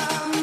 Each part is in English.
I'm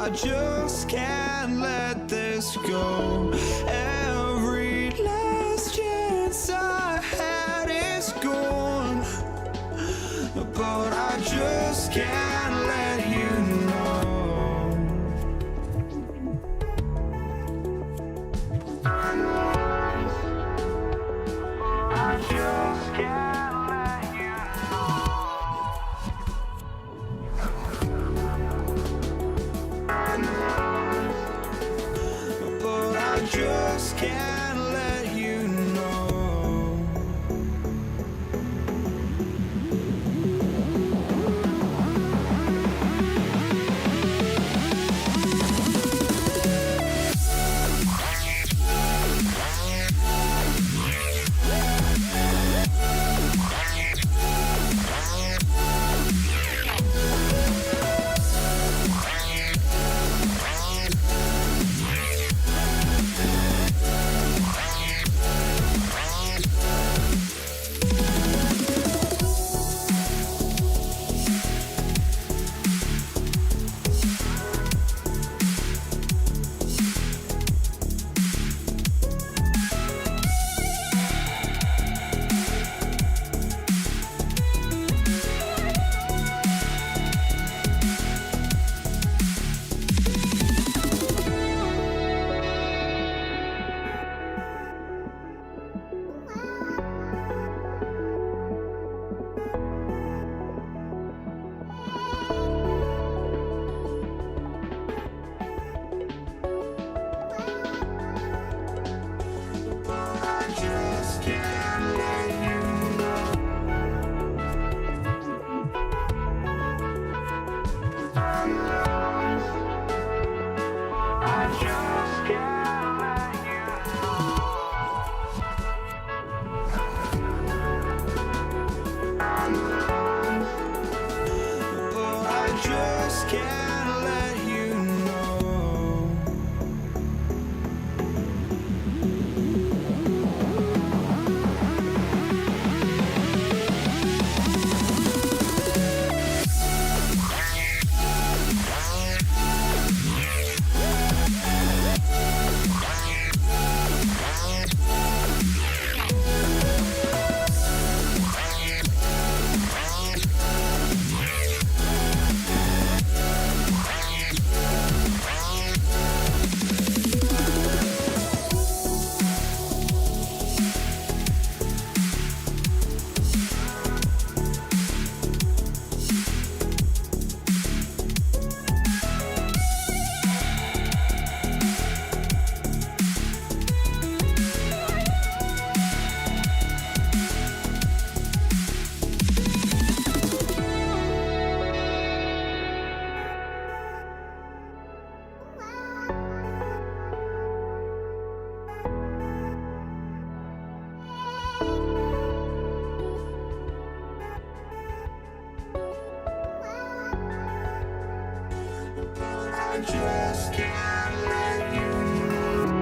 I just can't let this go. Every last chance I had is gone, but I just can't let you know. I just can't let you know. But I just can't let you know. I just can't let you know.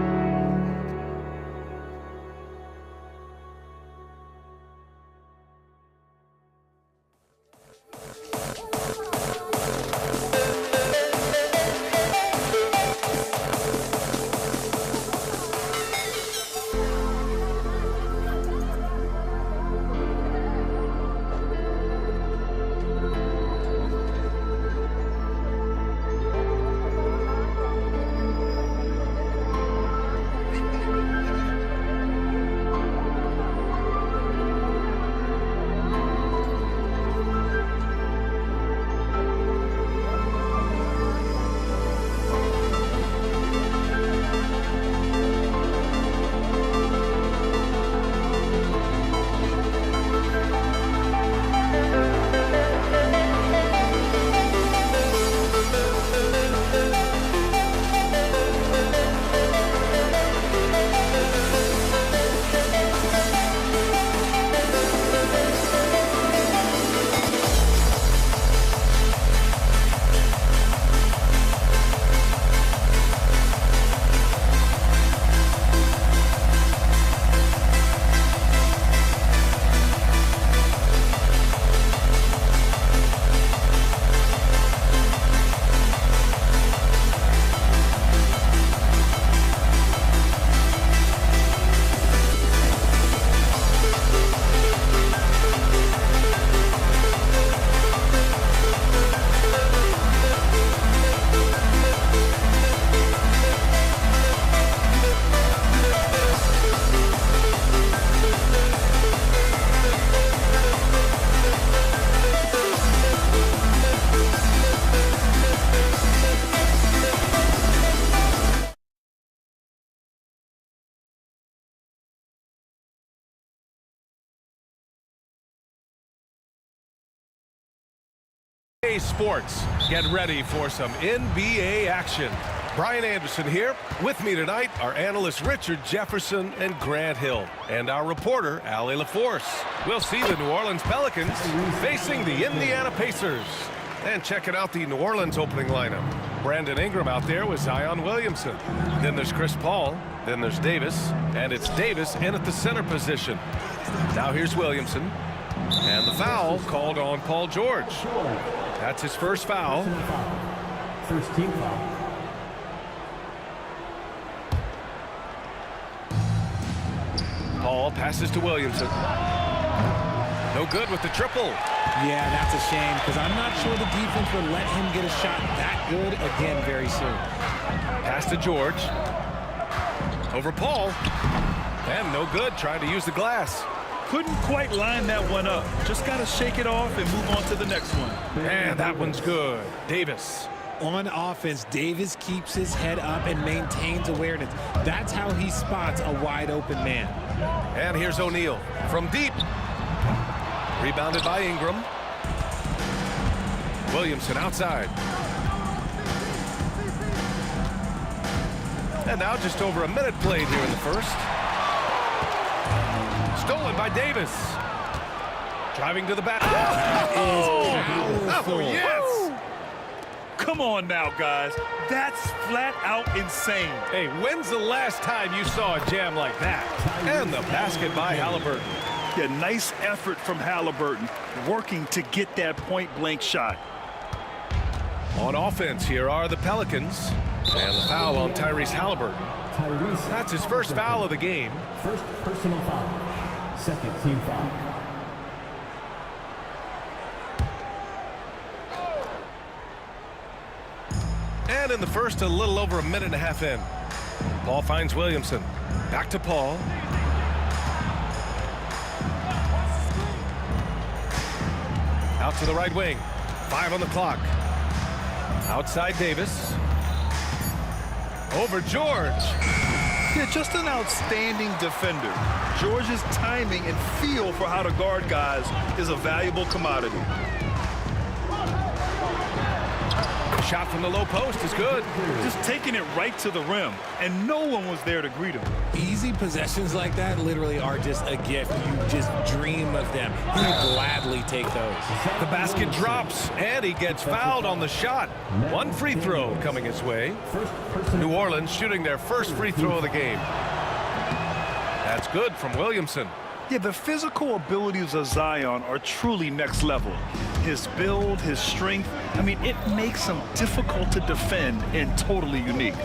EA Sports. Get ready for some NBA action. Brian Anderson here. With me tonight are analysts Richard Jefferson and Grant Hill, and our reporter, Allie LaForce. We'll see the New Orleans Pelicans facing the Indiana Pacers. And checking out the New Orleans opening lineup. Brandon Ingram out there with Zion Williamson. Then there's Chris Paul. Then there's Davis. And it's Davis in at the center position. Now here's Williamson. And the foul called on Paul George. That's his first foul. First team foul. Paul passes to Williamson. No good with the triple. Yeah, that's a shame because I'm not sure the defense would let him get a shot that good again very soon. Pass to George. Over Paul. And no good, trying to use the glass. Couldn't quite line that one up. Just got to shake it off and move on to the next one. And that one's good. Davis. On offense, Davis keeps his head up and maintains awareness. That's how he spots a wide open man. And here's O'Neal from deep. Rebounded by Ingram. Williamson outside. And now just over a minute played here in the first. Stolen by Davis. Driving to the back. Oh, yes! Come on now, guys. That's flat out insane. Hey, when's the last time you saw a jam like that? And the basket by Halliburton. Yeah, nice effort from Halliburton, working to get that point-blank shot. On offense, here are the Pelicans. And the foul on Tyrese Halliburton. That's his first foul of the game. First personal foul. Second team foul. And in the first, a little over a minute and a half in. Paul finds Williamson. Back to Paul. Out to the right wing. 5 on the clock. Outside Davis. Over George. Yeah, just an outstanding defender. George's timing and feel for how to guard guys is a valuable commodity. Shot from the low post is good. Just taking it right to the rim, and no one was there to greet him. Easy possessions like that literally are just a gift. You just dream of them. He would gladly take those. The basket drops, and he gets fouled on the shot. One free throw coming his way. New Orleans shooting their first free throw of the game. That's good from Williamson. Yeah, the physical abilities of Zion are truly next level. His build, his strength, I mean, it makes him difficult to defend and totally unique.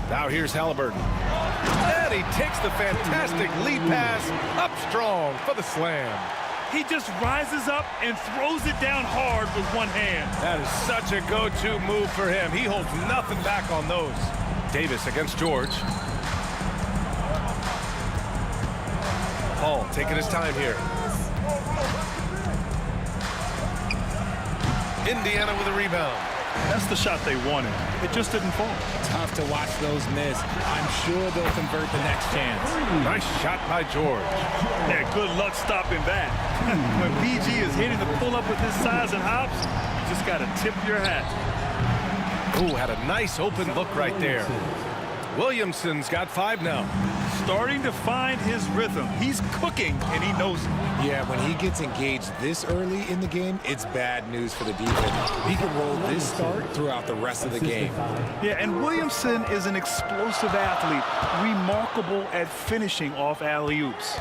Now here's Halliburton. And he takes the fantastic lead pass up strong for the slam. He just rises up and throws it down hard with one hand. That is such a go-to move for him. He holds nothing back on those. Davis against George. Paul taking his time here. Indiana with a rebound. That's the shot they wanted. It just didn't fall. Tough to watch those miss. I'm sure they'll convert the next chance. Nice shot by George. Yeah, good luck stopping that. When PG is hitting the pull-up with his size and hops, you just got to tip your hat. Ooh, had a nice open look right there. Williamson's got 5 now. Starting to find his rhythm. He's cooking, and he knows it. Yeah, when he gets engaged this early in the game, it's bad news for the defense. He can roll this start throughout the rest of the game. Yeah, and Williamson is an explosive athlete, remarkable at finishing off alley-oops.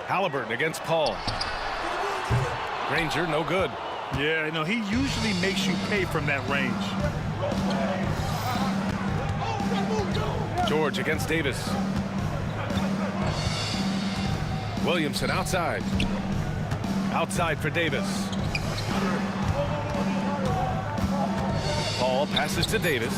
Halliburton against Paul. Granger, no good. Yeah, no, he usually makes you pay from that range. George against Davis. Williamson outside. Outside for Davis. Paul passes to Davis.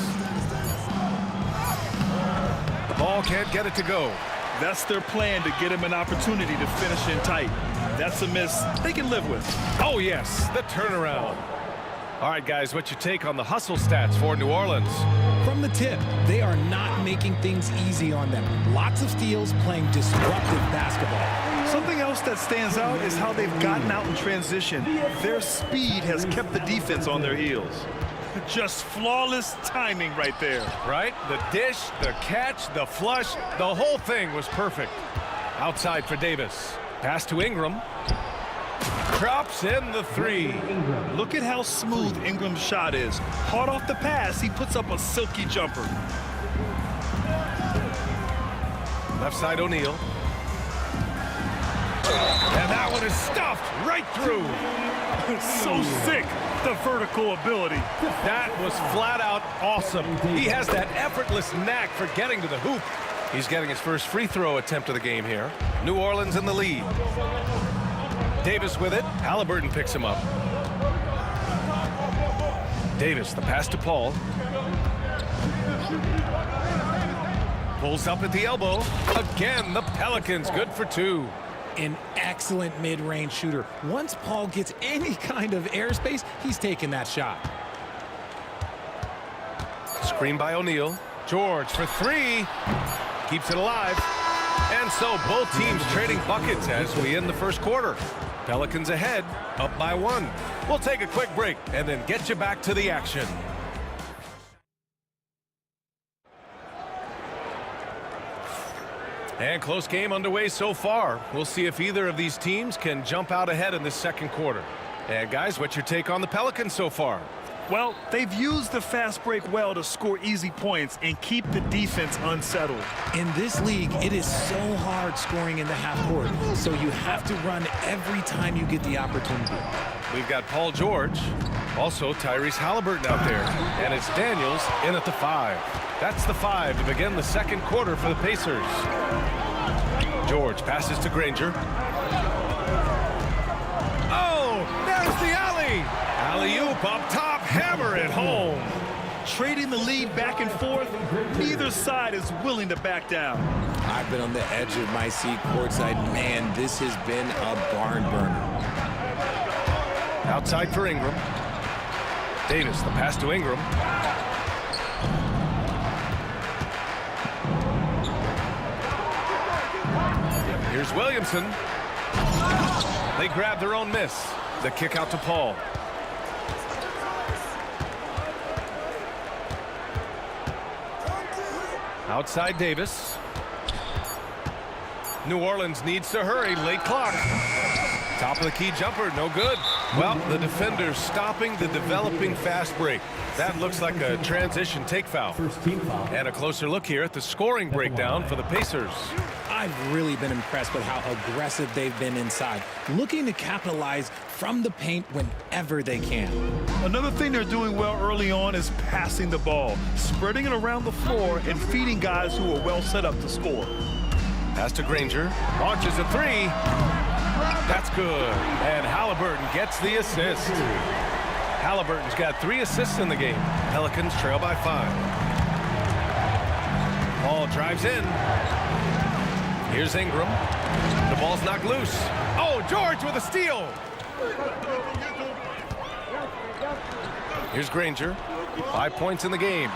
The ball can't get it to go. That's their plan, to get him an opportunity to finish in tight. That's a miss they can live with. Oh, yes, the turnaround. All right, guys, what's your take on the hustle stats for New Orleans? From the tip, they are not making things easy on them. Lots of steals, playing disruptive basketball. Something else else that stands out is how they've gotten out in transition. Their speed has kept the defense on their heels. Just flawless timing right there. Right? The dish, the catch, the flush, the whole thing was perfect. Outside for Davis. Pass to Ingram. Drops in the three. Look at how smooth Ingram's shot is. Hard off the pass, he puts up a silky jumper. Left side O'Neal. And that one is stuffed right through. So sick, the vertical ability. That was flat out awesome. He has that effortless knack for getting to the hoop. He's getting his first free throw attempt of the game here. New Orleans in the lead. Davis with it. Halliburton picks him up. Davis, the pass to Paul. Pulls up at the elbow. Again, the Pelicans good for two. An excellent mid-range shooter. Once Paul gets any kind of airspace, he's taking that shot. Screen by O'Neal. George for three. Keeps it alive. And so both teams trading buckets as we end the first quarter. Pelicans ahead, up by one. We'll take a quick break and then get you back to the action. And close game underway so far. We'll see if either of these teams can jump out ahead in this second quarter. And guys, what's your take on the Pelicans so far? Well, they've used the fast break well to score easy points and keep the defense unsettled. In this league, it is so hard scoring in the half court, so you have to run every time you get the opportunity. We've got Paul George, also Tyrese Halliburton out there, and it's Daniels in at the 5. That's the 5 to begin the second quarter for the Pacers. George passes to Granger. Oh, there's the alley! Alley-oop up top, hammer it home. Trading the lead back and forth, neither side is willing to back down. I've been on the edge of my seat courtside. Man, this has been a barn burner. Outside for Ingram. Davis, the pass to Ingram. Here's Williamson. They grab their own miss. The kick out to Paul. Outside Davis. New Orleans needs to hurry. Late clock. Top of the key jumper, no good. Well, the defender's stopping the developing fast break. That looks like a transition take foul. First team foul. And a closer look here at the scoring breakdown for the Pacers. I've really been impressed with how aggressive they've been inside, looking to capitalize from the paint whenever they can. Another thing they're doing well early on is passing the ball, spreading it around the floor and feeding guys who are well set up to score. Pass to Granger, launches a three. That's good. And Halliburton gets the assist. Halliburton's got 3 assists in the game. Pelicans trail by 5. Paul drives in. Here's Ingram. The ball's knocked loose. Oh, George with a steal. Here's Granger. 5 points in the game.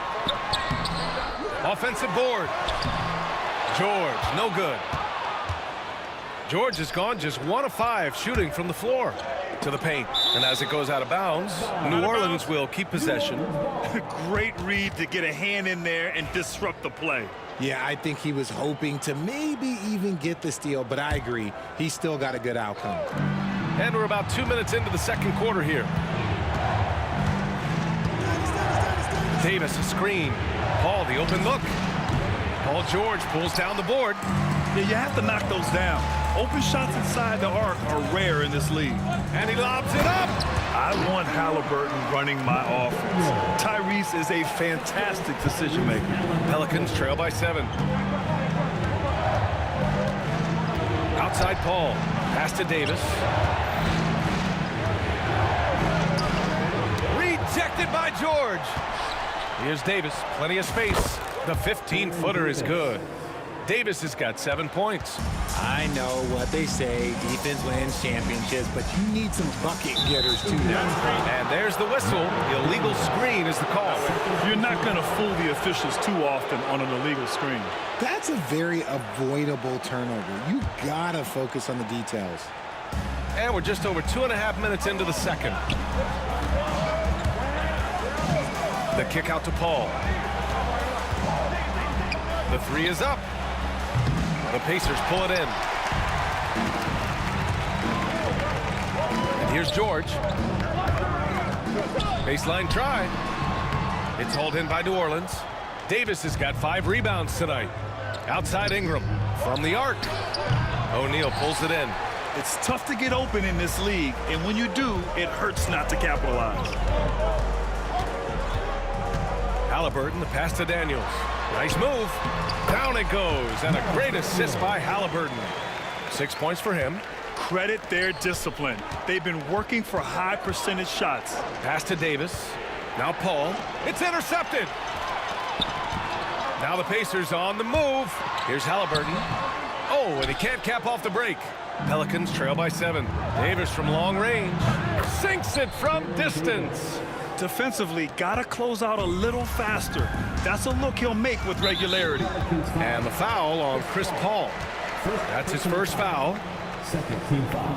Offensive board. George, no good. George has gone just 1 of 5 shooting from the floor to the paint. And as it goes out of bounds, New Orleans will keep possession. Great read to get a hand in there and disrupt the play. Yeah, I think he was hoping to maybe even get the steal, but I agree. He's still got a good outcome. And we're about 2 minutes into the second quarter here. Davis, a screen. Paul, the open look. Paul George pulls down the board. Yeah, you have to knock those down. Open shots inside the arc are rare in this league. And he lobs it up. I want Halliburton running my offense. Tyrese is a fantastic decision maker. Pelicans trail by 7. Outside Paul. Pass to Davis. Rejected by George. Here's Davis. Plenty of space. The 15-footer is good. Davis has got 7 points. I know what they say, defense wins championships, but you need some bucket getters too now. And there's the whistle. Illegal screen 15 is the call. You're not going to fool the officials too often on an illegal screen. That's a very avoidable turnover. You gotta focus on the details. And we're just over 2.5 minutes into the second. The kick out to Paul. The three is up. The Pacers pull it in. And here's George. Baseline try. It's hauled in by New Orleans. Davis has got 5 rebounds tonight. Outside Ingram from the arc. O'Neal pulls it in. It's tough to get open in this league, and when you do, it hurts not to capitalize. Halliburton, the pass to Daniels. Nice move. Down it goes, and a great assist by Halliburton. 6 points for him. Credit their discipline. They've been working for high percentage shots. Pass to Davis. Now Paul. It's intercepted. Now the Pacers on the move. Here's Halliburton. Oh, and he can't cap off the break. Pelicans trail by 7. Davis from long range. Sinks it from distance. Defensively, gotta close out a little faster. That's a look he'll make with regularity. And the foul on Chris Paul. That's his first foul. Second team foul.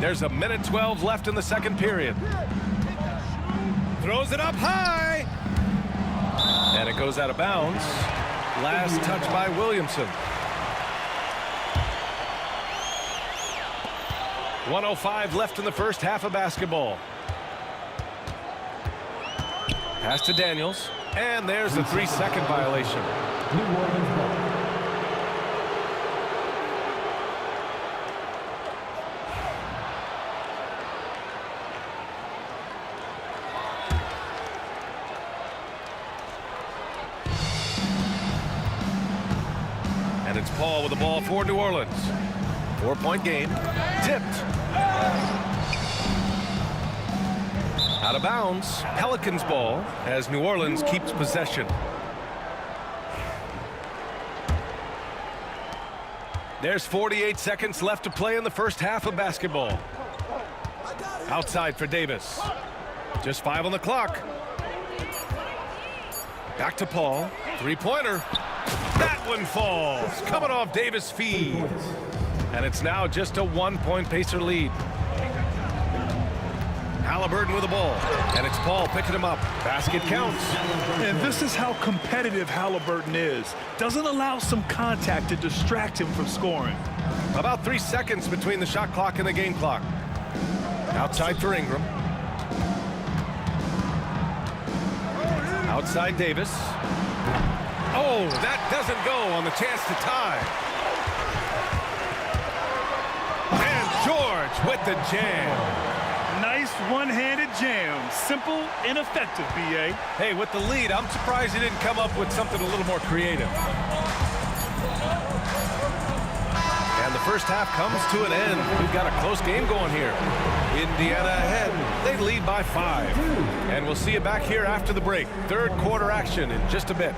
There's a minute 12 left in the second period. Throws it up high. And it goes out of bounds. Last touch by Williamson. 1:05 left in the first half of basketball. Pass to Daniels. And there's a 3-second violation. New Orleans ball. And it's Paul with the ball for New Orleans. 4-point game. Tipped. Out of bounds. Pelicans ball as New Orleans keeps possession. There's 48 seconds left to play in the first half of basketball. Outside for Davis. Just 5 on the clock. Back to Paul. 3-pointer. That one falls. Coming off Davis' feed. And it's now just a 1-point Pacer lead. Halliburton with the ball. And it's Paul picking him up. Basket counts. And this is how competitive Halliburton is. Doesn't allow some contact to distract him from scoring. About 3 seconds between the shot clock and the game clock. Outside for Ingram. Outside Davis. Oh, that doesn't go on the chance to tie. And George with the jam. Nice one-handed jam. Simple and effective, B.A. Hey, with the lead, I'm surprised he didn't come up with something a little more creative. And the first half comes to an end. We've got a close game going here. Indiana ahead. They lead by 5. And we'll see you back here after the break. Third quarter action in just a bit.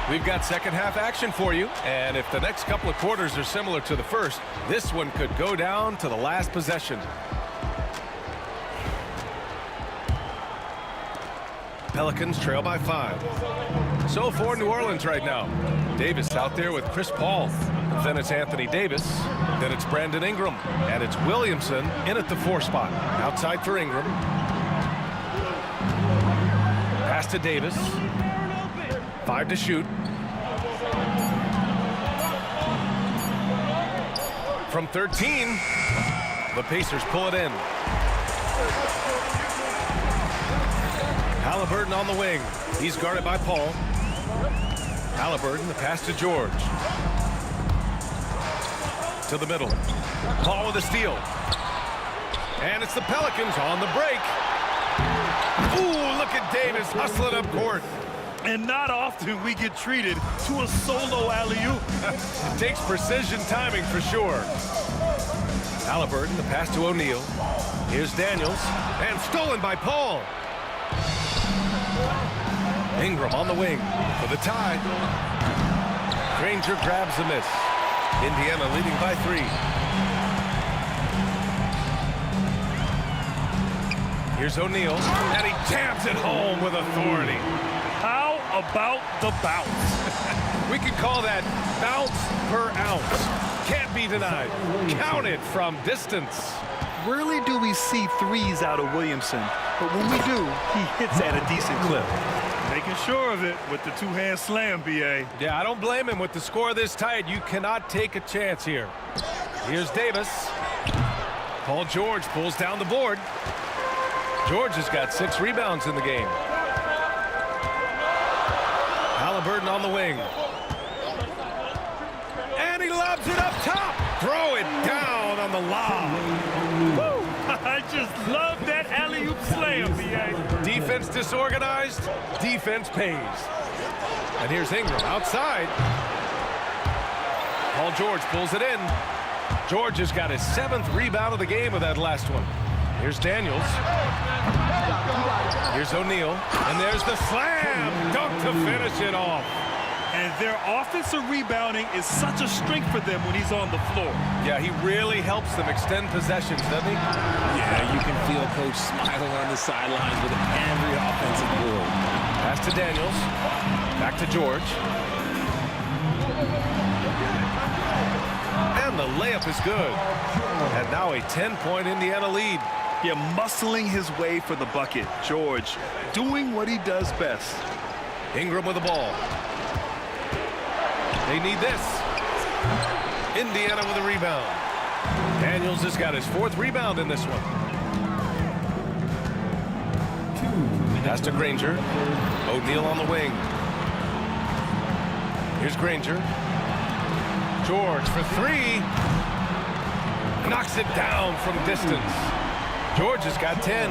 We've got second half action for you, and if the next couple of quarters are similar to the first, this one could go down to the last possession. Pelicans trail by 5. So for New Orleans right now, Davis out there with Chris Paul. Then it's Anthony Davis. Then it's Brandon Ingram. And it's Williamson in at the 4 spot. Outside for Ingram. Pass to Davis. 5 to shoot. From 13, the Pacers pull it in. Halliburton on the wing. He's guarded by Paul. Halliburton, the pass to George. to the middle. Paul with a steal. And it's the Pelicans on the break. Ooh, look at Davis hustling up court. And not often we get treated to a solo alley-oop. It takes precision timing for sure. Halliburton, the pass to O'Neal. Here's Daniels, and stolen by Paul. Ingram on the wing for the tie. Granger grabs the miss. Indiana leading by 3. Here's O'Neal, and he jams it home with authority. How about the bounce? We could call that bounce per ounce. Can't be denied. Count it from distance. Rarely do we see threes out of Williamson, but when we do, he hits at a decent clip. Making sure of it with the two-hand slam, B.A. Yeah, I don't blame him. With the score this tight, you cannot take a chance here. Here's Davis. Paul George pulls down the board. George has got 6 rebounds in the game. Halliburton on the wing. And he lobs it up top. Throw it down on the lob. Woo! I just love that alley-oop slam, B.A. Defense disorganized, defense pays. And here's Ingram outside. Paul George pulls it in. George has got his 7th rebound of the game with that last one. Here's Daniels. Here's O'Neal. And there's the slam dunk to finish it off. And their offensive rebounding is such a strength for them when he's on the floor. Yeah, he really helps them extend possessions, doesn't he? Yeah, you can feel Coach smiling on the sidelines with every offensive board. Pass to Daniels. Back to George. And the layup is good. And now a 10-point Indiana lead. Yeah, muscling his way for the bucket. George doing what he does best. Ingram with the ball. They need this. Indiana with a rebound. Daniels has got his 4th rebound in this one. Pass to Granger. O'Neal on the wing. Here's Granger. George for 3. Knocks it down from distance. George has got 10.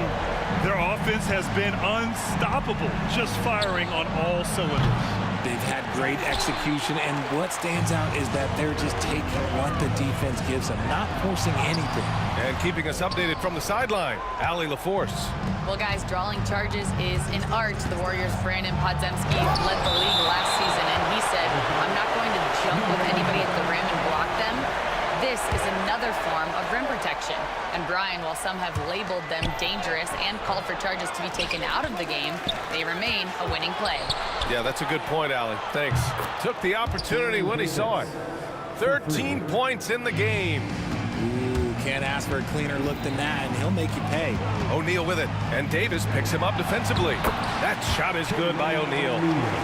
Their offense has been unstoppable, just firing on all cylinders. They've had great execution, and what stands out is that they're just taking what the defense gives them, not forcing anything. And keeping us updated from the sideline, Allie LaForce. Well, guys, drawing charges is an art. The Warriors' Brandon Podziemski led the league last season, and he said, I'm not going to jump with anybody at the rim and block them. This is another form of rim protection. And Brian, while some have labeled them dangerous and called for charges to be taken out of the game, they remain a winning play. Yeah, that's a good point, Allie. Thanks. Took the opportunity when he saw it. 13 points in the game. Ooh, can't ask for a cleaner look than that, and he'll make you pay. O'Neal with it, and Davis picks him up defensively. That shot is good by O'Neal.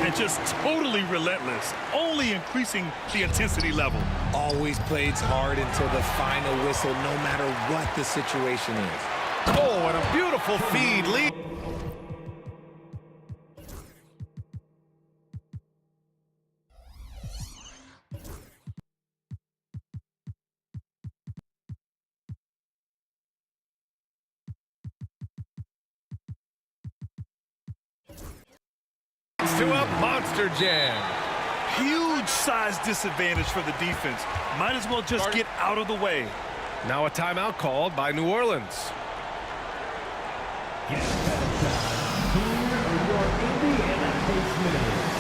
And just totally relentless, only increasing the intensity level. Always plays hard until the final whistle, no matter what the situation is. Oh, and a beautiful feed lead. To a monster jam. Huge size disadvantage for the defense. Might as well just get out of the way. Now a timeout called by New Orleans. Here are your Indiana base minutes.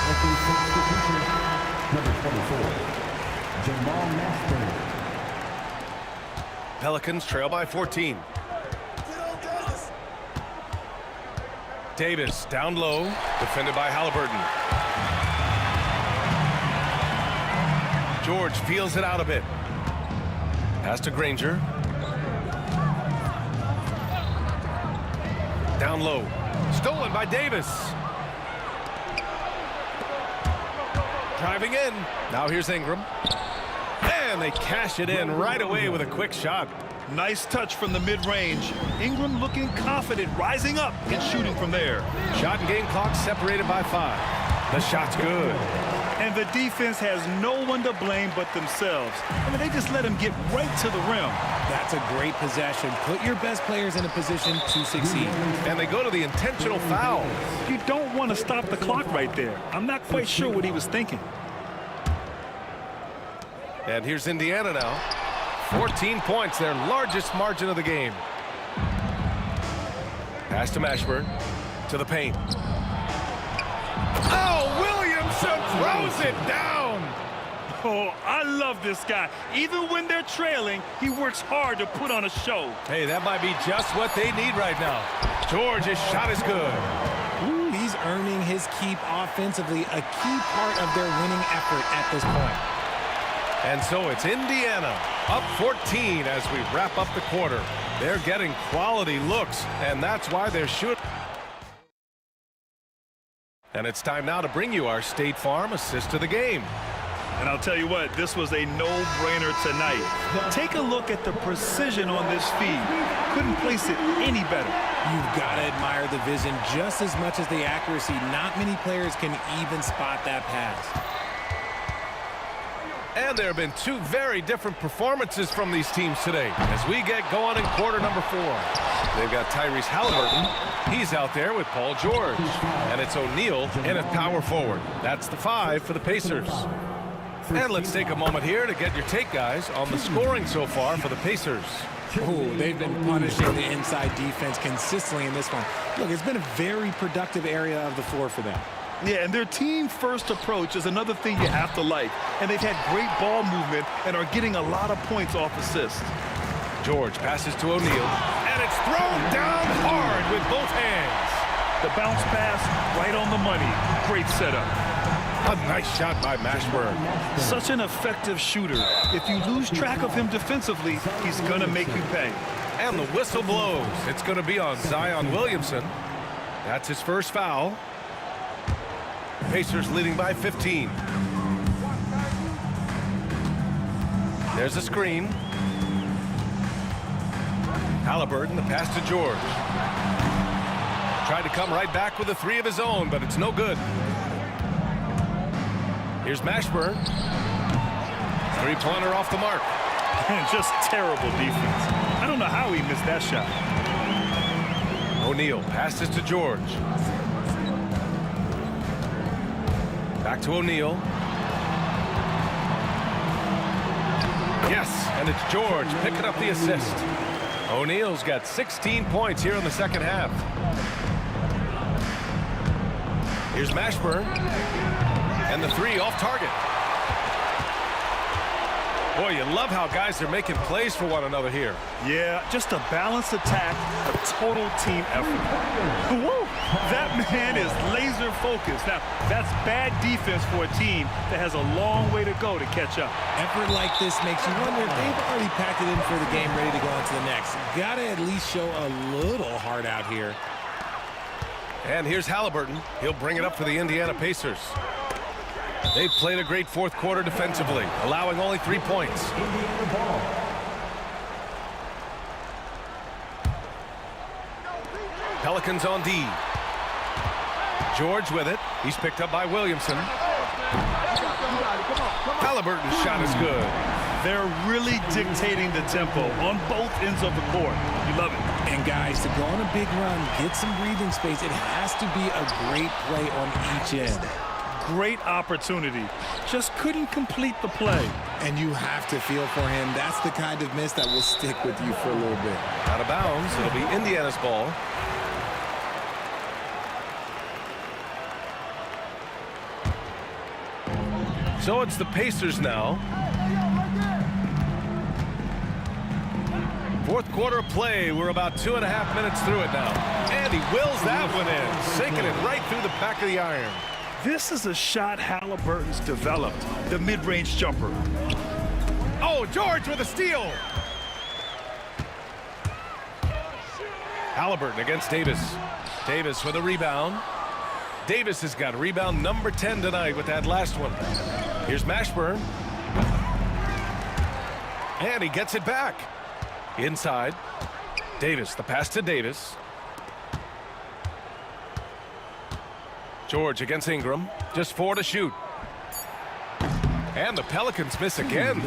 Looking substitution, number 24, Jamal Masters. Pelicans trail by 14. Davis down low, defended by Halliburton. George feels it out a bit. Pass to Granger. Down low. Stolen by Davis. Driving in. Now here's Ingram. And they cash it in right away with a quick shot. Nice touch from the mid-range. Ingram looking confident, rising up and shooting from there. Shot and game clock separated by 5. The shot's good. And the defense has no one to blame but themselves. I mean, they just let him get right to the rim. That's a great possession. Put your best players in a position to succeed. And they go to the intentional foul. You don't want to stop the clock right there. I'm not quite sure what he was thinking. And here's Indiana now. 14 points, their largest margin of the game. Pass to Mashburn, to the paint. Oh, Williamson throws it down. Oh, I love this guy. Even when they're trailing, he works hard to put on a show. Hey, that might be just what they need right now. George's shot is good. Ooh, he's earning his keep offensively, a key part of their winning effort at this point. And so it's Indiana up 14 as we wrap up the quarter. They're getting quality looks, and that's why they're shooting. And it's time now to bring you our State Farm assist of the game. And I'll tell you what, this was a no-brainer tonight. Take a look at the precision on this feed. Couldn't place it any better. You've got to admire the vision just as much as the accuracy. Not many players can even spot that pass. And there have been two very different performances from these teams today as we get going in quarter number 4. They've got Tyrese Halliburton. He's out there with Paul George. And it's O'Neal in at power forward. That's the 5 for the Pacers. And let's take a moment here to get your take, guys, on the scoring so far for the Pacers. Oh, they've been punishing the inside defense consistently in this one. Look, it's been a very productive area of the floor for them. Yeah, and their team-first approach is another thing you have to like. And they've had great ball movement and are getting a lot of points off assists. George passes to O'Neal, and it's thrown down hard with both hands. The bounce pass right on the money. Great setup. A nice shot by Mashburn. Such an effective shooter. If you lose track of him defensively, he's going to make you pay. And the whistle blows. It's going to be on Zion Williamson. That's his first foul. Pacers leading by 15. There's a screen. Halliburton, the pass to George. Tried to come right back with a 3 of his own, but it's no good. Here's Mashburn. 3-pointer off the mark. And just terrible defense. I don't know how he missed that shot. O'Neal passes to George. Back to O'Neal. Yes, and it's George picking up the assist. O'Neal's got 16 points here in the second half. Here's Mashburn. And the 3 off target. Boy, you love how guys are making plays for one another here. Yeah, just a balanced attack, a total team effort. Whoa, that man is laser focused. Now, that's bad defense for a team that has a long way to go to catch up. Effort like this makes you wonder if they've already packed it in for the game, ready to go on to the next. Got to at least show a little heart out here. And here's Halliburton. He'll bring it up for the Indiana Pacers. They've played a great fourth quarter defensively, allowing only 3 points. Pelicans on D. George with it. He's picked up by Williamson. Halliburton's shot is good. They're really dictating the tempo on both ends of the court. You love it. And guys, to go on a big run, get some breathing space, it has to be a great play on each end. Great opportunity. Just couldn't complete the play. And you have to feel for him. That's the kind of miss that will stick with you for a little bit. Out of bounds. It'll be Indiana's ball. So it's the Pacers now. Fourth quarter play. We're about 2.5 minutes through it now. And he wills that one in, sinking it right through the back of the iron. This is a shot Halliburton's developed, the mid-range jumper. Oh, George with a steal. Halliburton against Davis. Davis with a rebound. Davis has got rebound number 10 tonight with that last one. Here's Mashburn. And he gets it back. Inside. Davis, the pass to Davis. George against Ingram. Just 4 to shoot. And the Pelicans miss again.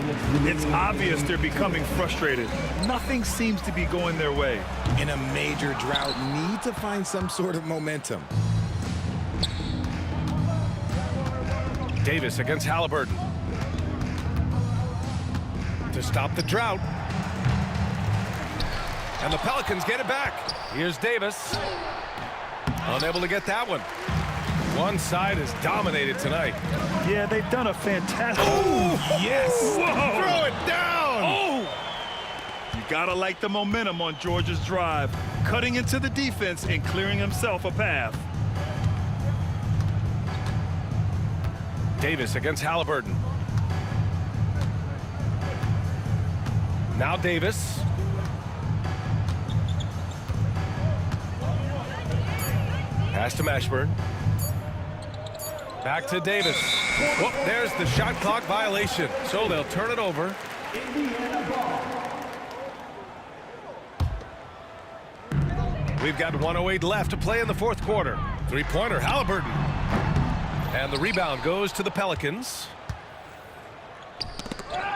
It's obvious they're becoming frustrated. Nothing seems to be going their way. In a major drought, need to find some sort of momentum. Davis against Halliburton. To stop the drought. And the Pelicans get it back. Here's Davis. Unable to get that one. One side is dominated tonight. Yeah, they've done a fantastic... Oh, yes! Whoa. Throw it down! Oh! You gotta like the momentum on Georgia's drive. Cutting into the defense and clearing himself a path. Davis against Halliburton. Now Davis. Pass to Mashburn. Back to Davis. Whoop, there's the shot clock violation. So they'll turn it over. We've got 1:08 left to play in the fourth quarter. Three-pointer, Halliburton. And the rebound goes to the Pelicans.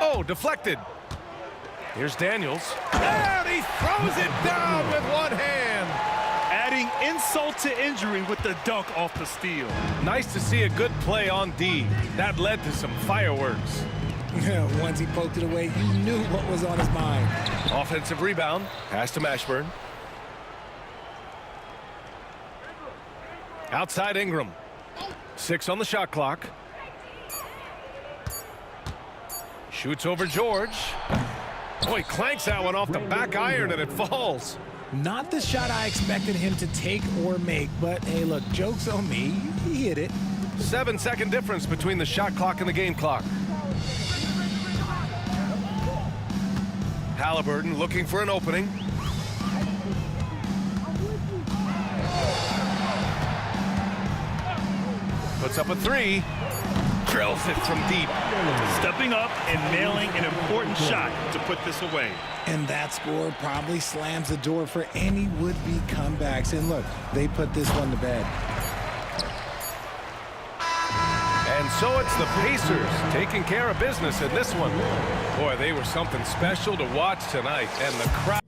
Oh, deflected. Here's Daniels. And he throws it down with one hand. Adding insult to injury with the dunk off the steal. Nice to see a good play on D. That led to some fireworks. Once he poked it away, you knew what was on his mind. Offensive rebound. Pass to Mashburn. Outside Ingram. 6 on the shot clock. Shoots over George. Boy, clanks that one off the back iron and it falls. Not the shot I expected him to take or make, but hey, look, joke's on me. He hit it. 7-second difference between the shot clock and the game clock. Halliburton looking for an opening. Puts up a three. Drills it from deep. Stepping up and nailing an important shot to put this away. And that score probably slams the door for any would-be comebacks. And look, they put this one to bed. And so it's the Pacers taking care of business in this one. Boy, they were something special to watch tonight. And the crowd.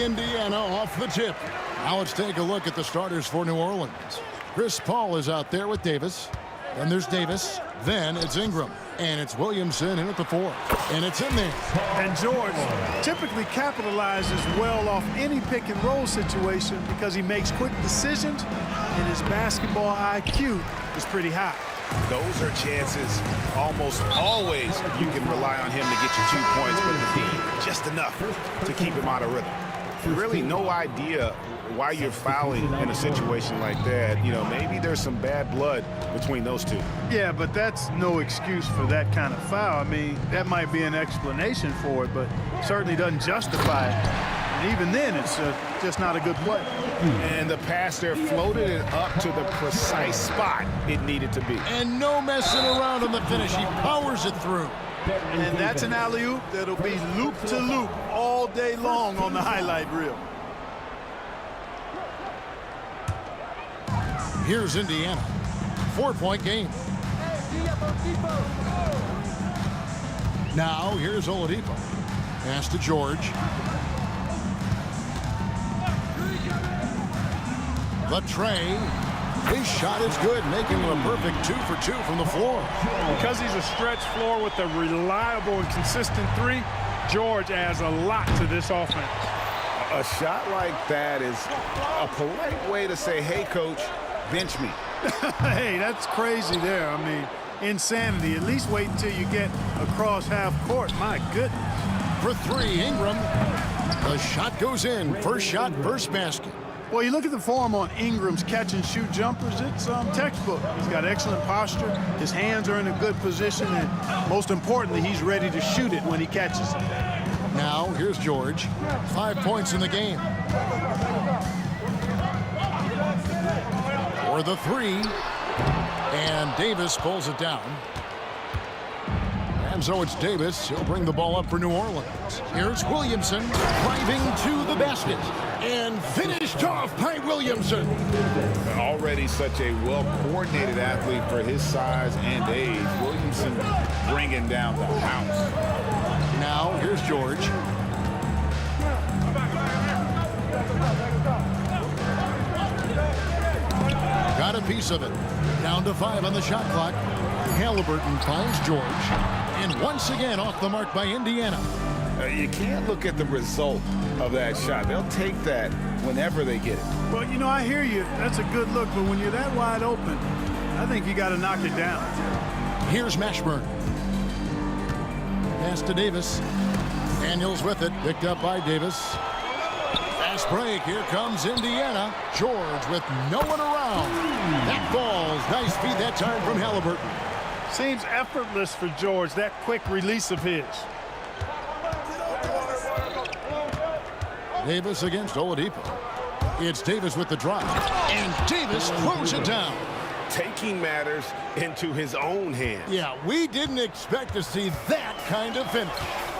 Indiana off the tip. Now let's take a look at the starters for New Orleans. Chris Paul is out there with Davis. Then there's Davis. Then it's Ingram. And it's Williamson in at the 4. And it's in there. And George typically capitalizes well off any pick and roll situation because he makes quick decisions and his basketball IQ is pretty high. Those are chances almost always you can rely on him to get you 2 points, but the D just enough to keep him out of rhythm. Really no idea why you're fouling in a situation like that. You know, maybe there's some bad blood between those two. Yeah, but that's no excuse for that kind of foul. I mean, that might be an explanation for it, but certainly doesn't justify it. And even then, it's just not a good play. And the pass there floated it up to the precise spot it needed to be. And no messing around on the finish. He powers it through. And that's an alley-oop that'll be loop to loop all day long on the highlight reel. Here's Indiana. 4-point game. Now here's Oladipo. Pass to George. The tray. His shot is good, making it a perfect 2 for 2 from the floor. Because he's a stretch floor with a reliable and consistent 3, George adds a lot to this offense. A shot like that is a polite way to say, hey, coach, bench me. Hey, that's crazy there. I mean, insanity. At least wait until you get across half court. My goodness. For 3, Ingram. The shot goes in. First shot, first basket. Well, you look at the form on Ingram's catch-and-shoot jumpers, it's textbook. He's got excellent posture. His hands are in a good position, and most importantly, he's ready to shoot it when he catches it. Now, here's George. 5 points in the game. For the 3. And Davis pulls it down. And so it's Davis. He'll bring the ball up for New Orleans. Here's Williamson driving to the basket. And finished off by Williamson. Already such a well-coordinated athlete for his size and age. Williamson bringing down the house. Now, here's George. Got a piece of it. Down to 5 on the shot clock. Halliburton finds George. And once again off the mark by Indiana. You can't look at the result of that shot. They'll take that whenever they get it. Well, you know, I hear you. That's a good look, but when you're that wide open, I think you got to knock it down. Here's Mashburn. Pass to Davis. Daniels with it. Picked up by Davis. Fast break. Here comes Indiana. George with no one around. That falls. Nice feed that time from Halliburton. Seems effortless for George, that quick release of his. Davis against Oladipo. It's Davis with the drive. And Davis throws it down. Taking matters into his own hands. Yeah, we didn't expect to see that kind of finish.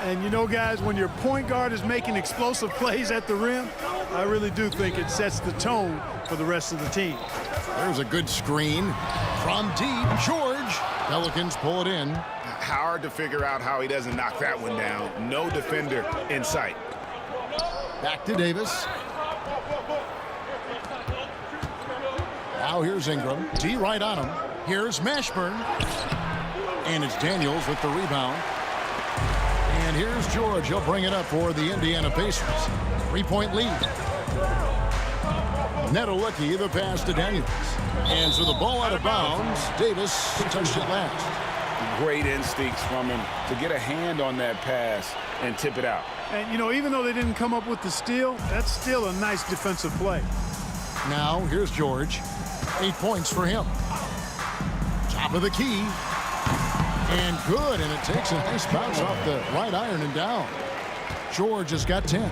And you know, guys, when your point guard is making explosive plays at the rim, I really do think it sets the tone for the rest of the team. There's a good screen from deep. George. Pelicans pull it in. Hard to figure out how he doesn't knock that one down. No defender in sight. Back to Davis. Now here's Ingram. D right on him. Here's Mashburn. And it's Daniels with the rebound. And here's George. He'll bring it up for the Indiana Pacers. 3-point lead. Netolicky, the pass to Daniels. And so the ball out of bounds. Davis touched it last. Great instincts from him to get a hand on that pass and tip it out. And, you know, even though they didn't come up with the steal, that's still a nice defensive play. Now, here's George. 8 points for him. Top of the key. And good, and it takes a nice bounce off the right iron and down. George has got 10.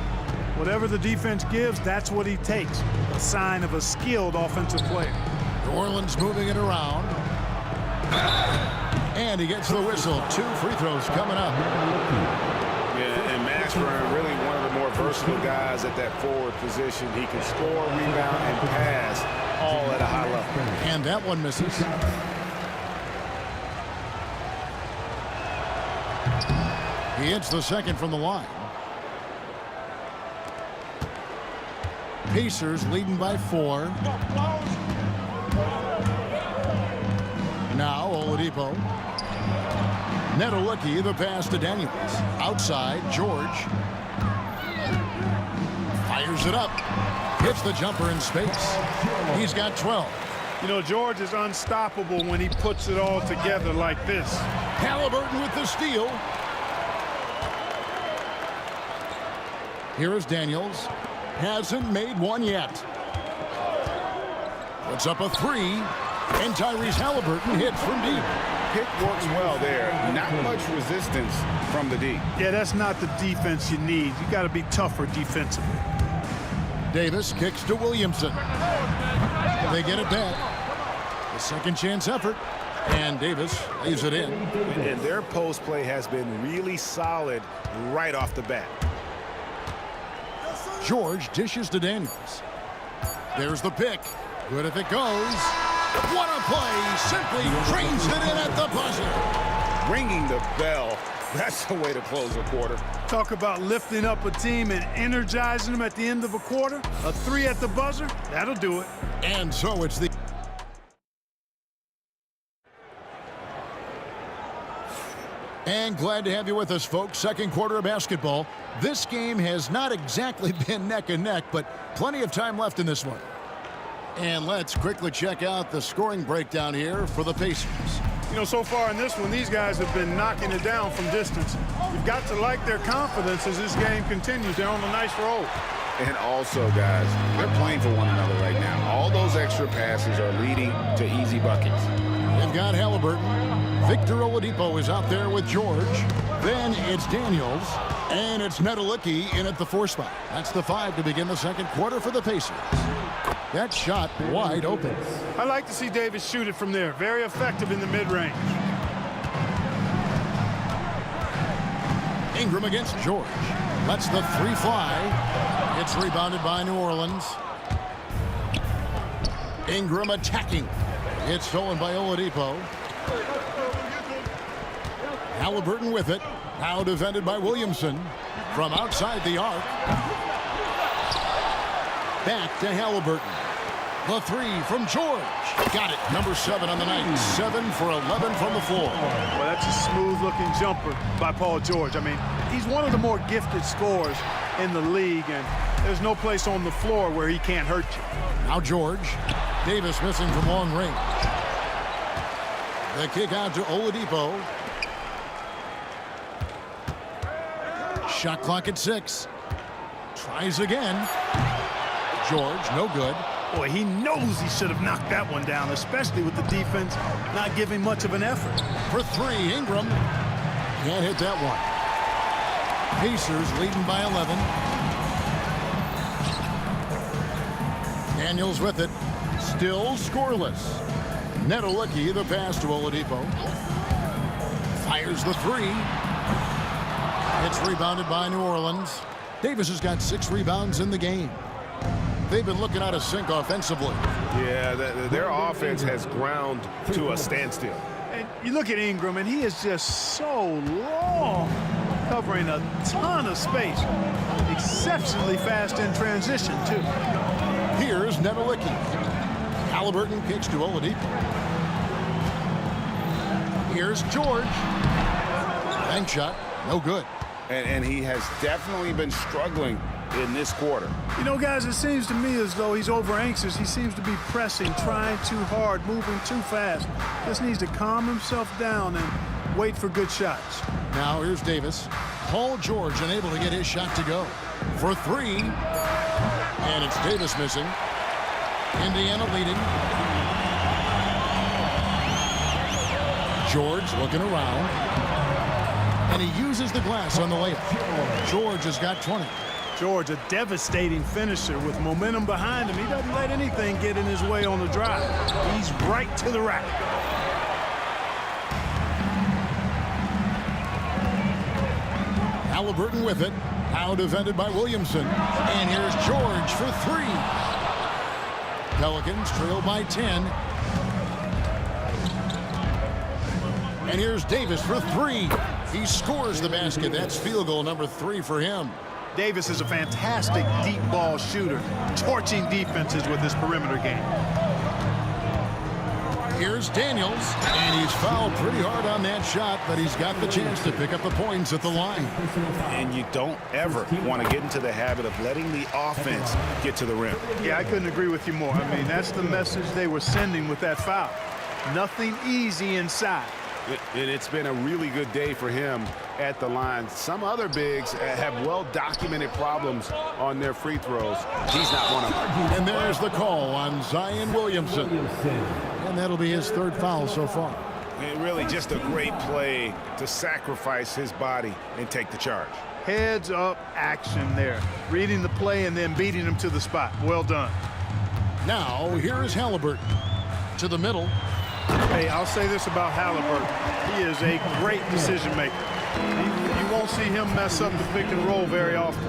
Whatever the defense gives, that's what he takes. A sign of a skilled offensive player. New Orleans moving it around. And he gets the whistle. 2 free throws coming up. Yeah, and Mashburn, really one of the more versatile guys at that forward position. He can score, rebound, and pass all at a high level. And that one misses. He hits the second from the line. Pacers leading by 4. Now Oladipo. Nedelicki, the pass to Daniels. Outside, George. Fires it up. Hits the jumper in space. He's got 12. You know, George is unstoppable when he puts it all together like this. Halliburton with the steal. Here is Daniels. Hasn't made one yet. Puts up a 3. And Tyrese Halliburton hits from deep. Pick works well there. Not much resistance from the D. Yeah, that's not the defense you need. You got to be tougher defensively. Davis kicks to Williamson. They get it back. A second chance effort. And Davis lays it in. And their post play has been really solid right off the bat. George dishes to Daniels. There's the pick. Good if it goes. What a play. Simply trains it in at the buzzer. Ringing the bell. That's the way to close a quarter. Talk about lifting up a team and energizing them at the end of a quarter. A 3 at the buzzer, that'll do it. And so it's the... And glad to have you with us, folks. Second quarter of basketball. This game has not exactly been neck and neck, but plenty of time left in this one. And let's quickly check out the scoring breakdown here for the Pacers. You know, so far in this one, these guys have been knocking it down from distance. You've got to like their confidence as this game continues. They're on a nice roll. And also, guys, they're playing for one another right now. All those extra passes are leading to easy buckets. They've got Halliburton. Victor Oladipo is out there with George. Then it's Daniels. And it's Nedelicki in at the 4 spot. That's the 5 to begin the second quarter for the Pacers. That shot wide open. I like to see Davis shoot it from there. Very effective in the mid-range. Ingram against George. Lets the 3 fly. It's rebounded by New Orleans. Ingram attacking. It's stolen by Oladipo. Halliburton with it. Now defended by Williamson. From outside the arc. Back to Halliburton. The 3 from George. Got it. Number 7 on the night. 7 for 11 from the floor. Well, that's a smooth-looking jumper by Paul George. I mean, he's one of the more gifted scorers in the league, and there's no place on the floor where he can't hurt you. Now George. Davis missing from long range. The kick out to Oladipo. Shot clock at 6. Tries again. George, no good. Boy, he knows he should have knocked that one down, especially with the defense not giving much of an effort. For 3, Ingram. Can't hit that one. Pacers leading by 11. Daniels with it. Still scoreless. Nedelicki, the pass to Oladipo. Fires the 3. It's rebounded by New Orleans. Davis has got 6 rebounds in the game. They've been looking out of sync offensively. Yeah, their offense has ground to a standstill. And you look at Ingram, and he is just so long, covering a ton of space. Exceptionally fast in transition, too. Here's Nedelicki. Halliburton kicks to Oladipo. Here's George. Bank shot, no good. And he has definitely been struggling in this quarter. You know, guys, it seems to me as though he's over anxious. He seems to be pressing, trying too hard, moving too fast. Just needs to calm himself down and wait for good shots. Now here's Davis. Paul George unable to get his shot to go. For 3. And it's Davis missing. Indiana leading. George looking around. And he uses the glass on the layup. George has got 20. George, a devastating finisher with momentum behind him. He doesn't let anything get in his way on the drive. He's right to the rack. Halliburton with it. Now defended by Williamson. And here's George for 3. Pelicans trail by 10. And here's Davis for 3. He scores the basket. That's field goal number 3 for him. Davis is a fantastic deep ball shooter, torching defenses with his perimeter game. Here's Daniels, and he's fouled pretty hard on that shot, but he's got the chance to pick up the points at the line. And you don't ever want to get into the habit of letting the offense get to the rim. Yeah, I couldn't agree with you more. I mean, that's the message they were sending with that foul. Nothing easy inside. And it's been a really good day for him at the line. Some other bigs have well-documented problems on their free throws. He's not one of them. And there's the call on Zion Williamson. And that'll be his third foul so far. And really just a great play to sacrifice his body and take the charge. Heads-up action there. Reading the play and then beating him to the spot. Well done. Now, here is Halliburton. To the middle. Hey, I'll say this about Halliburton. He is a great decision maker. You won't see him mess up the pick and roll very often.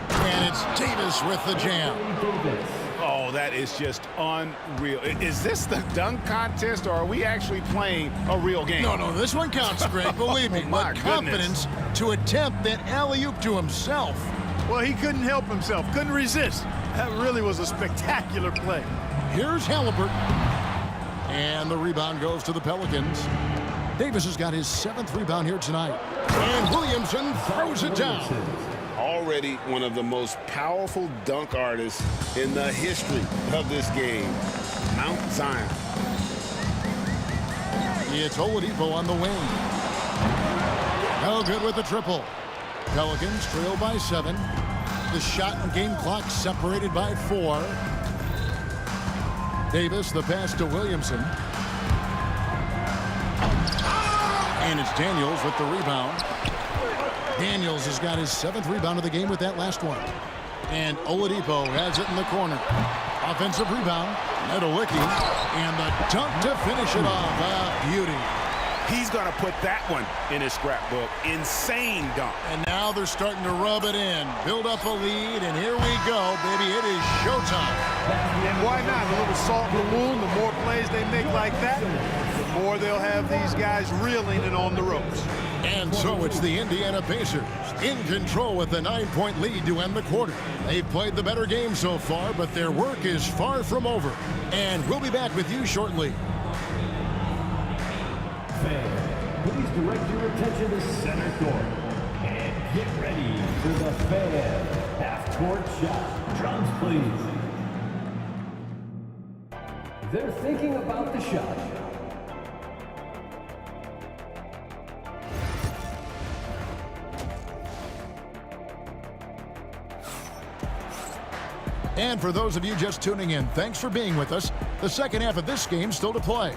And it's Davis with the jam. Oh, that is just unreal. Is this the dunk contest, or are we actually playing a real game? No, this one counts, Greg. Believe me. My What confidence to attempt that alley-oop to himself. Well, he couldn't help himself. Couldn't resist. That really was a spectacular play. Here's Halliburton. And the rebound goes to the Pelicans. Davis has got his 7th rebound here tonight. And Williamson throws it down. Already one of the most powerful dunk artists in the history of this game. Mount Zion. It's Oladipo on the wing. No good with the triple. Pelicans trail by 7. The shot and game clock separated by 4. Davis, the pass to Williamson. And it's Daniels with the rebound. Daniels has got his 7th rebound of the game with that last one. And Oladipo has it in the corner. Offensive rebound. Nowitzki. And the dunk to finish it off. Beauty. He's going to put that one in his scrapbook. Insane dunk. And now they're starting to rub it in. Build up a lead, and here we go, baby. It is showtime. And why not? A little salt in the wound. The more plays they make like that, the more they'll have these guys reeling and on the ropes. And so it's the Indiana Pacers in control with a 9-point lead to end the quarter. They've played the better game so far, but their work is far from over. And we'll be back with you shortly. Fans, please direct your attention to center court and get ready for the fan half-court shot. Drums, please. They're thinking about the shot. And for those of you just tuning in, thanks for being with us. The second half of this game still to play.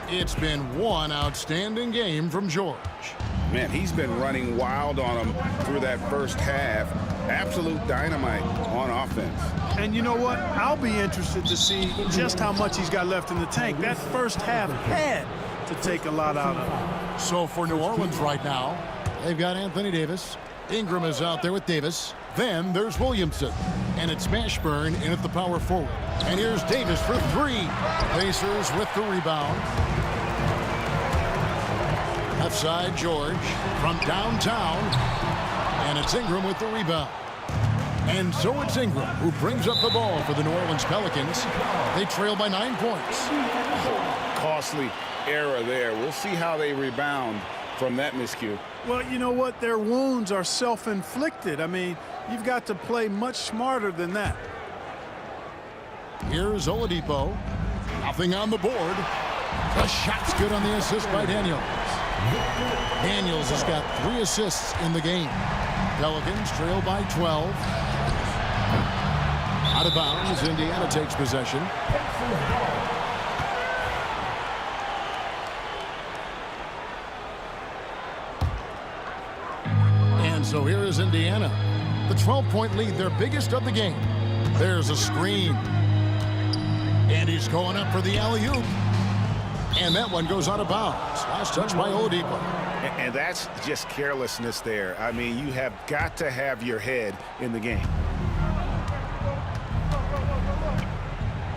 It's been one outstanding game from George. Man, he's been running wild on him through that first half. Absolute dynamite on offense. And you know what? I'll be interested to see just how much he's got left in the tank. That first half had to take a lot out of him. So for New Orleans right now, they've got Anthony Davis. Ingram is out there with Davis. Then there's Williamson. And it's Mashburn in at the power forward. And here's Davis for 3. Pacers with the rebound. Left side, George from downtown. And it's Ingram with the rebound. And so it's Ingram who brings up the ball for the New Orleans Pelicans. They trail by 9 points. Costly error there. We'll see how they rebound from that miscue. Well, you know what? Their wounds are self-inflicted. I mean, you've got to play much smarter than that. Here's Oladipo. Nothing on the board. The shot's good on the assist by Daniels. Daniels has got 3 assists in the game. Pelicans trail by 12. Out of bounds, Indiana takes possession. And so here is Indiana. The 12-point lead, their biggest of the game. There's a screen. And he's going up for the alley-oop. And that one goes out of bounds. Last touch by Oladipo. And that's just carelessness there. I mean, you have got to have your head in the game.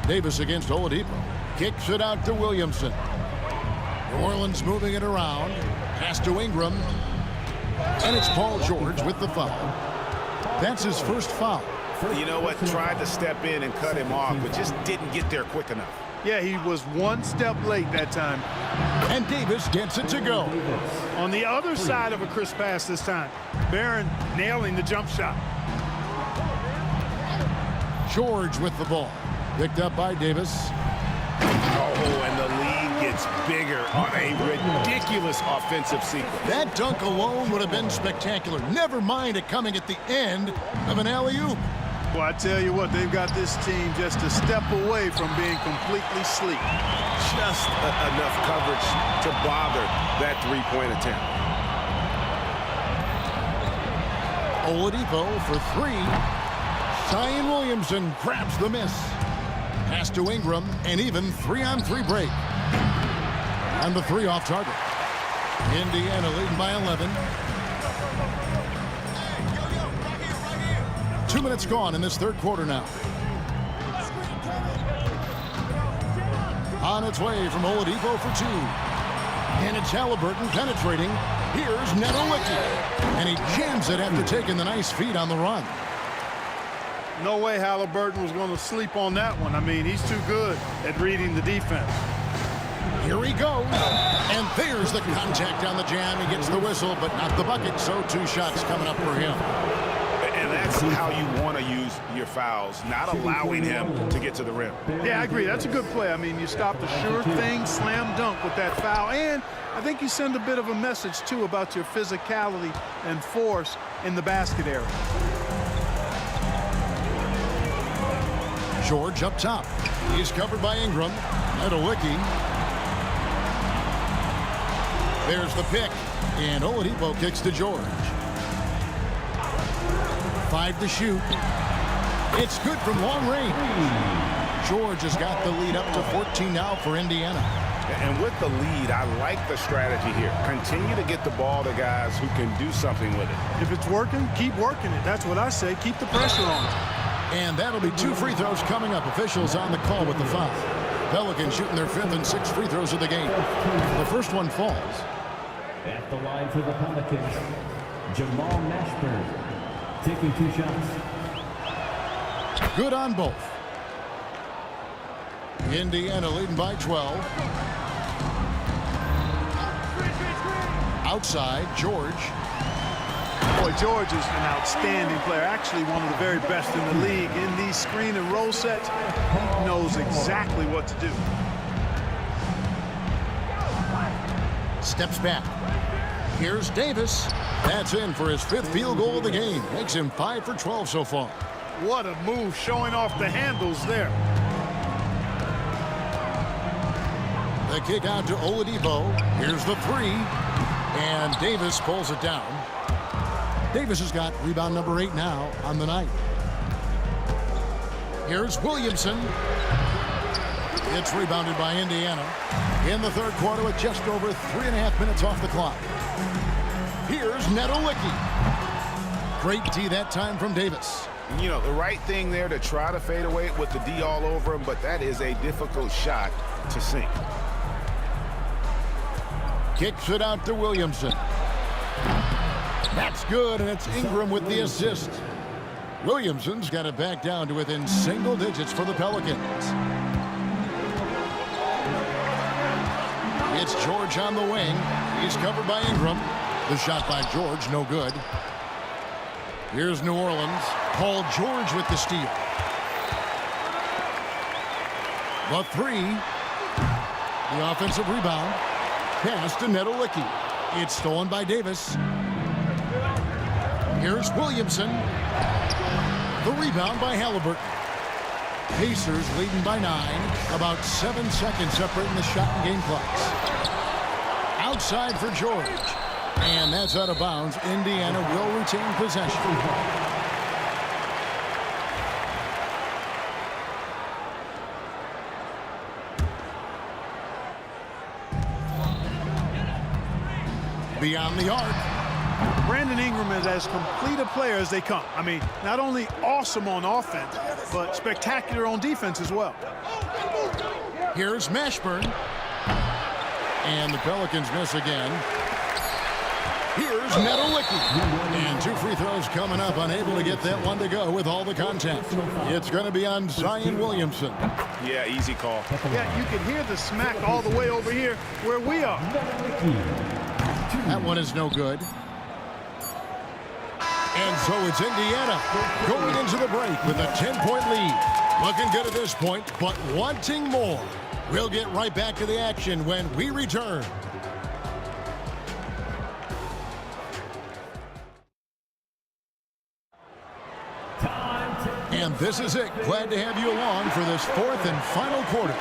Davis against Oladipo. Kicks it out to Williamson. New Orleans moving it around. Pass to Ingram. And it's Paul George with the foul. That's his first foul. You know what? Tried to step in and cut him off, but just didn't get there quick enough. Yeah, he was one step late that time. And Davis gets it to go. On the other side of a crisp pass this time. Barron nailing the jump shot. George with the ball. Picked up by Davis. Oh, and the lead gets bigger on a ridiculous offensive sequence. That dunk alone would have been spectacular. Never mind it coming at the end of an alley-oop. Well, I tell you what, they've got this team just a step away from being completely asleep. Just enough coverage to bother that three-point attempt. Oladipo for three. Zion Williamson grabs the miss. Pass to Ingram, and even 3-on-3 break. And the three off target. Indiana leading by 11. 2 minutes gone in this third quarter now. On its way from Oladipo for two. And it's Halliburton penetrating. Here's Netolicky. And he jams it after taking the nice feed on the run. No way Halliburton was going to sleep on that one. I mean, he's too good at reading the defense. Here he goes. And there's the contact on the jam. He gets the whistle, but not the bucket. So 2 shots coming up for him. And that's how you want to use your fouls, not allowing him to get to the rim. Yeah, I agree. That's a good play. I mean, you stop the sure thing, slam dunk with that foul. And I think you send a bit of a message, too, about your physicality and force in the basket area. George up top. He's covered by Ingram. Netolicky. There's the pick. And Oladipo kicks to George. 5 to shoot. It's good from long range. George has got the lead up to 14 now for Indiana. And with the lead, I like the strategy here. Continue to get the ball to guys who can do something with it. If it's working, keep working it. That's what I say. Keep the pressure on it. And that'll be 2 free throws coming up. Officials on the call with the foul. Pelicans shooting their 5th and 6th free throws of the game. The first one falls. At the line for the Pelicans, Jamal Mashburn. Taking 2 shots. Good on both. Indiana leading by 12. Outside, George. Boy, George is an outstanding player. Actually, one of the very best in the league. In these screen and roll sets, he knows exactly what to do. Steps back. Here's Davis. That's in for his 5th field goal of the game. Makes him 5 for 12 so far. What a move, showing off the handles there. The kick out to Oladipo. Here's the 3. And Davis pulls it down. Davis has got rebound number 8 now on the night. Here's Williamson. It's rebounded by Indiana. In the third quarter with just over 3.5 minutes off the clock. Here's Netolicky. Great D that time from Davis. You know, the right thing there to try to fade away with the D all over him, but that is a difficult shot to sink. Kicks it out to Williamson. That's good, and it's Ingram with the assist. Williamson's got it back down to within single digits for the Pelicans. It's George on the wing. He's covered by Ingram. The shot by George, no good. Here's New Orleans. Paul George with the steal. The 3. The offensive rebound. Pass to Netolicky. It's stolen by Davis. Here's Williamson. The rebound by Halliburton. Pacers leading by 9. About 7 seconds separating the shot and game clocks. Outside for George. And that's out of bounds. Indiana will retain possession. Beyond the arc. Brandon Ingram is as complete a player as they come. I mean, not only awesome on offense, but spectacular on defense as well. Here's Mashburn. And the Pelicans miss again. Here's Nedolicki. And 2 free throws coming up, unable to get that one to go with all the contact. It's going to be on Zion Williamson. Yeah, easy call. Yeah, you can hear the smack all the way over here where we are. That one is no good. And so it's Indiana going into the break with a 10-point lead. Looking good at this point, but wanting more. We'll get right back to the action when we return. And this is it. Glad to have you along for this 4th and final quarter.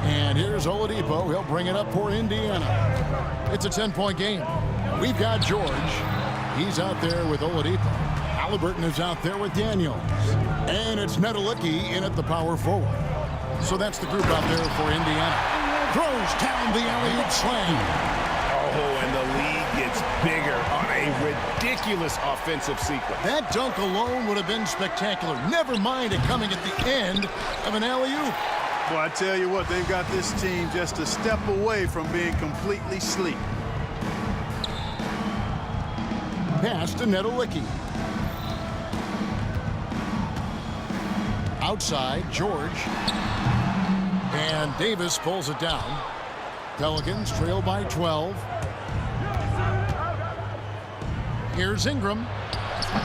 And here's Oladipo. He'll bring it up for Indiana. It's a 10-point game. We've got George. He's out there with Oladipo. Halliburton is out there with Daniels. And it's Nedolicki in at the power forward. So that's the group out there for Indiana. Throws down the alley-oop slam. Oh, and the lead gets bigger on a ridiculous offensive sequence. That dunk alone would have been spectacular. Never mind it coming at the end of an alley-oop. Well, I tell you what, they've got this team just a step away from being completely asleep. Pass to Nedolicki. Outside, George. And Davis pulls it down. Pelicans trail by 12. Here's Ingram.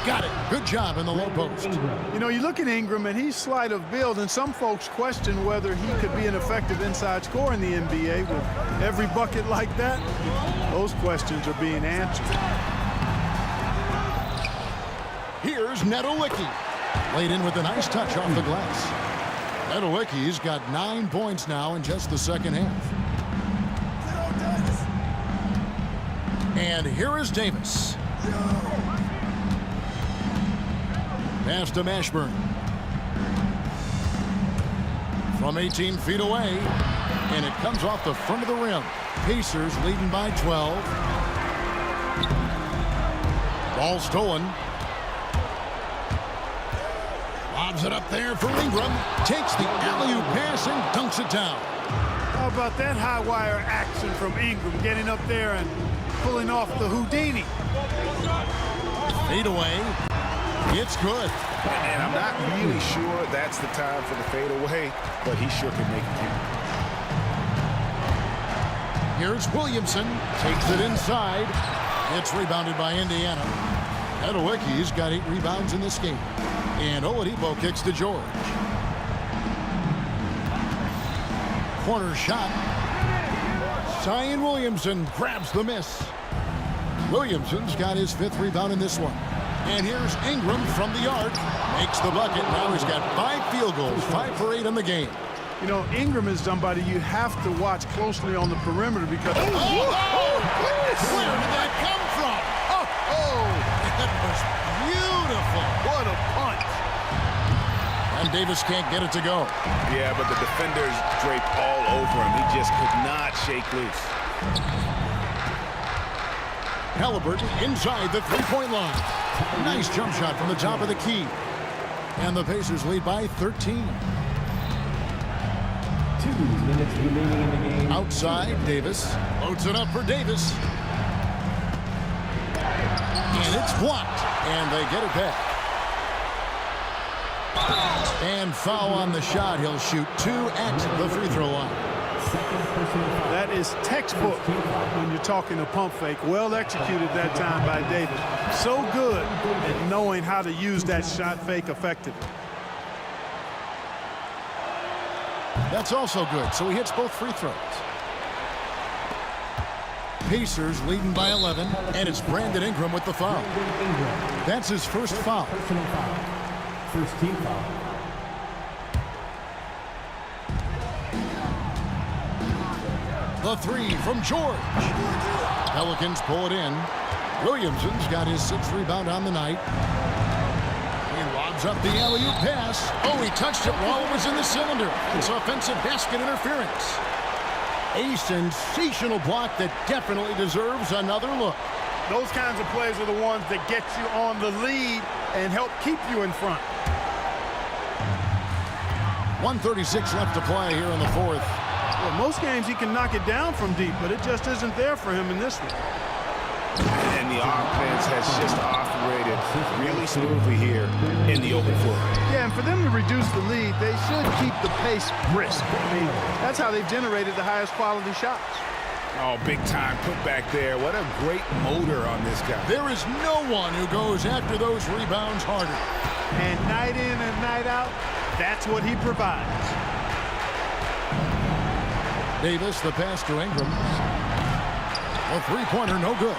Got it. Good job in the low post. You know, you look at Ingram, and he's slight of build, and some folks question whether he could be an effective inside scorer in the NBA. With every bucket like that, those questions are being answered. Here's Nedolicki. Laid in with a nice touch off the glass. Nedolicki's got 9 points now in just the second half. And here is Davis. Pass to Mashburn. From 18 feet away. And it comes off the front of the rim. Pacers leading by 12. Ball stolen. Lobs it up there for Ingram. Takes the alley-oop pass and dunks it down. How about that high wire action from Ingram, getting up there and pulling off the Houdini. Fade away. It's good. And I'm not really sure that's the time for the fadeaway, but he sure can make it count. Here's Williamson. Takes it inside. It's rebounded by Indiana. Nedolicki's got 8 rebounds in this game. And Oladipo kicks to George. Corner shot. Zion Williamson grabs the miss. Williamson's got his 5th rebound in this one. And here's Ingram from the arc. Makes the bucket. Now he's got 5 field goals, 5 for 8 in the game. You know, Ingram is somebody you have to watch closely on the perimeter because... Where did that come from? That was beautiful. What a punch. And Davis can't get it to go. Yeah, but the defenders draped all over him. He just could not shake loose. Halliburton inside the 3-point line. Nice jump shot from the top of the key. And the Pacers lead by 13. 2 minutes remaining in the game. Outside, Davis. Loads it up for Davis. And it's blocked. And they get it back. And foul on the shot. He'll shoot 2 at the free throw line. That is textbook when you're talking a pump fake. Well executed that time by Davis. So good at knowing how to use that shot fake effectively. That's also good. So he hits both free throws. Pacers leading by 11. And it's Brandon Ingram with the foul. That's his first foul. First team foul. The 3 from George. Pelicans pull it in. Williamson's got his 6th rebound on the night. He lobs up the alley-oop pass. Oh, he touched it while it was in the cylinder. It's offensive basket interference. A sensational block that definitely deserves another look. Those kinds of plays are the ones that get you on the lead and help keep you in front. 1:36 left to play here in the fourth. Well, most games he can knock it down from deep, but it just isn't there for him in this one. And the offense has just operated really smoothly here in the open floor. Yeah, and for them to reduce the lead, they should keep the pace brisk. I mean, that's how they've generated the highest quality shots. Oh, big time put back there. What a great motor on this guy. There is no one who goes after those rebounds harder. And night in and night out, that's what he provides. Davis, the pass to Ingram. A three-pointer, no good.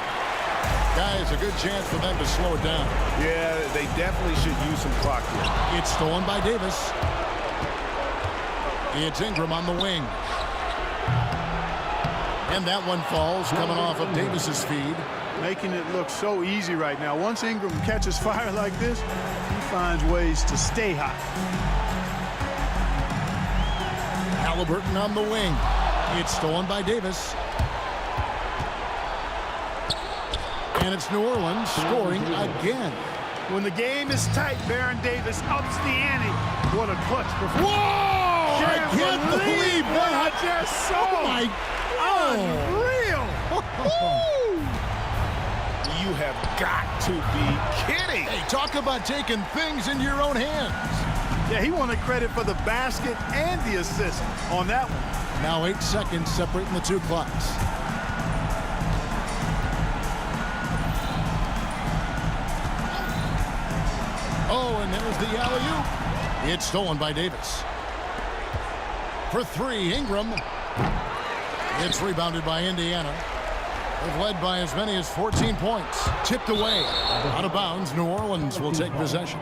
Guys, a good chance for them to slow it down. Yeah, they definitely should use some clock here. It's stolen by Davis. It's Ingram on the wing. And that one falls, coming off of Davis's feed. Making it look so easy right now. Once Ingram catches fire like this, he finds ways to stay hot. Halliburton on the wing. It's stolen by Davis. And it's New Orleans scoring again. When the game is tight, Baron Davis ups the ante. What a clutch performance. Whoa! I can't believe that. I just saw. Oh, my. Unreal. You have got to be kidding. Hey, talk about taking things into your own hands. Yeah, he wanted credit for the basket and the assist on that one. Now 8 seconds separating the two clocks. Oh, and there's the alley-oop. It's stolen by Davis. For three, Ingram. It's rebounded by Indiana. They've led by as many as 14 points. Tipped away. Out of bounds, New Orleans will take possession.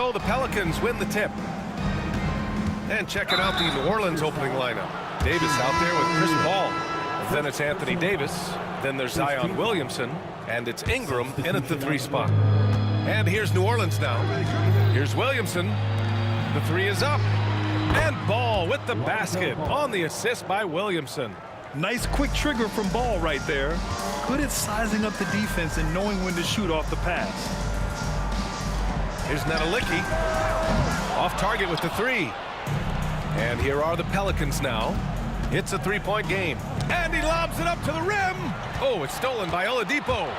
So the Pelicans win the tip. And checking out the New Orleans opening lineup. Davis out there with Chris Paul. Then it's Anthony Davis. Then there's Zion Williamson. And it's Ingram in at the 3 spot. And here's New Orleans now. Here's Williamson. The 3 is up. And Ball with the basket on the assist by Williamson. Nice quick trigger from Ball right there. Good at sizing up the defense and knowing when to shoot off the pass. Here's Nedelicki. Off target with the 3. And here are the Pelicans now. It's a 3-point game. And he lobs it up to the rim. Oh, it's stolen by Oladipo.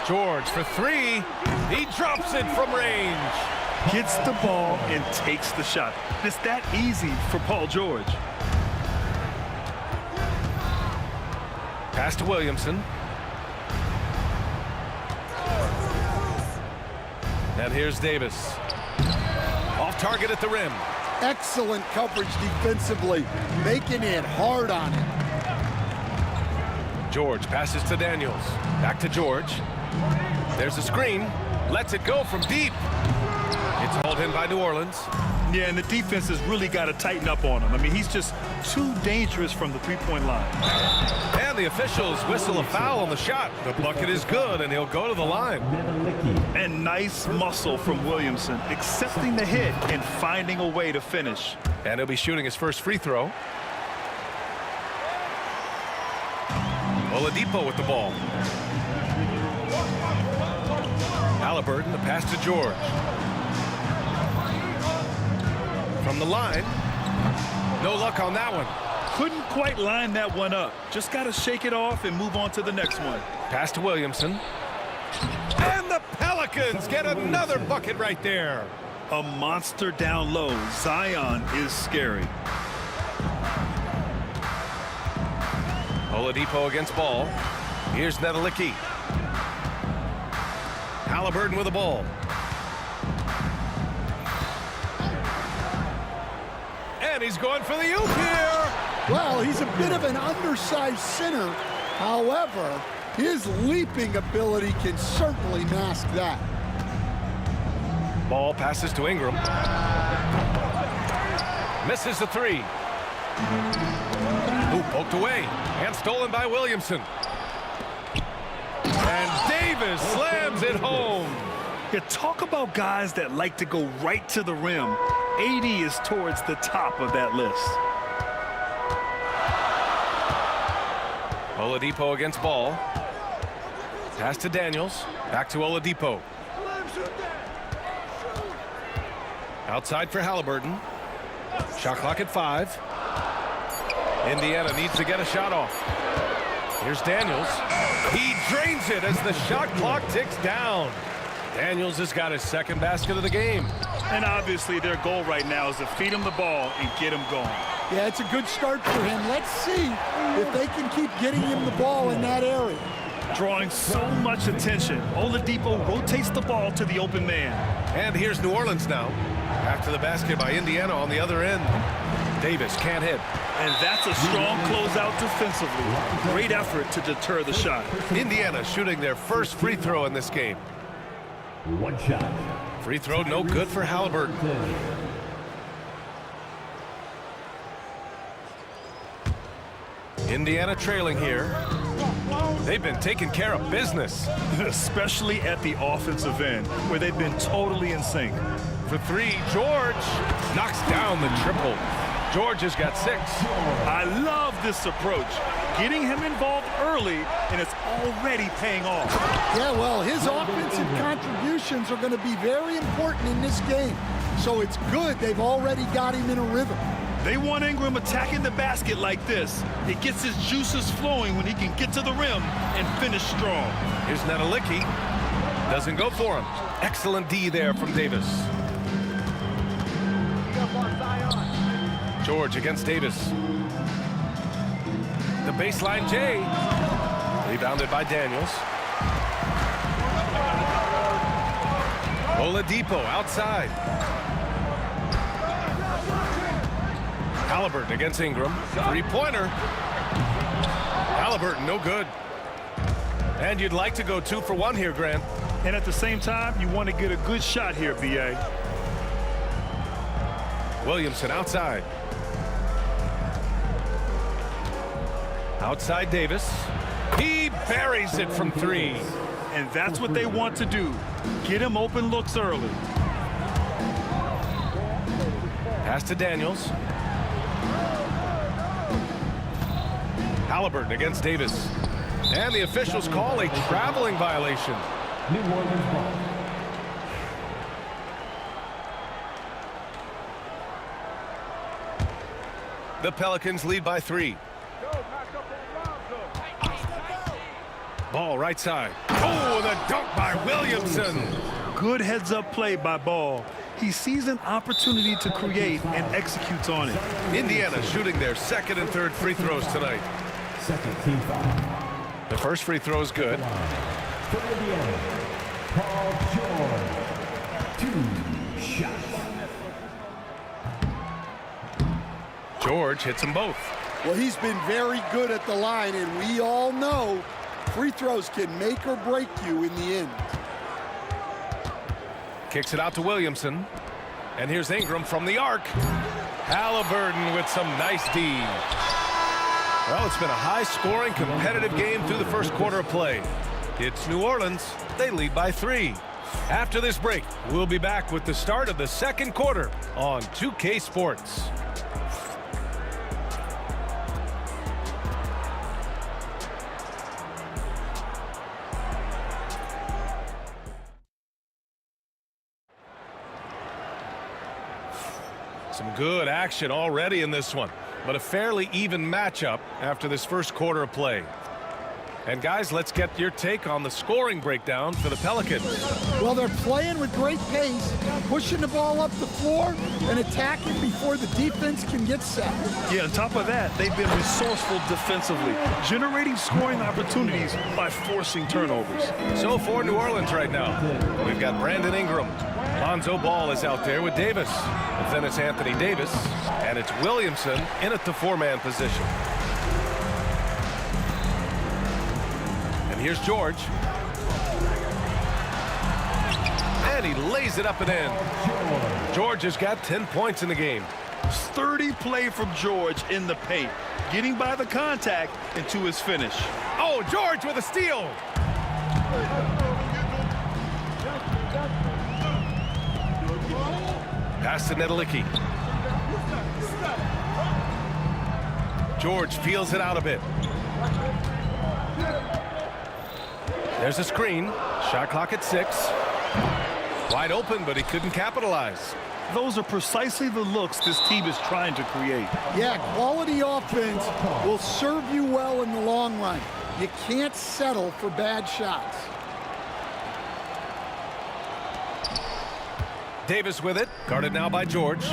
George for 3. He drops it from range. Gets the ball and takes the shot. It's that easy for Paul George. Pass to Williamson. And here's Davis. Off target at the rim. Excellent coverage defensively, making it hard on him. George passes to Daniels. Back to George. There's a screen. Lets it go from deep. It's hauled in by New Orleans. Yeah, and the defense has really got to tighten up on him. I mean, he's just too dangerous from the 3-point line. And the officials whistle a foul on the shot. The bucket is good, and he'll go to the line. And nice muscle from Williamson, accepting the hit and finding a way to finish. And he'll be shooting his first free throw. Oladipo with the ball. Halliburton, the pass to George. From the line. No luck on that one. Couldn't quite line that one up. Just got to shake it off and move on to the next one. Pass to Williamson. And the Pelicans get another bucket right there. A monster down low. Zion is scary. Oladipo against Ball. Here's Nedelicki. Halliburton with the ball. And he's going for the oop here. Well, he's a bit of an undersized center. However, his leaping ability can certainly mask that. Ball passes to Ingram. Misses the 3. Ooh, poked away. And stolen by Williamson. And Davis slams it home. Yeah, talk about guys that like to go right to the rim. 80 is towards the top of that list. Oladipo against Ball. Pass to Daniels. Back to Oladipo. Outside for Halliburton. Shot clock at 5. Indiana needs to get a shot off. Here's Daniels. He drains it as the shot clock ticks down. Daniels has got his second basket of the game. And obviously their goal right now is to feed him the ball and get him going. Yeah, it's a good start for him. Let's see if they can keep getting him the ball in that area. Drawing so much attention. Oladipo rotates the ball to the open man. And here's New Orleans now. After the basket by Indiana on the other end. Davis can't hit. And that's a strong closeout defensively. Great effort to deter the shot. Indiana shooting their first free throw in this game. One shot. Free throw no good for Halliburton. Indiana trailing here. They've been taking care of business. Especially at the offensive end, where they've been totally in sync. For 3, George knocks down the triple. George has got 6. I love this approach. Getting him involved early, and it's already paying off. Yeah, well, his offensive contributions are going to be very important in this game. So it's good they've already got him in a rhythm. They want Ingram attacking the basket like this. It gets his juices flowing when he can get to the rim and finish strong. Here's Nedelicki. Doesn't go for him. Excellent D there from Davis. George against Davis. The baseline J. Rebounded by Daniels. Oladipo outside. Halliburton against Ingram. 3-pointer. Halliburton no good. And you'd like to go 2 for 1 here, Grant. And at the same time, you want to get a good shot here, B.A. Williamson outside. Outside Davis. He buries it from 3. And that's what they want to do. Get him open looks early. Pass to Daniels. Halliburton against Davis. And the officials call a traveling violation. New Orleans ball. The Pelicans lead by 3. Ball right side. Oh, the dunk by Williamson. Good heads-up play by Ball. He sees an opportunity to create and executes on it. Indiana shooting their second and third free throws tonight. Second team foul. The first free throw is good. For Indiana, Paul George. 2 shots. George hits them both. Well, he's been very good at the line, and we all know free throws can make or break you in the end. Kicks it out to Williamson. And here's Ingram from the arc. Halliburton with some nice D. Well, it's been a high-scoring, competitive game through the first quarter of play. It's New Orleans. They lead by 3. After this break, we'll be back with the start of the second quarter on 2K Sports. Some good action already in this one, but a fairly even matchup after this first quarter of play. And guys, let's get your take on the scoring breakdown for the Pelicans. Well, they're playing with great pace, pushing the ball up the floor and attacking before the defense can get set. Yeah, on top of that, they've been resourceful defensively, generating scoring opportunities by forcing turnovers. So for New Orleans right now, we've got Brandon Ingram. Lonzo Ball is out there with Davis. And then it's Anthony Davis, and it's Williamson in at the 4-man position. And here's George. And he lays it up and in. George has got 10 points in the game. Sturdy play from George in the paint, getting by the contact into his finish. Oh, George with a steal. Pass to Nedelicki. George peels it out a bit. There's a screen. Shot clock at 6. Wide open, but he couldn't capitalize. Those are precisely the looks this team is trying to create. Yeah, quality offense will serve you well in the long run. You can't settle for bad shots. Davis with it, guarded now by George.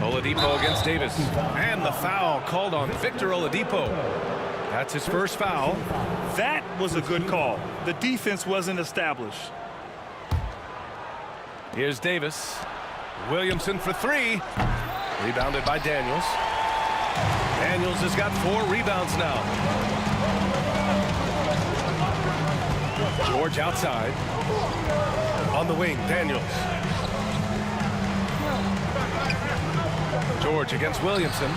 Oladipo against Davis. And the foul called on Victor Oladipo. That's his first foul. That was a good call. The defense wasn't established. Here's Davis. Williamson for 3. Rebounded by Daniels. Daniels has got 4 rebounds now. George outside. On the wing, Daniels. George against Williamson.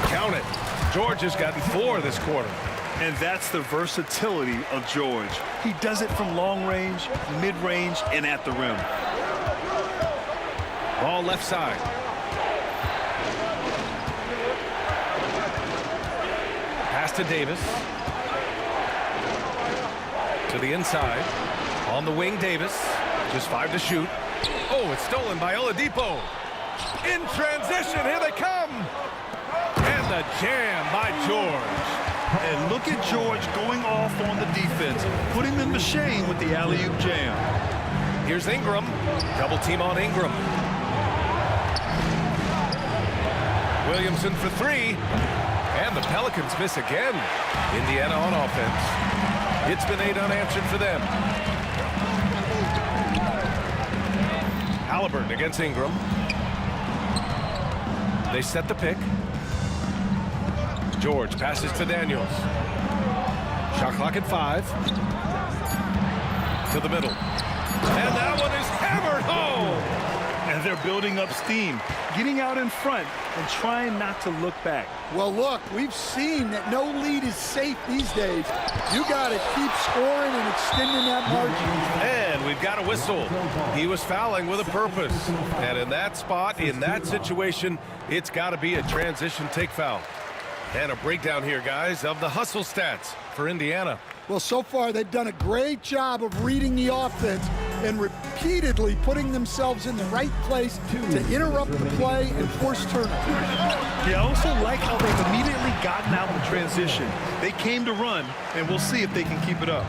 Count it. George has gotten 4 this quarter. And that's the versatility of George. He does it from long range, mid-range, and at the rim. Ball left side. Pass to Davis. To the inside. On the wing, Davis. Just 5 to shoot. Oh, it's stolen by Oladipo. In transition, here they come. And the jam by George. And look at George going off on the defense, putting them to shame with the alley-oop jam. Here's Ingram. Double team on Ingram. Williamson for 3. And the Pelicans miss again. Indiana on offense. It's been 8 unanswered for them. Halliburton against Ingram. They set the pick. George passes to Daniels. Shot clock at 5. To the middle. And that one is hammered home. And they're building up steam, getting out in front and trying not to look back. Well, look, we've seen that no lead is safe these days. You got to keep scoring and extending that margin. And we've got a whistle. He was fouling with a purpose. And in that spot, in that situation, it's got to be a transition take foul. And a breakdown here, guys, of the hustle stats for Indiana. Well, so far they've done a great job of reading the offense and repeatedly putting themselves in the right place to interrupt the play and force turnovers. Yeah, I also like how they've immediately gotten out in transition. They came to run, and we'll see if they can keep it up.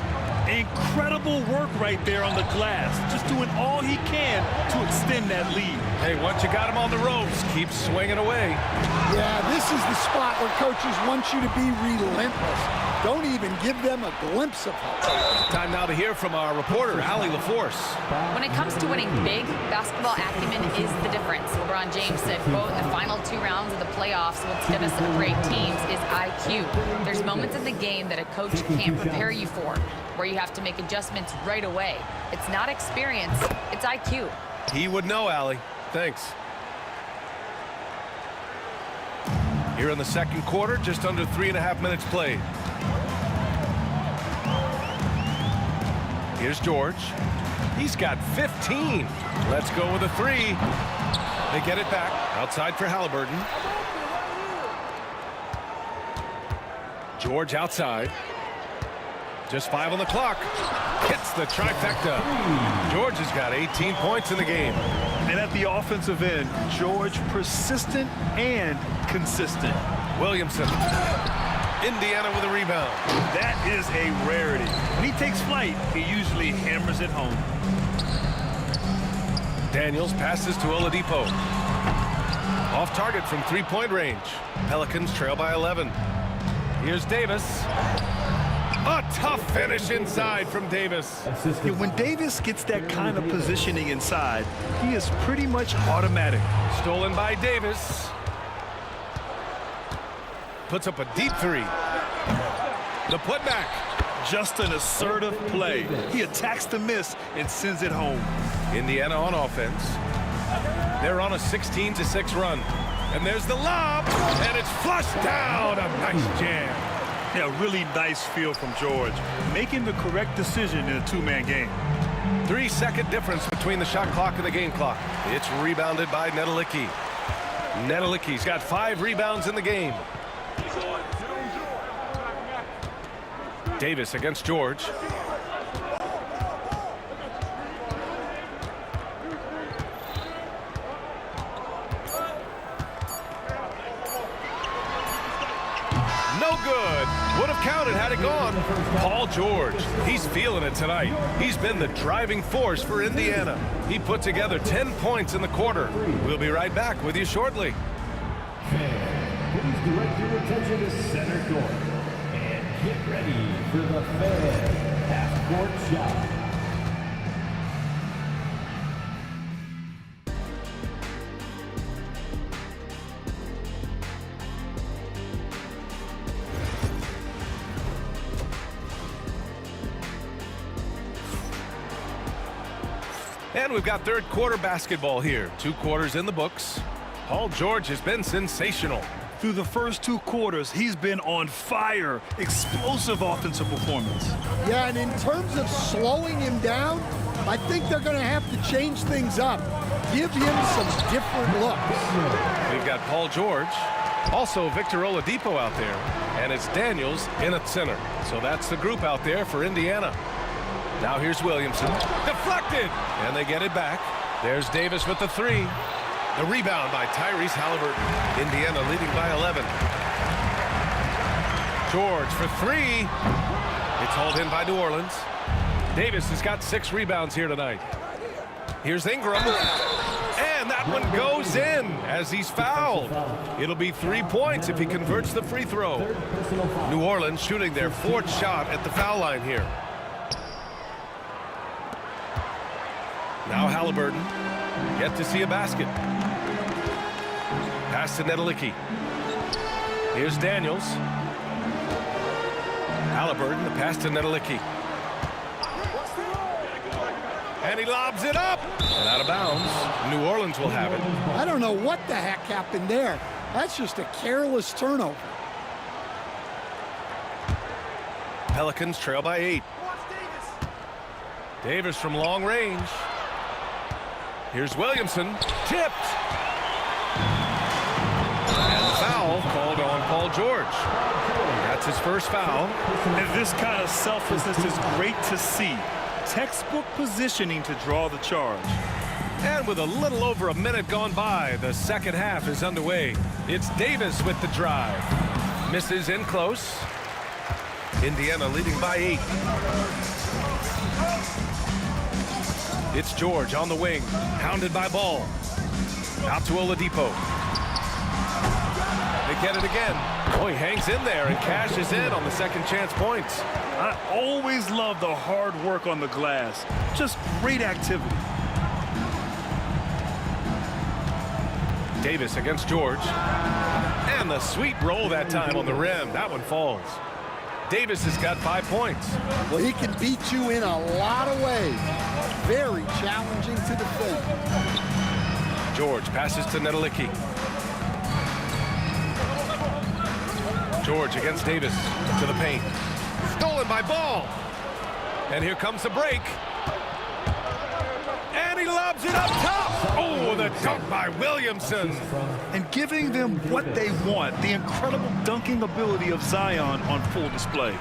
Incredible work right there on the glass, just doing all he can to extend that lead. Hey, once you got him on the ropes, keep swinging away. Yeah, this is the spot where coaches want you to be relentless. Don't even give them a glimpse of hope. Time now to hear from our reporter, Allie LaForce. When it comes to winning big, basketball acumen is the difference. LeBron James said, quote, the final 2 rounds of the playoffs, what's going to separate teams is IQ. There's moments in the game that a coach can't prepare you for, where you have to make adjustments right away. It's not experience, it's IQ. He would know, Allie. Thanks. Here in the second quarter, just under 3.5 minutes played. Here's George. He's got 15. Let's go with a 3. They get it back. Outside for Halliburton. George outside. Just 5 on the clock. Hits the trifecta. George has got 18 points in the game. And at the offensive end, George persistent and consistent. Williamson. Indiana with a rebound. That is a rarity. When he takes flight, he usually hammers it home. Daniels passes to Oladipo. Off target from 3-point range. Pelicans trail by 11. Here's Davis. A tough finish inside from Davis. Yeah, when Davis gets that kind of positioning inside, he is pretty much automatic. Stolen by Davis. Puts up a deep 3. The putback. Just an assertive play. He attacks the miss and sends it home. Indiana on offense. They're on a 16-6 run. And there's the lob. And it's flushed down. A nice jam. Yeah, really nice feel from George. Making the correct decision in a 2-man game. 3-second difference between the shot clock and the game clock. It's rebounded by Nedelicki. Nedelicki's got 5 rebounds in the game. Davis against George. No good. Would have counted had it gone. Paul George. He's feeling it tonight. He's been the driving force for Indiana. He put together 10 points in the quarter. We'll be right back with you shortly. Please direct your attention to center court and get ready for the Fan half-court shot. And we've got third quarter basketball here. 2 quarters in the books. Paul George has been sensational. Through the first 2 quarters, he's been on fire. Explosive offensive performance. Yeah, and in terms of slowing him down, I think they're going to have to change things up. Give him some different looks. We've got Paul George, also Victor Oladipo out there, and it's Daniels in at center. So that's the group out there for Indiana. Now here's Williamson. Deflected! And they get it back. There's Davis with the 3. The rebound by Tyrese Halliburton. Indiana leading by 11. George for 3. It's hauled in by New Orleans. Davis has got 6 rebounds here tonight. Here's Ingram. And that one goes in as he's fouled. It'll be 3 points if he converts the free throw. New Orleans shooting their 4th shot at the foul line here. Now Halliburton. Yet to see a basket. Pass to Nedelicki. Here's Daniels. Halliburton, the pass to Nedelicki. And he lobs it up. And out of bounds. New Orleans will have it. I don't know what the heck happened there. That's just a careless turnover. Pelicans trail by 8. Davis from long range. Here's Williamson. Tipped. And the foul called on Paul George. That's his first foul. And this kind of selflessness is great to see. Textbook positioning to draw the charge. And with a little over a minute gone by, the second half is underway. It's Davis with the drive. Misses in close. Indiana leading by 8. It's George on the wing, hounded by Ball. Out to Oladipo. They get it again. Oh, he hangs in there and cashes in on the second chance points. I always love the hard work on the glass. Just great activity. Davis against George. And the sweet roll that time on the rim. That one falls. Davis has got 5 points. Well, he can beat you in a lot of ways. Very challenging to defend. George passes to Nedelicki. George against Davis to the paint. Stolen by Ball. And here comes the break. And he lobs it up top. Oh, the dunk by Williamson. And giving them what they want. The incredible dunking ability of Zion on full display.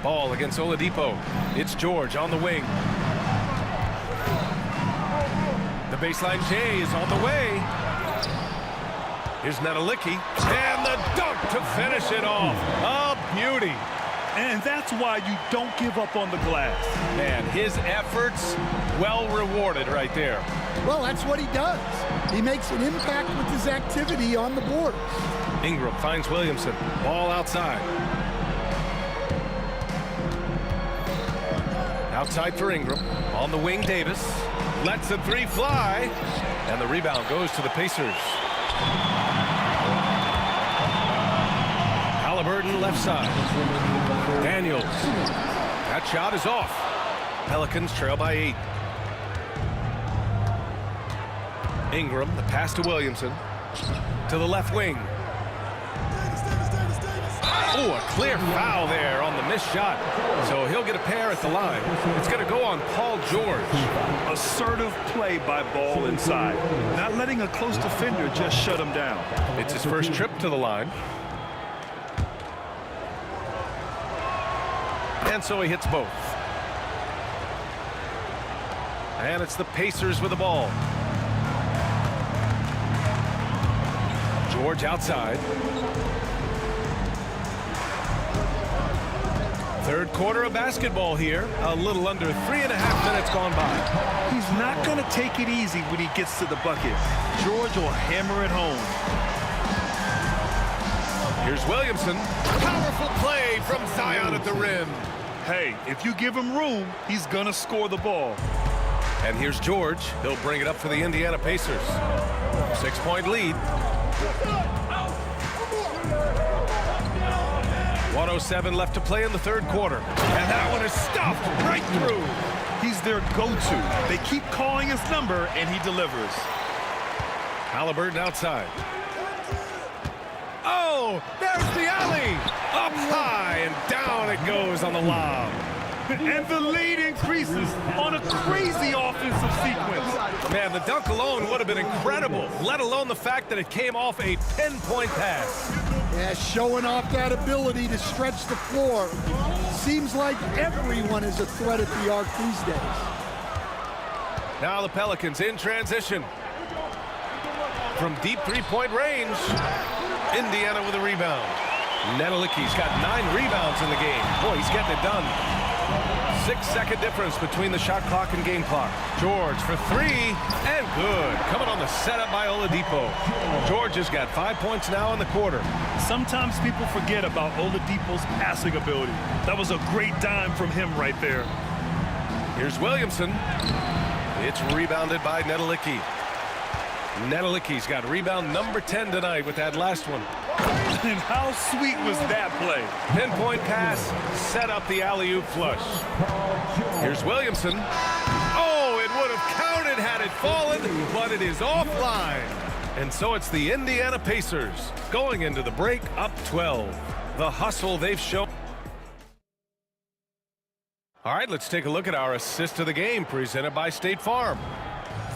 Ball against Oladipo. It's George on the wing. The baseline J is on the way. Here's Nedelicki. And the dunk to finish it off. A beauty. And that's why you don't give up on the glass. Man, his efforts well rewarded right there. Well, that's what he does. He makes an impact with his activity on the board. Ingram finds Williamson. Ball outside. Outside for Ingram. On the wing, Davis. Lets the three fly. And the rebound goes to the Pacers. Halliburton left side. Daniels. That shot is off. Pelicans trail by 8. Ingram, the pass to Williamson. To the left wing. Oh, a clear foul there on the missed shot. So he'll get a pair at the line. It's going to go on Paul George. Assertive play by Ball inside. Not letting a close defender just shut him down. It's his first trip to the line. And so he hits both. And it's the Pacers with the ball. George outside. Third quarter of basketball here. A little under 3.5 minutes gone by. He's not going to take it easy when he gets to the bucket. George will hammer it home. Here's Williamson. Powerful play from Zion at the rim. Hey, if you give him room, he's going to score the ball. And here's George. He'll bring it up for the Indiana Pacers. 6-point lead. 1:07 left to play in the third quarter. And that one is stuffed right through. He's their go-to. They keep calling his number, and he delivers. Halliburton outside. Oh, there's the alley. Up high and down it goes on the lob. And the lead increases on a crazy offensive sequence. Man, the dunk alone would have been incredible, let alone the fact that it came off a pinpoint pass. Yeah, showing off that ability to stretch the floor. Seems like everyone is a threat at the arc these days. Now the Pelicans in transition. From deep three-point range, Indiana with a rebound. Nedelicki's got 9 rebounds in the game. Boy, he's getting it done. 6-second difference between the shot clock and game clock. George for 3, and good. Coming on the setup by Oladipo. George has got 5 points now in the quarter. Sometimes people forget about Oladipo's passing ability. That was a great dime from him right there. Here's Williamson. It's rebounded by Nedelicki. Nedelicki's got rebound number 10 tonight with that last one. And how sweet was that play? Pinpoint pass, set up the alley-oop flush. Here's Williamson. Oh, it would have counted had it fallen, but it is offline. And so it's the Indiana Pacers going into the break up 12. The hustle they've shown. All right, let's take a look at our assist of the game presented by State Farm.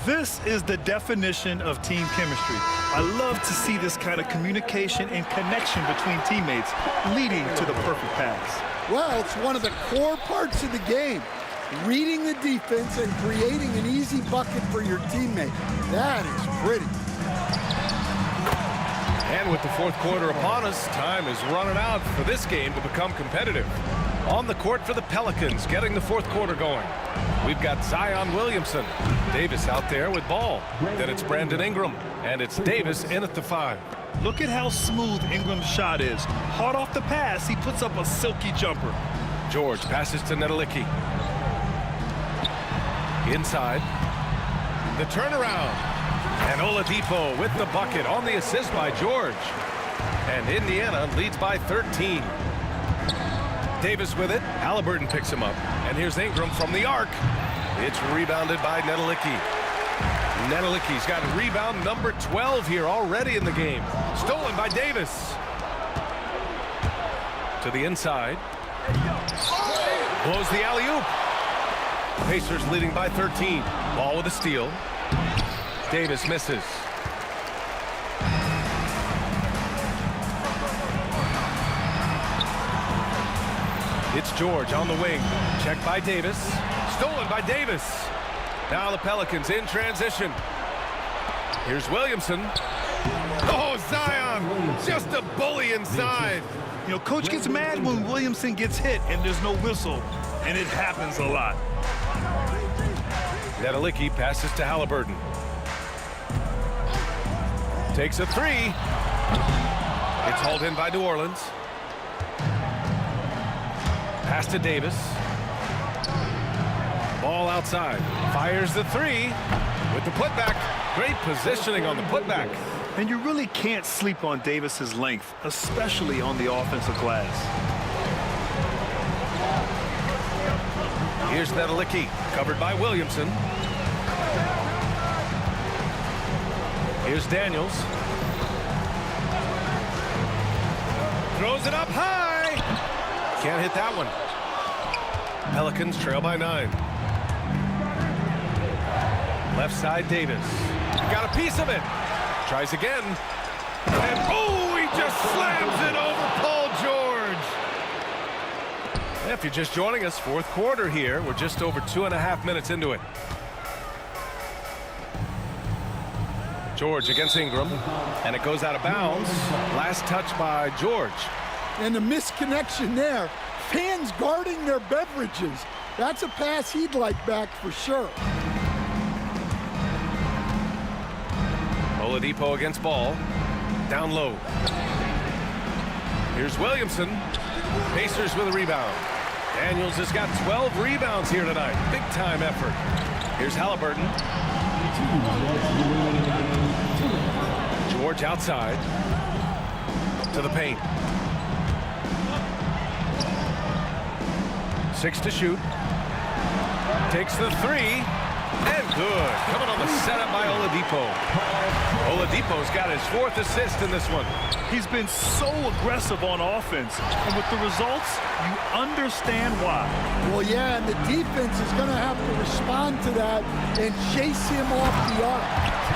This is the definition of team chemistry. I love to see this kind of communication and connection between teammates leading to the perfect pass. Well, it's one of the core parts of the game. Reading the defense and creating an easy bucket for your teammate. That is pretty. And with the fourth quarter upon us, time is running out for this game to become competitive. On the court for the Pelicans, getting the fourth quarter going. We've got Zion Williamson. Davis out there with ball. Then it's Brandon Ingram, and it's Davis in at the 5. Look at how smooth Ingram's shot is. Hard off the pass, he puts up a silky jumper. George passes to Nedelicki. Inside. The turnaround. And Oladipo with the bucket on the assist by George. And Indiana leads by 13. Davis with it. Halliburton picks him up. And here's Ingram from the arc. It's rebounded by Nedelicki. Nedelicki's got rebound number 12 here already in the game. Stolen by Davis. To the inside. Blows the alley-oop. Pacers leading by 13. Ball with a steal. Davis misses. It's George on the wing. Checked by Davis. Stolen by Davis. Now the Pelicans in transition. Here's Williamson. Oh, Zion! Just a bully inside. You know, coach gets mad when Williamson gets hit and there's no whistle, and it happens a lot. Nedelicki passes to Halliburton. Takes a 3. It's hauled in by New Orleans. Pass to Davis. Ball outside. Fires the 3 with the putback. Great positioning on the putback. And you really can't sleep on Davis's length, especially on the offensive glass. Here's Nedelicki, covered by Williamson. Here's Daniels. Throws it up high. Can't hit that one. Pelicans trail by 9. Left side, Davis. Got a piece of it. Tries again. And oh, he just slams it over Paul George. If you're just joining us, fourth quarter here. We're just over 2.5 minutes into it. George against Ingram, and it goes out of bounds. Last touch by George. And the misconnection there. Fans guarding their beverages. That's a pass he'd like back for sure. Oladipo against ball. Down low. Here's Williamson. Pacers with a rebound. Daniels has got 12 rebounds here tonight. Big time effort. Here's Halliburton. George outside. To the paint. 6 to shoot. Takes the 3. And good. Coming on the setup by Oladipo. Oladipo's got his 4th assist in this one. He's been so aggressive on offense. And with the results, you understand why. Well, yeah, and the defense is going to have to respond to that and chase him off the arc.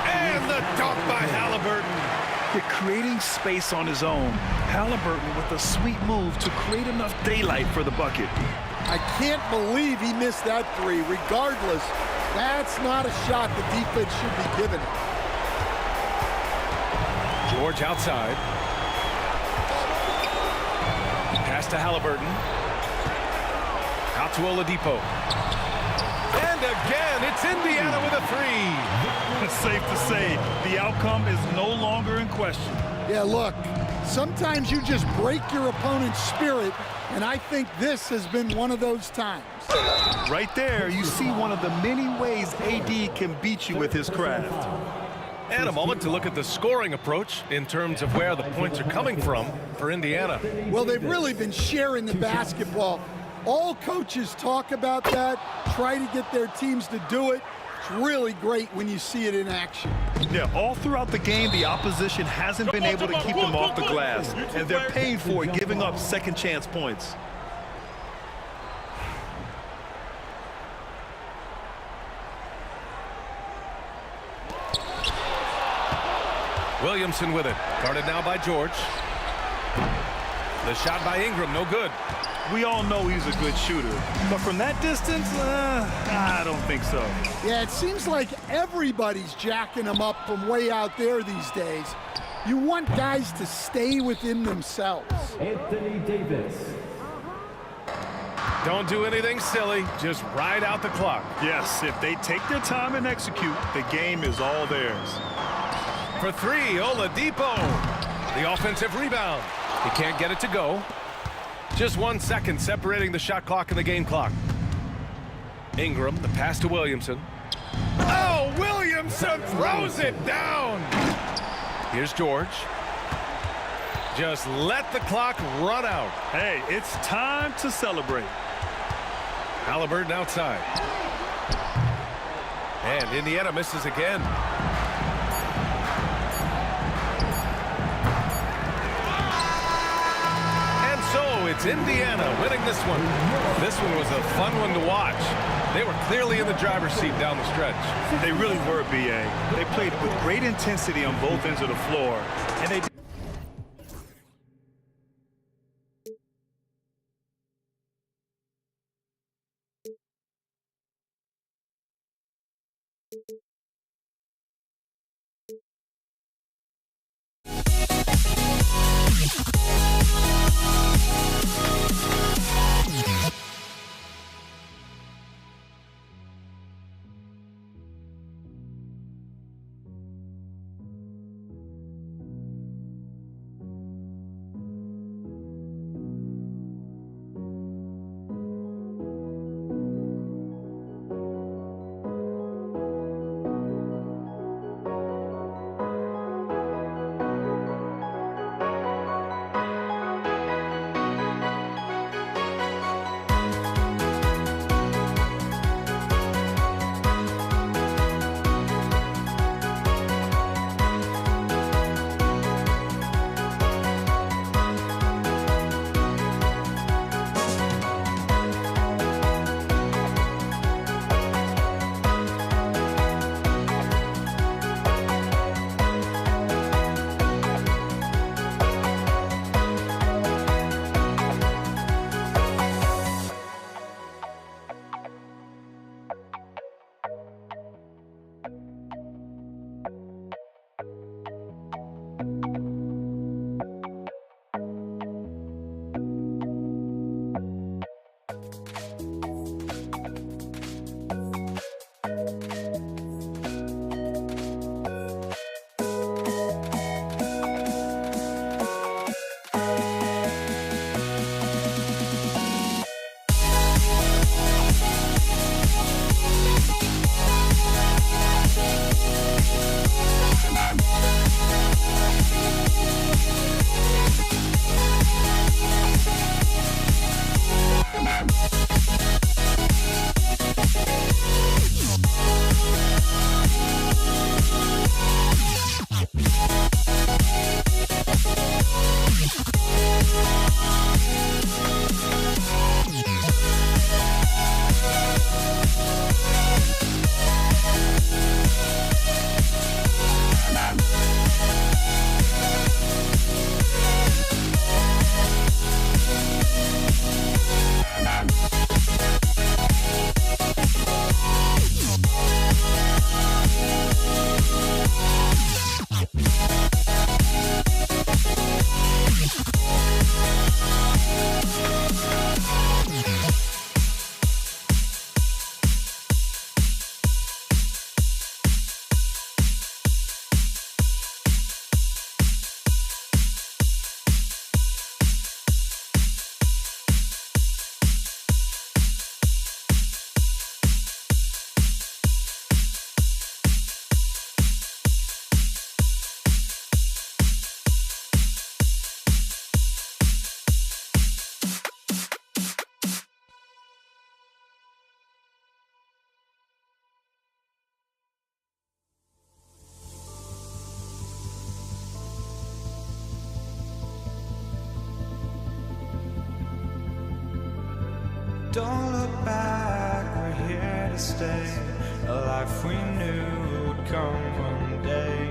And the dunk by Halliburton. They're creating space on his own. Halliburton with a sweet move to create enough daylight for the bucket. I can't believe he missed that 3. Regardless, that's not a shot the defense should be giving him. George outside. Pass to Halliburton. Out to Oladipo. And again, it's Indiana with a 3. It's safe to say the outcome is no longer in question. Yeah, look, sometimes you just break your opponent's spirit, and I think this has been one of those times. Right there, you see one of the many ways AD can beat you with his craft. And a moment to look at the scoring approach in terms of where the points are coming from for Indiana. Well, they've really been sharing the basketball. All coaches talk about that, try to get their teams to do it. It's really great when you see it in action. Yeah, all throughout the game, the opposition hasn't been able to keep them off the glass, and they're paying for it, giving up second chance points. Williamson with it. Guarded now by George. The shot by Ingram, no good. We all know he's a good shooter, but from that distance, I don't think so. Yeah, it seems like everybody's jacking them up from way out there these days. You want guys to stay within themselves. Anthony Davis. Don't do anything silly, just ride out the clock. Yes, if they take their time and execute, the game is all theirs. For three, Oladipo. The offensive rebound. He can't get it to go. Just 1 second separating the shot clock and the game clock. Ingram, the pass to Williamson. Oh, Williamson throws it down. Here's George. Just let the clock run out. Hey, it's time to celebrate. Halliburton outside. And Indiana misses again. So it's Indiana winning this one. This one was a fun one to watch. They were clearly in the driver's seat down the stretch. They really were, B.A. They played with great intensity on both ends of the floor, and they Don't look back, we're here to stay. A life we knew would come one day.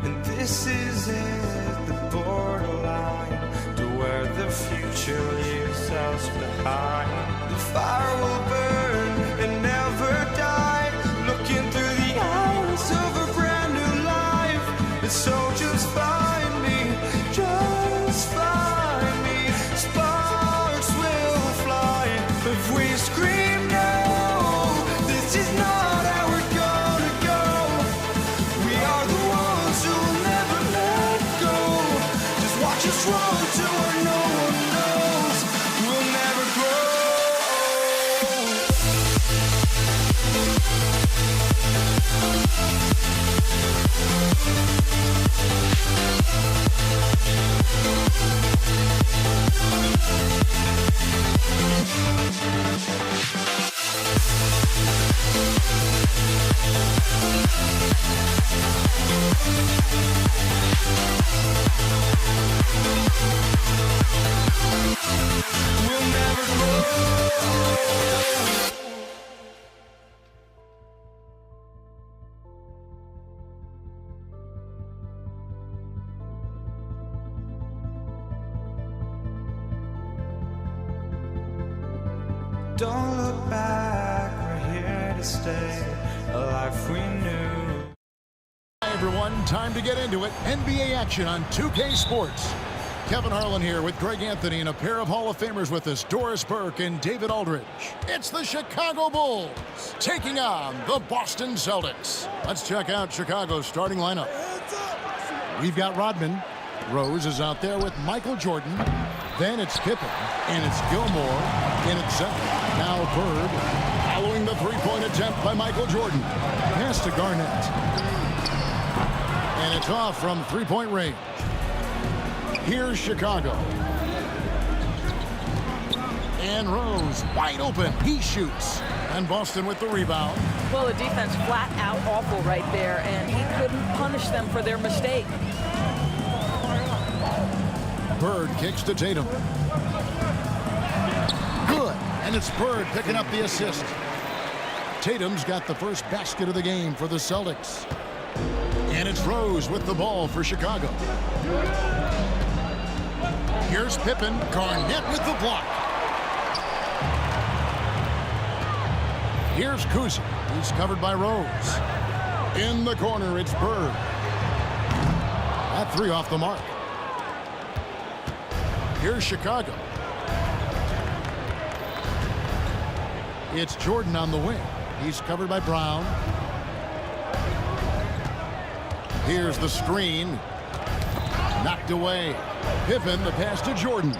And this is it, the borderline to where the future leaves us behind. The fire will burn and never die, looking through the eyes of a brand new life. And so just find me, just find me. Sparks will fly if we scream no. This is not how we're gonna go. We are the ones who will never let go. Just watch us run to where no one knows. We'll never grow. We'll never grow. Don't look back, we're here to stay. A life we knew. Hi, everyone. Time to get into it. NBA action on 2K Sports. Kevin Harlan here with Greg Anthony and a pair of Hall of Famers with us, Doris Burke and David Aldridge. It's the Chicago Bulls taking on the Boston Celtics. Let's check out Chicago's starting lineup. We've got Rodman. Rose is out there with Michael Jordan. Then it's Pippen, and it's Gilmore in at center. Now Bird, following the three-point attempt by Michael Jordan. Pass to Garnett. And it's off from three-point range. Here's Chicago. And Rose, wide open. He shoots. And Boston with the rebound. Well, the defense flat out awful right there, and he couldn't punish them for their mistake. Bird kicks to Tatum. Good. And it's Bird picking up the assist. Tatum's got the first basket of the game for the Celtics. And it's Rose with the ball for Chicago. Here's Pippen. Garnett with the block. Here's Kuzi. He's covered by Rose. In the corner, it's Bird. That three off the mark. Here's Chicago. It's Jordan on the wing. He's covered by Brown. Here's the screen. Knocked away. Pippen, the pass to Jordan.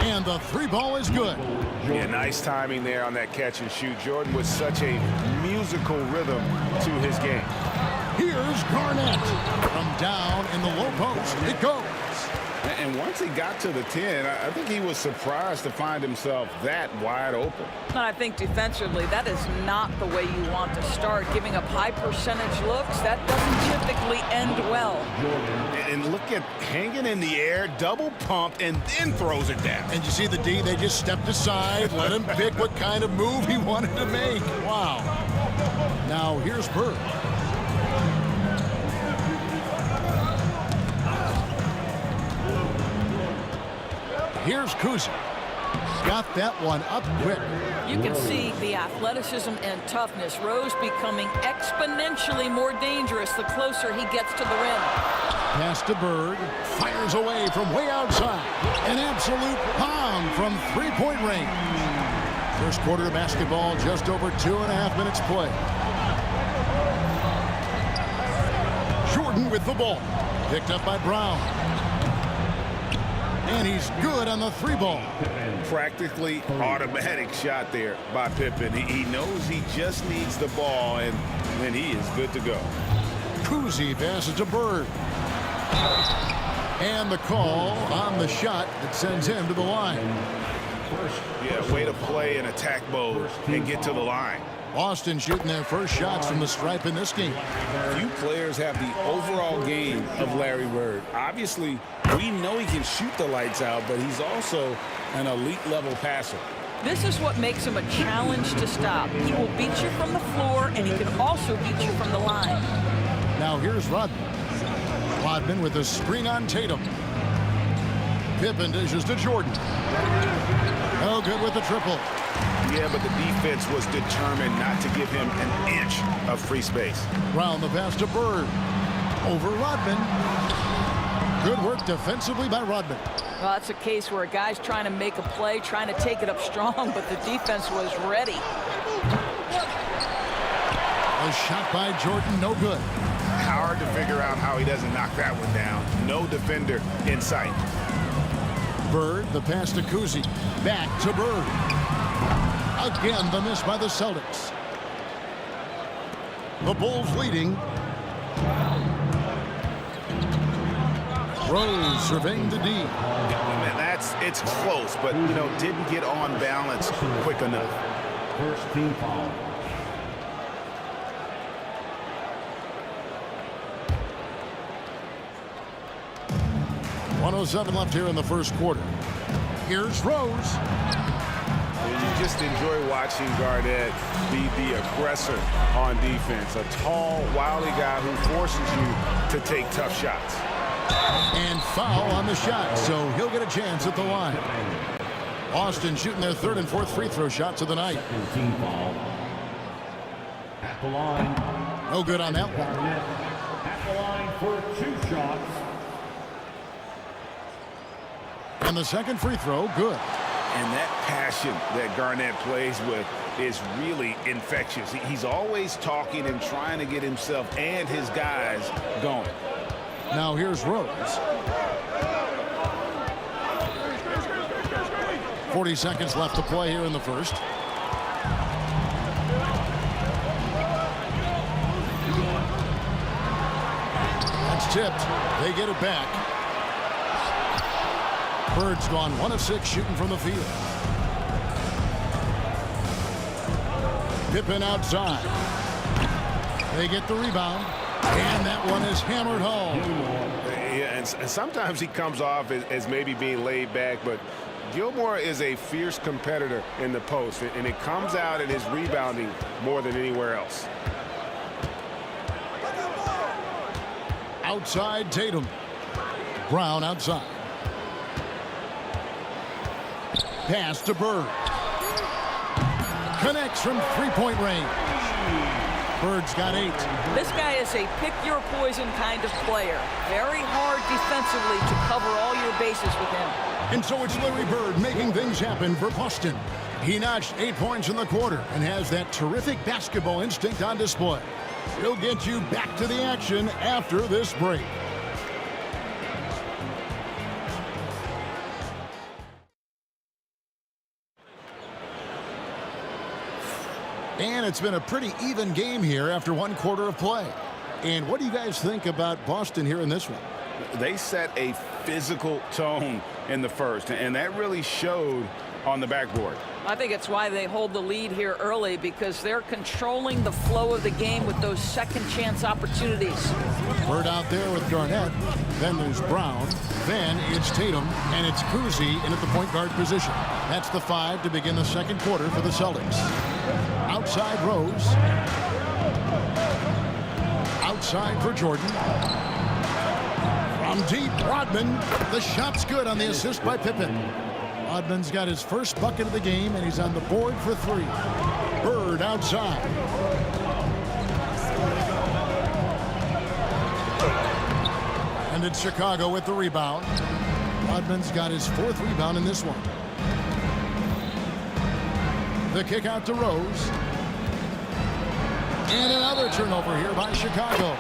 And the three ball is good. Yeah, nice timing there on that catch and shoot. Jordan with such a musical rhythm to his game. Here's Garnett. From down in the low post. It goes. And once he got to the 10, I think he was surprised to find himself that wide open. And I think defensively, that is not the way you want to start. Giving up high percentage looks, that doesn't typically end well. And look at hanging in the air, double pump, and then throws it down. And you see the D, they just stepped aside, let him pick what kind of move he wanted to make. Wow. Now here's Bird. Here's Kuzi. Got that one up quick. You can see the athleticism and toughness. Rose becoming exponentially more dangerous the closer he gets to the rim. Pass to Bird. Fires away from way outside. An absolute pound from three-point range. First quarter of basketball, just over 2.5 minutes play. Jordan with the ball. Picked up by Brown. And he's good on the three ball. Practically automatic shot there by Pippen. He knows he just needs the ball, and then he is good to go. Kuzi passes to Bird. And the call on the shot that sends him to the line. Yeah, way to play in attack mode and get to the line. Boston shooting their first shots from the stripe in this game. Few players have the overall game of Larry Bird. Obviously, we know he can shoot the lights out, but he's also an elite level passer. This is what makes him a challenge to stop. He will beat you from the floor, and he can also beat you from the line. Now here's Rodman. Rodman with a screen on Tatum. Pippen dishes to Jordan. No good with the triple. Yeah, but the defense was determined not to give him an inch of free space. Round the pass to Bird. Over Rodman. Good work defensively by Rodman. Well, that's a case where a guy's trying to make a play, trying to take it up strong, but the defense was ready. A shot by Jordan, no good. Hard to figure out how he doesn't knock that one down. No defender in sight. Bird, the pass to Kuzi. Back to Bird. Again, the miss by the Celtics. The Bulls leading. Rose surveying the D. It's close, but, you know, didn't get on balance quick enough. First team foul. .107 left here in the first quarter. Here's Rose. You just enjoy watching Garnett be the aggressor on defense. A tall, wily guy who forces you to take tough shots. And foul on the shot, so he'll get a chance at the line. Boston shooting their third and fourth free throw shots of the night. Team foul. At the line. No good on that one. At the line for 2 shots. And the second free throw, good. And that passion that Garnett plays with is really infectious. He's always talking and trying to get himself and his guys going. Now here's Rose. 40 seconds left to play here in the first. That's tipped. They get it back. Bird's gone 1 of 6 shooting from the field. Pippen outside. They get the rebound. And that one is hammered home. Yeah, and sometimes he comes off as maybe being laid back, but Gilmore is a fierce competitor in the post, and it comes out in his rebounding more than anywhere else. Outside Tatum. Brown outside. Pass to Bird. Connects from three-point range. Bird's got 8. This guy is a pick-your-poison kind of player. Very hard defensively to cover all your bases with him. And so it's Larry Bird making things happen for Boston. He notched 8 points in the quarter and has that terrific basketball instinct on display. He'll get you back to the action after this break. And it's been a pretty even game here after 1 quarter of play. And what do you guys think about Boston here in this one? They set a physical tone in the first, and that really showed on the backboard. I think it's why they hold the lead here early, because they're controlling the flow of the game with those second chance opportunities. Bird out there with Garnett. Then there's Brown. Then it's Tatum, and it's Kuzi in at the point guard position. That's the 5 to begin the second quarter for the Celtics. Outside Rose. Outside for Jordan. From deep, Rodman. The shot's good on the assist by Pippen. Rodman's got his first bucket of the game, and he's on the board for 3. Bird outside. And it's Chicago with the rebound. Rodman's got his 4th rebound in this one. The kick out to Rose. And another turnover here by Chicago.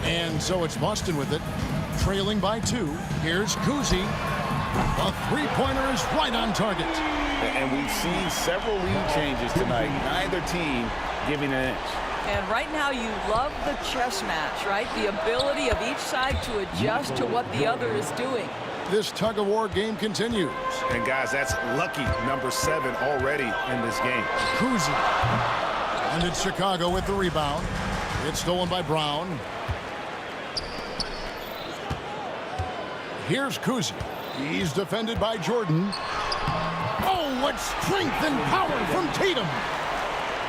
And so it's Boston with it, trailing by 2. Here's Kuzi. A 3-pointer is right on target. And we've seen several lead changes tonight. Neither team giving an inch. And right now you love the chess match, right? The ability of each side to adjust to what the other is doing. This tug-of-war game continues. And guys, that's lucky number 7 already in this game. Kuzi. And it's Chicago with the rebound. It's stolen by Brown. Here's Kuzi. He's defended by Jordan. Oh, what strength and power from Tatum.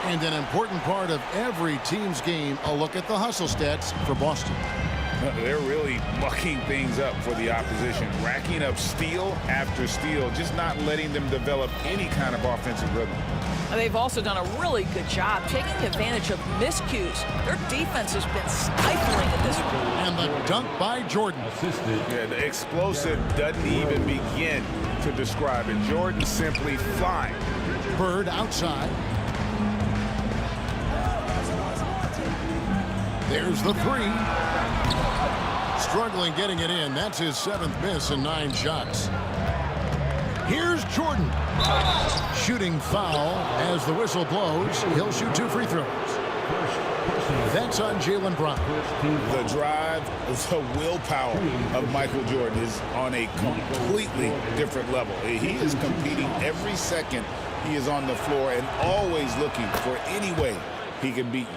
And an important part of every team's game, a look at the hustle stats for Boston. They're really mucking things up for the opposition, racking up steal after steal, just not letting them develop any kind of offensive rhythm. They've also done a really good job taking advantage of miscues. Their defense has been stifling at this one. And the dunk by Jordan. Yeah, the explosive doesn't even begin to describe it. Jordan simply flying. Bird outside. There's the three. Struggling getting it in. That's his 7th miss in 9 shots. Here's Jordan. Shooting foul as the whistle blows. He'll shoot 2 free throws. That's on Jaylen Brown. The drive, the willpower of Michael Jordan is on a completely different level. He is competing every second he is on the floor and always looking for any way he can beat you.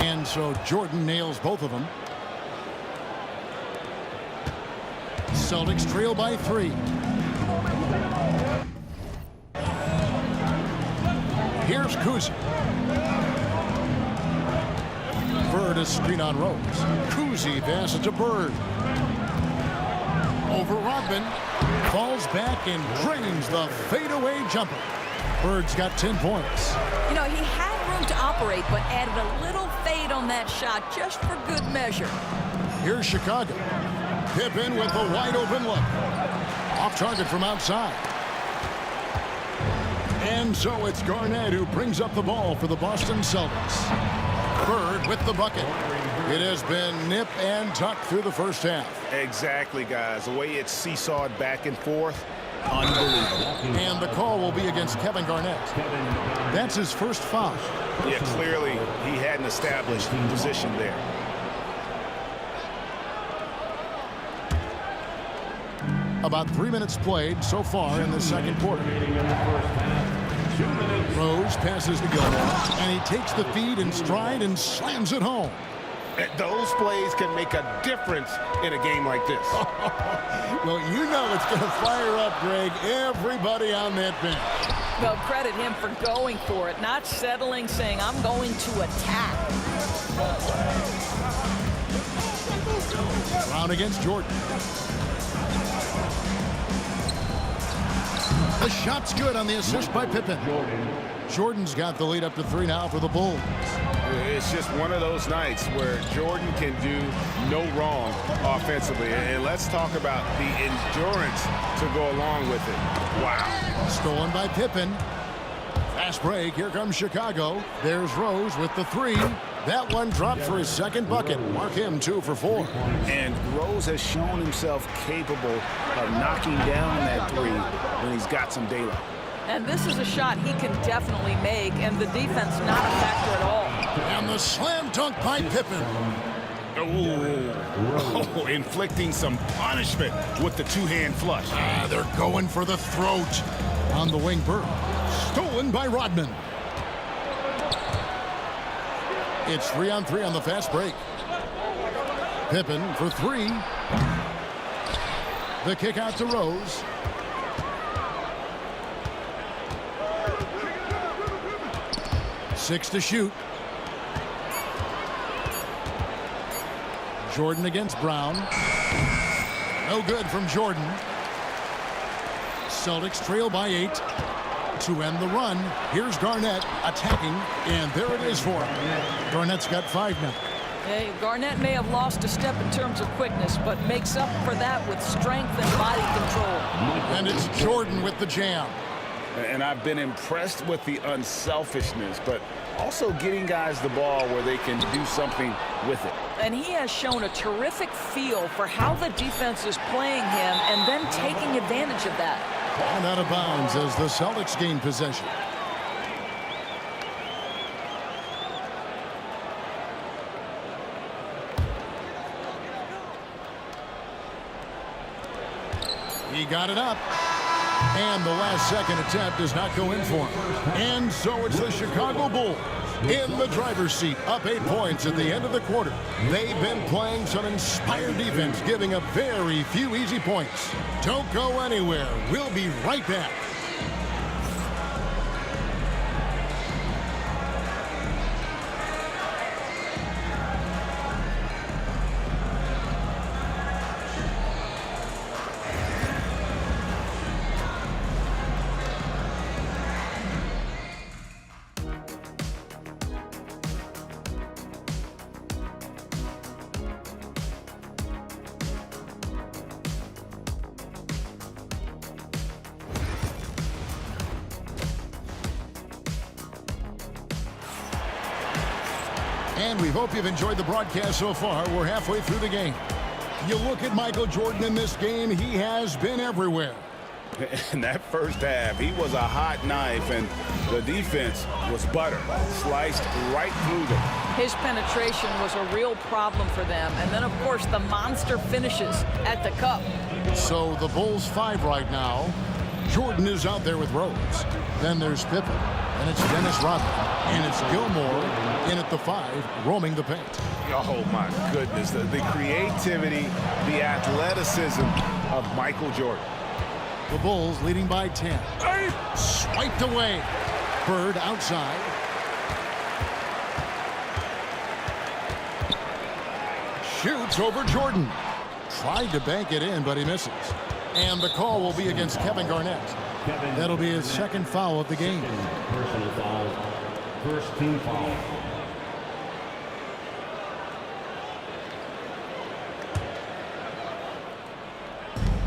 And so Jordan nails both of them. Celtics trail by 3. Here's Kuzi. Bird is screen on Rose. Kuzi passes to Bird. Over Rodman. Falls back and drains the fadeaway jumper. Bird's got 10 points. You know, he had room to operate, but added a little fade on that shot just for good measure. Here's Chicago. Pippen with the wide open look. Off target from outside. And so it's Garnett who brings up the ball for the Boston Celtics. Bird with the bucket. It has been nip and tuck through the first half. Exactly, guys. The way it's seesawed back and forth, unbelievable. And the call will be against Kevin Garnett. That's his first foul. Yeah, clearly he had an established position there. About 3 minutes played so far in the second quarter. Rose passes to Gilmore, and he takes the feed in stride and slams it home. Those plays can make a difference in a game like this. Well, you know it's going to fire up, Greg, everybody on that bench. Well, credit him for going for it, not settling, saying, I'm going to attack. Brown against Jordan. The shot's good on the assist by Pippen. Jordan's got the lead up to 3 now for the Bulls. It's just one of those nights where Jordan can do no wrong offensively. And let's talk about the endurance to go along with it. Wow. Stolen by Pippen. Fast break. Here comes Chicago. There's Rose with the 3. That one dropped for his second bucket. Mark him 2 for 4. And Rose has shown himself capable of knocking down that 3 when he's got some daylight. And this is a shot he can definitely make, and the defense not a factor at all. And the slam dunk by Pippen. Oh, inflicting some punishment with the 2-hand flush. They're going for the throat. On the wing, Bird. Stolen by Rodman. It's 3-on-3 on the fast break. Pippen for 3. The kick out to Rose. Six to shoot. Jordan against Brown. No good from Jordan. Celtics trail by 8. To end the run, here's Garnett attacking, and there it is for him. Garnett's got 5 now. Hey, Garnett may have lost a step in terms of quickness, but makes up for that with strength and body control. And it's Jordan with the jam. And I've been impressed with the unselfishness, but also getting guys the ball where they can do something with it. And he has shown a terrific feel for how the defense is playing him and then taking advantage of that. And out of bounds as the Celtics gain possession. He got it up. And the last-second attempt does not go in for him. And so it's the Chicago Bulls in the driver's seat, up 8 points at the end of the quarter. They've been playing some inspired defense, giving up very few easy points. Don't go anywhere. We'll be right back. And we hope you've enjoyed the broadcast so far. We're halfway through the game. You look at Michael Jordan in this game, he has been everywhere. In that first half, he was a hot knife, and the defense was butter, sliced right through them. His penetration was a real problem for them. And then, of course, the monster finishes at the cup. So the Bulls 5 right now. Jordan is out there with Rose. Then there's Pippen. And it's Dennis Rodman. And it's Gilmore in at the 5, roaming the paint. Oh, my goodness. The creativity, the athleticism of Michael Jordan. The Bulls leading by 10. Swiped away. Bird outside. Shoots over Jordan. Tried to bank it in, but he misses. And the call will be against Kevin Garnett. That'll be his second foul of the game. Personal foul. First team foul.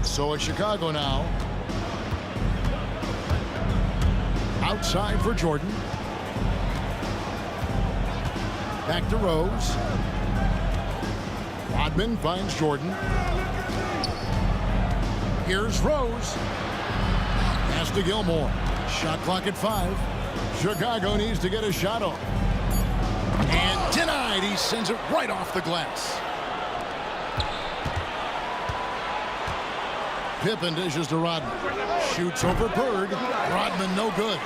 So it's Chicago now. Outside for Jordan. Back to Rose. Rodman finds Jordan. Here's Rose. Pass to Gilmore. Shot clock at 5. Chicago needs to get a shot off. And denied. He sends it right off the glass. Pippen dishes to Rodman. Shoots over Bird. Rodman no good.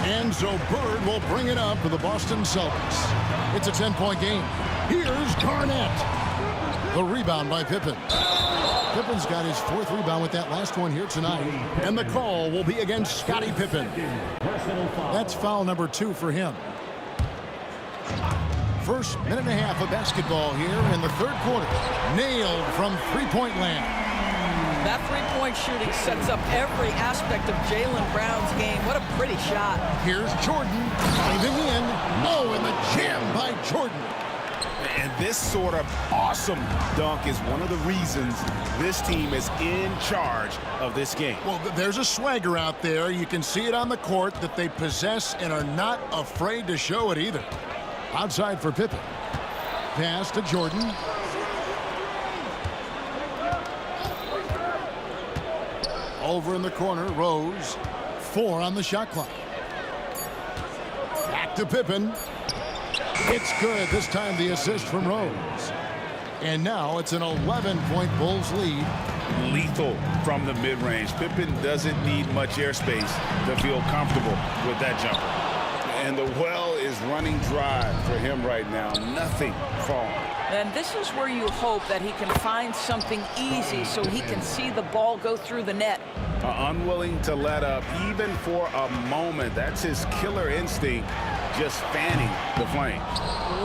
And so Bird will bring it up for the Boston Celtics. It's a 10-point game. Here's Garnett. The rebound by Pippen. Pippen's got his 4th rebound with that last one here tonight. And the call will be against Scottie Pippen. That's foul number 2 for him. First minute and a half of basketball here in the 3rd quarter. Nailed from three-point land. That three-point shooting sets up every aspect of Jaylen Brown's game. What a pretty shot. Here's Jordan driving in. Oh, and the jam by Jordan. And this sort of awesome dunk is one of the reasons this team is in charge of this game. Well, there's a swagger out there. You can see it on the court that they possess and are not afraid to show it either. Outside for Pippen. Pass to Jordan. Over in the corner, Rose. 4 on the shot clock. Back to Pippen. It's good. This time the assist from Rose. And now it's an 11-point Bulls lead. Lethal from the mid-range. Pippen doesn't need much airspace to feel comfortable with that jumper. And the well is running dry for him right now. Nothing falling. And this is where you hope that he can find something easy so he can see the ball go through the net. Unwilling to let up even for a moment. That's his killer instinct, just fanning the flame.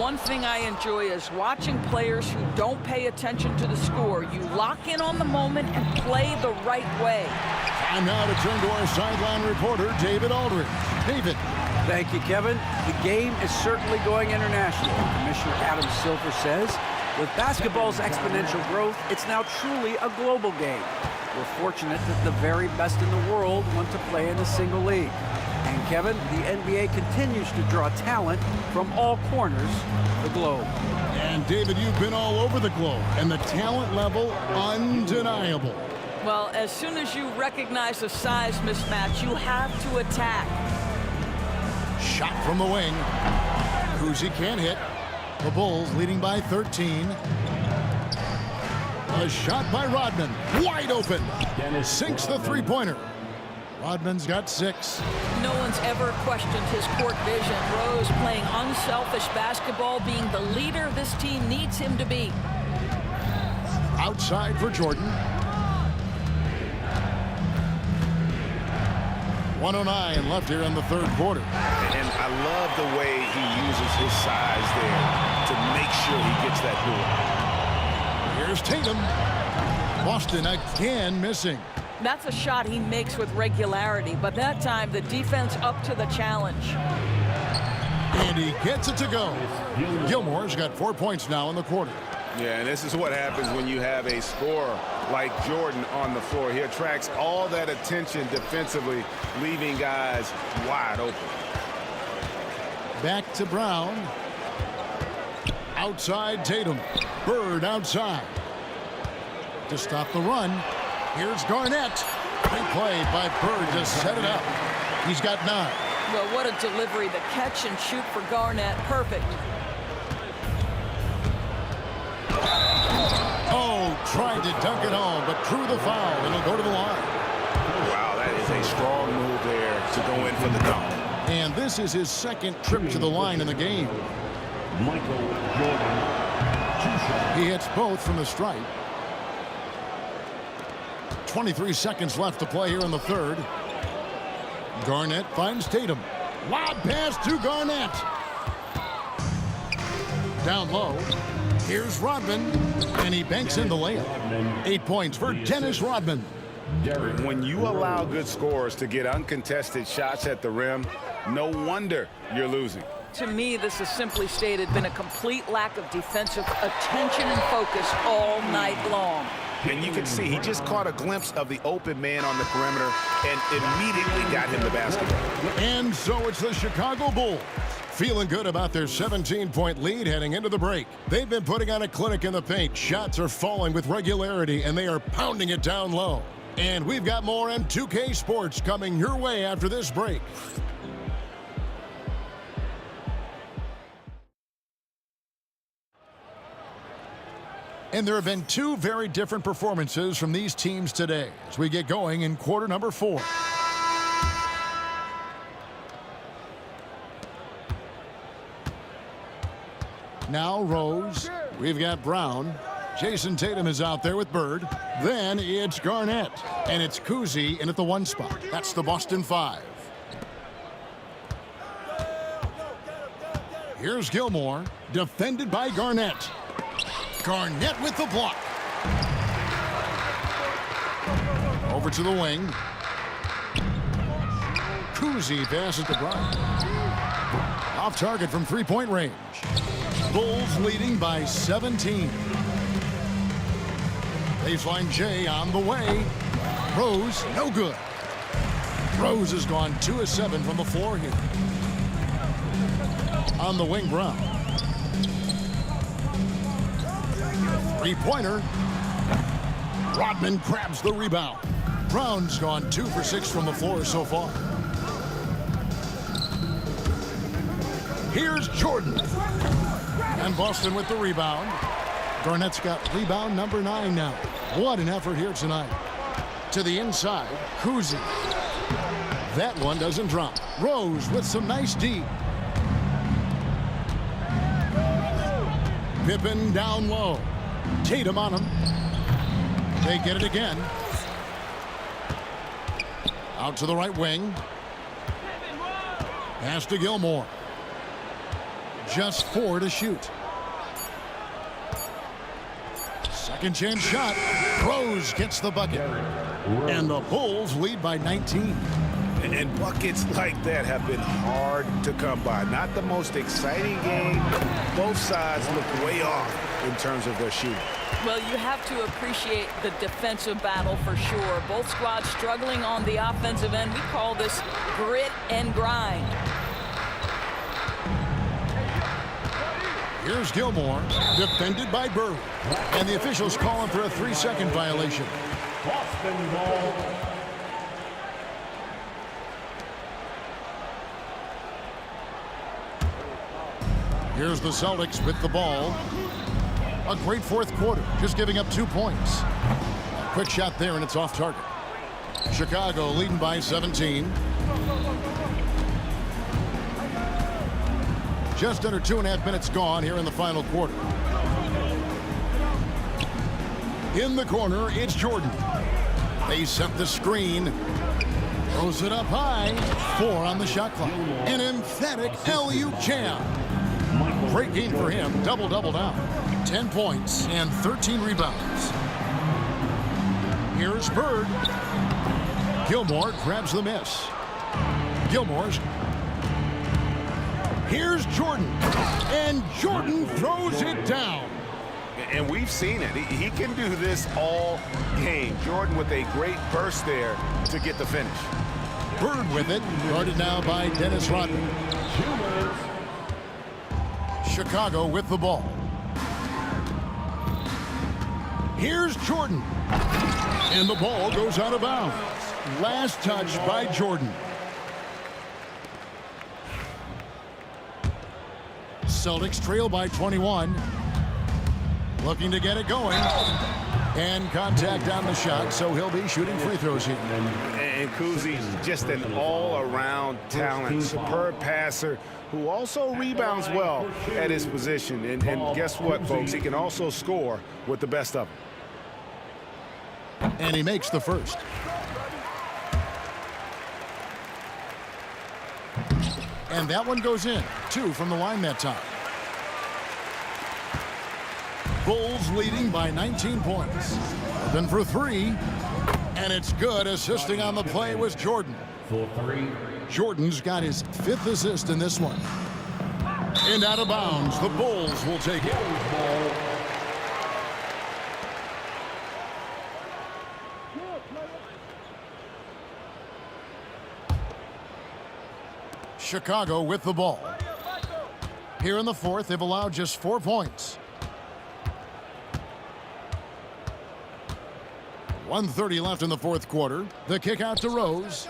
One thing I enjoy is watching players who don't pay attention to the score. You lock in on the moment and play the right way. Time now to turn to our sideline reporter, David Aldridge. David. Thank you, Kevin. The game is certainly going international. Commissioner Adam Silver says, with basketball's exponential growth, it's now truly a global game. We're fortunate that the very best in the world want to play in a single league. And Kevin, the NBA continues to draw talent from all corners of the globe. And David, you've been all over the globe, and the talent level undeniable. Well, as soon as you recognize a size mismatch, you have to attack. Shot from the wing. Kuzi can't hit. The Bulls leading by 13. A shot by Rodman. Wide open. Sinks the three-pointer. Rodman's got 6. No one's ever questioned his court vision. Rose playing unselfish basketball, being the leader this team needs him to be. Outside for Jordan. 1:09 left here in the third quarter. And I love the way he uses his size there to make sure he gets that door. Here's Tatum. Boston again missing. That's a shot he makes with regularity, but that time the defense up to the challenge. And he gets it to go. Gilmore's got 4 points now in the quarter. Yeah, and this is what happens when you have a scorer like Jordan on the floor. He attracts all that attention defensively, leaving guys wide open. Back to Brown. Outside Tatum. Bird outside. To stop the run. Here's Garnett. Great play by Bird to set it up. He's got 9. Well, what a delivery. The catch and shoot for Garnett. Perfect. Oh, tried to dunk it home, but drew the foul, and he'll go to the line. Wow, that is a strong move there to go in for the dunk. And this is his second trip to the line in the game. Michael Jordan. He hits both from the stripe. 23 seconds left to play here in the third. Garnett finds Tatum. Lob pass to Garnett. Down low. Here's Rodman, and he banks in the layup. 8 points for Dennis Rodman. When you allow good scorers to get uncontested shots at the rim, no wonder you're losing. To me, this has simply stated been a complete lack of defensive attention and focus all night long. And you can see he just caught a glimpse of the open man on the perimeter and immediately got him the basketball. And so it's the Chicago Bulls. Feeling good about their 17-point lead heading into the break. They've been putting on a clinic in the paint. Shots are falling with regularity, and they are pounding it down low. And we've got more on 2K Sports coming your way after this break. And there have been 2 very different performances from these teams today as we get going in quarter number 4. Now Rose. We've got Brown. Jason Tatum is out there with Bird. Then it's Garnett. And it's Kuzi in at the 1 spot. That's the Boston 5. Here's Gilmore. Defended by Garnett. Garnett with the block. Over to the wing. Kuzi passes to Bryant. Off target from 3-point range. Bulls leading by 17. Baseline J on the way. Rose, no good. Rose has gone 2 of 7 from the floor here. On the wing, Brown. 3-pointer. Rodman grabs the rebound. Brown's gone 2 for 6 from the floor so far. Here's Jordan. And Boston with the rebound. Garnett's got rebound number 9 now. What an effort here tonight. To the inside, Kuzi. That one doesn't drop. Rose with some nice D. Pippen down low. Tatum on him. They get it again. Out to the right wing. Pass to Gilmore. Just 4 to shoot. Second chance shot. Rose gets the bucket. And the Bulls lead by 19. And buckets like that have been hard to come by. Not the most exciting game. Both sides look way off in terms of their shooting. Well, you have to appreciate the defensive battle for sure. Both squads struggling on the offensive end. We call this grit and grind. Here's Gilmore, defended by Bird. And the officials calling for a 3-second violation. Boston ball. Here's the Celtics with the ball. A great fourth quarter, just giving up 2 points. A quick shot there, and it's off target. Chicago leading by 17. Just under 2.5 minutes gone here in the final quarter. In the corner, it's Jordan. They set the screen. Throws it up high. 4 on the shot clock. An emphatic LU jam. Great game for him. Double-double now. 10 points and 13 rebounds. Here's Bird. Gilmore grabs the miss. Gilmore's. Here's Jordan. And Jordan throws it down. And we've seen it. He can do this all game. Jordan with a great burst there to get the finish. Bird with it. Guarded now by Dennis Rodman. Chicago with the ball. Here's Jordan. And the ball goes out of bounds. Last touch by Jordan. Celtics trail by 21. Looking to get it going. And contact on the shot, so he'll be shooting free throws here. And Kuzi's just an all-around talent, superb passer who also rebounds well at his position. And guess what, folks? He can also score with the best of them. And he makes the first. And that one goes in. 2 from the line that time. Bulls leading by 19 points. Then for 3. And it's good. Assisting on the play was Jordan. Jordan's got his 5th assist in this one. And out of bounds. The Bulls will take it. Chicago with the ball. Here in the 4th, they've allowed just 4 points. 1:30 left in the 4th quarter. The kick out to Rose.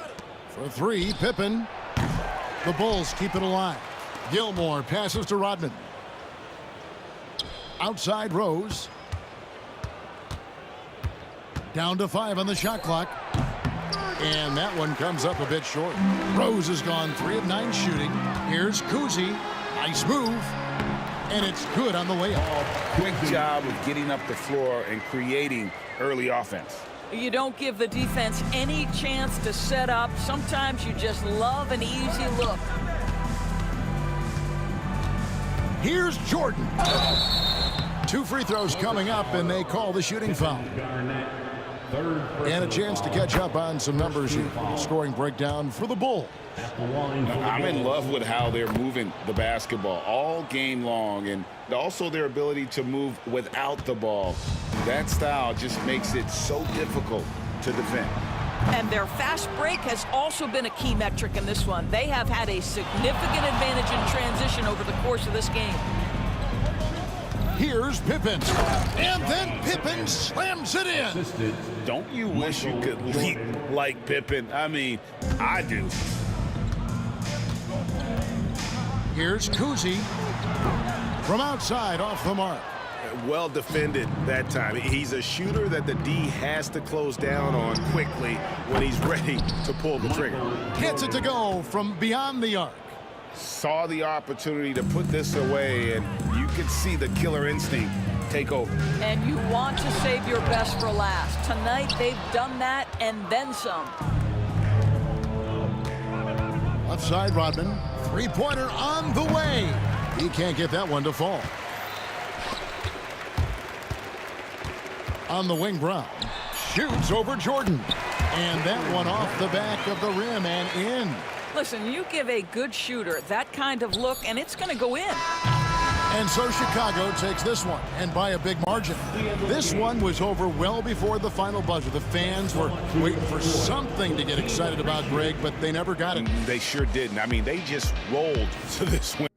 For 3, Pippen. The Bulls keep it alive. Gilmore passes to Rodman. Outside Rose. Down to 5 on the shot clock. And that one comes up a bit short. Rose has gone 3 of 9 shooting. Here's Kuzi. Nice move. And it's good on the layup. Quick job of getting up the floor and creating early offense. You don't give the defense any chance to set up. Sometimes you just love an easy look. Here's Jordan. 2 free throws coming up, and they call the shooting foul. And a chance to catch up on some numbers here. Scoring breakdown for the Bulls. I'm in love with how they're moving the basketball all game long, and also their ability to move without the ball. That style just makes it so difficult to defend. And their fast break has also been a key metric in this one. They have had a significant advantage in transition over the course of this game. Here's Pippen. And then Pippen slams it in. Don't you wish you could leap like Pippen? I mean, I do. Here's Kuzi. From outside, off the mark. Well defended that time. He's a shooter that the D has to close down on quickly when he's ready to pull the trigger. Gets it to go from beyond the arc. Saw the opportunity to put this away, and you could see the killer instinct take over. And you want to save your best for last. Tonight, they've done that and then some. Left side, Rodman. 3-pointer on the way. He can't get that one to fall. On the wing, Brown. Shoots over Jordan. And that one off the back of the rim and in. Listen, you give a good shooter that kind of look, and it's going to go in. And so Chicago takes this one, and by a big margin. This one was over well before the final buzzer. The fans were waiting for something to get excited about, Greg, but they never got it. They sure didn't. I mean, they just rolled to this win.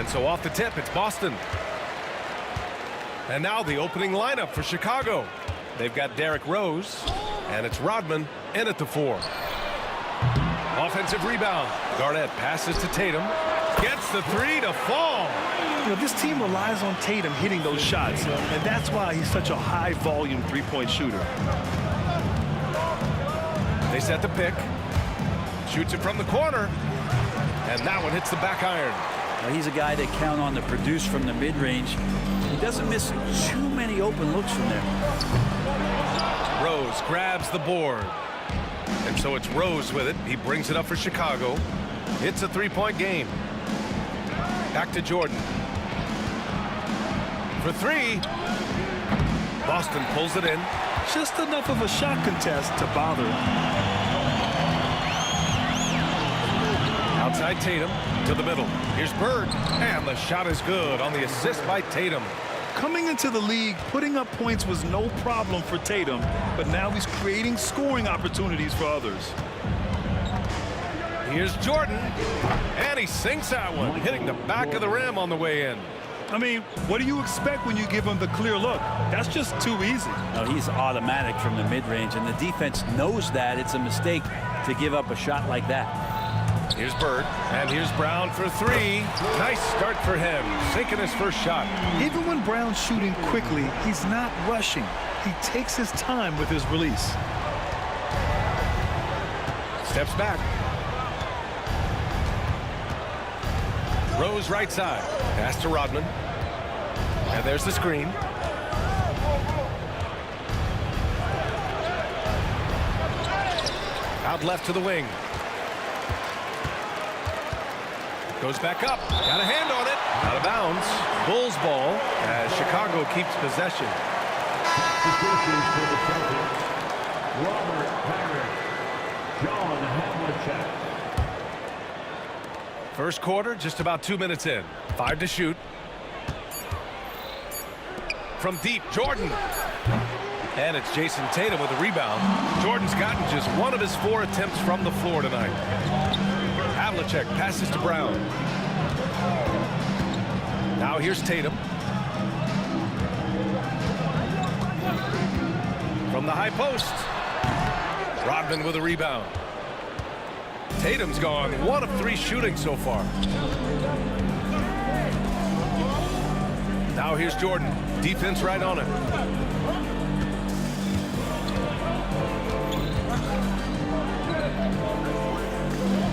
so off the tip, it's Boston. And now the opening lineup for Chicago. They've got Derrick Rose, and it's Rodman in at the 4. Offensive rebound. Garnett passes to Tatum. Gets the 3 to fall. You know, this team relies on Tatum hitting those shots, and that's why he's such a high-volume three-point shooter. They set the pick. Shoots it from the corner. And that one hits the back iron. Well, he's a guy that count on to produce from the mid-range. He doesn't miss too many open looks from there. Rose grabs the board. And so it's Rose with it. He brings it up for Chicago. It's a 3-point game. Back to Jordan. For 3. Boston pulls it in. Just enough of a shot contest to bother him. Outside Tatum to the middle. Here's Bird. And the shot is good on the assist by Tatum. Coming into the league, putting up points was no problem for Tatum, but now he's creating scoring opportunities for others. Here's Jordan. And he sinks that one, hitting the back of the rim on the way in. I mean, what do you expect when you give him the clear look? That's just too easy. No, he's automatic from the mid-range, and the defense knows that it's a mistake to give up a shot like that. Here's Bird, and here's Brown for 3. Nice start for him, sinking his first shot. Even when Brown's shooting quickly, he's not rushing. He takes his time with his release. Steps back. Rose right side. Pass to Rodman. And there's the screen. Out left to the wing. Goes back up. Got a hand on it. Out of bounds. Bulls ball as Chicago keeps possession. Robert Parrish, John Havlicek. First quarter, just about 2 minutes in. 5 to shoot. From deep, Jordan. And it's Jason Tatum with a rebound. Jordan's gotten just 1 of his 4 attempts from the floor tonight. Havlicek passes to Brown. Now here's Tatum. From the high post. Rodman with a rebound. Tatum's gone 1 of 3 shooting so far. Now here's Jordan. Defense right on it.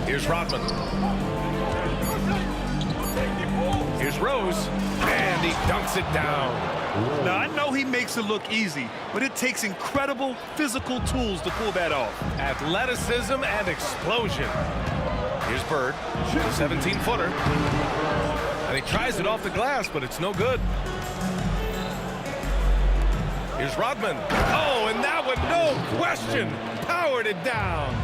Here's Rodman. Here's Rose. And he dunks it down. Now, I know he makes it look easy, but it takes incredible physical tools to pull that off. Athleticism and explosion. Here's Bird, the 17-footer. And he tries it off the glass, but it's no good. Here's Rodman. Oh, and that one, no question, powered it down.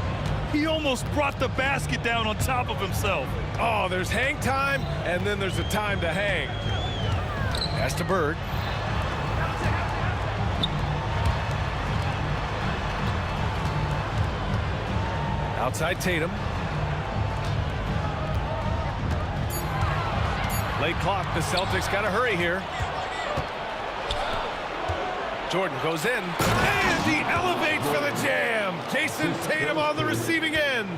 He almost brought the basket down on top of himself. Oh, there's hang time, and then there's a time to hang. Pass to Bird. Outside Tatum. Late clock, the Celtics got to hurry here. Jordan goes in, and he elevates for the jam. Jason Tatum on the receiving end.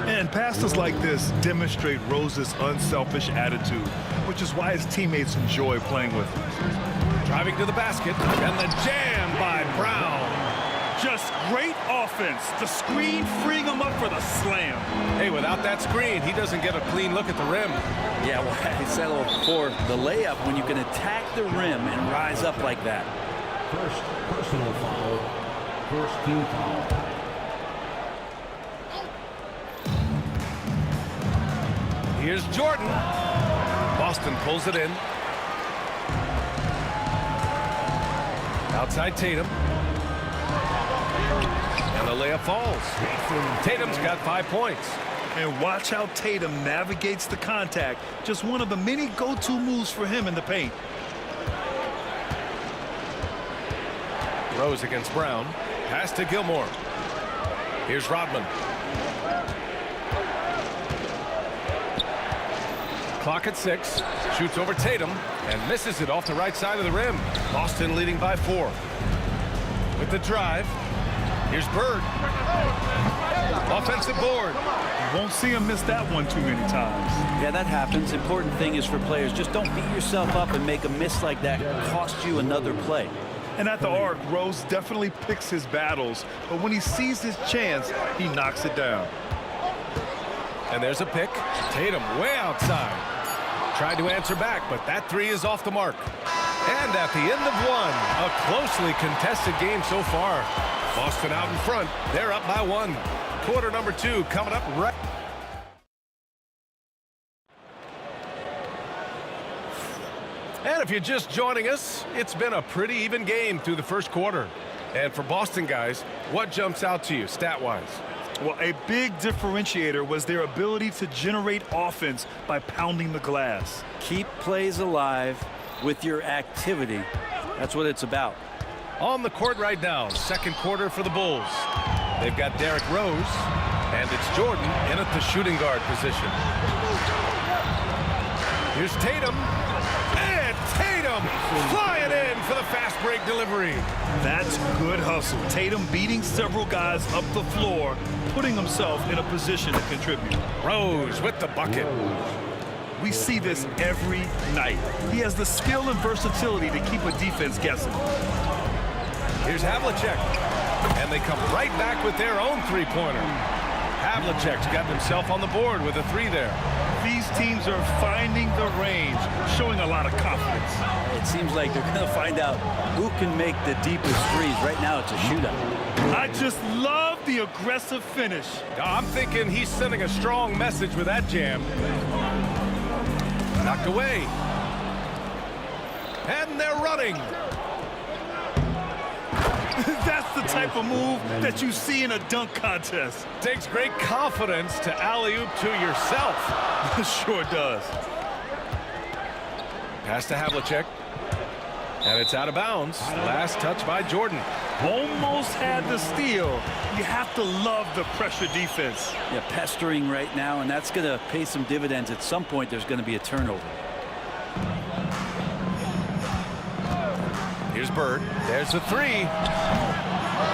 And passes like this demonstrate Rose's unselfish attitude, which is why his teammates enjoy playing with him. Driving to the basket, and the jam by Brown. Just great offense. The screen freeing him up for the slam. Hey, without that screen, he doesn't get a clean look at the rim. Yeah, well, I settled for the layup when you can attack the rim and rise up like that. First personal foul. First team foul. Here's Jordan. Boston pulls it in. Outside Tatum. And the layup falls. Tatum's got 5 points. And watch how Tatum navigates the contact. Just one of the many go-to moves for him in the paint. Rose against Brown. Pass to Gilmore. Here's Rodman. Clock at 6. Shoots over Tatum and misses it off the right side of the rim. Boston leading by 4. With the drive, here's Bird. Offensive board. You won't see him miss that one too many times. Yeah, that happens. Important thing is for players, just don't beat yourself up and make a miss like that cost you another play. And at the arc, Rose definitely picks his battles, but when he sees his chance, he knocks it down. And there's a pick. Tatum way outside. Tried to answer back, but that 3 is off the mark. And at the end of 1, a closely contested game so far. Boston out in front. They're up by 1. Quarter number 2 coming up right. And if you're just joining us, it's been a pretty even game through the first quarter. And for Boston guys, what jumps out to you stat-wise? Well, a big differentiator was their ability to generate offense by pounding the glass. Keep plays alive with your activity. That's what it's about. On the court right now, second quarter for the Bulls. They've got Derrick Rose, and it's Jordan in at the shooting guard position. Here's Tatum, and Tatum flying in for the fast break delivery. That's good hustle. Tatum beating several guys up the floor, putting himself in a position to contribute. Rose with the bucket. We see this every night. He has the skill and versatility to keep a defense guessing. Here's Havlicek, and they come right back with their own three-pointer. Havlicek's got himself on the board with a 3 there. These teams are finding the range, showing a lot of confidence. It seems like they're going to find out who can make the deepest threes. Right now, it's a shootout. I just love the aggressive finish. I'm thinking he's sending a strong message with that jam. Knocked away. And they're running. That's the type of move that you see in a dunk contest. Takes great confidence to alley-oop to yourself. Sure does. Pass to Havlicek. And it's out of bounds. Last touch by Jordan. Almost had the steal. You have to love the pressure defense. Yeah, pestering right now, and that's going to pay some dividends. At some point, there's going to be a turnover. Here's Bird. There's the 3.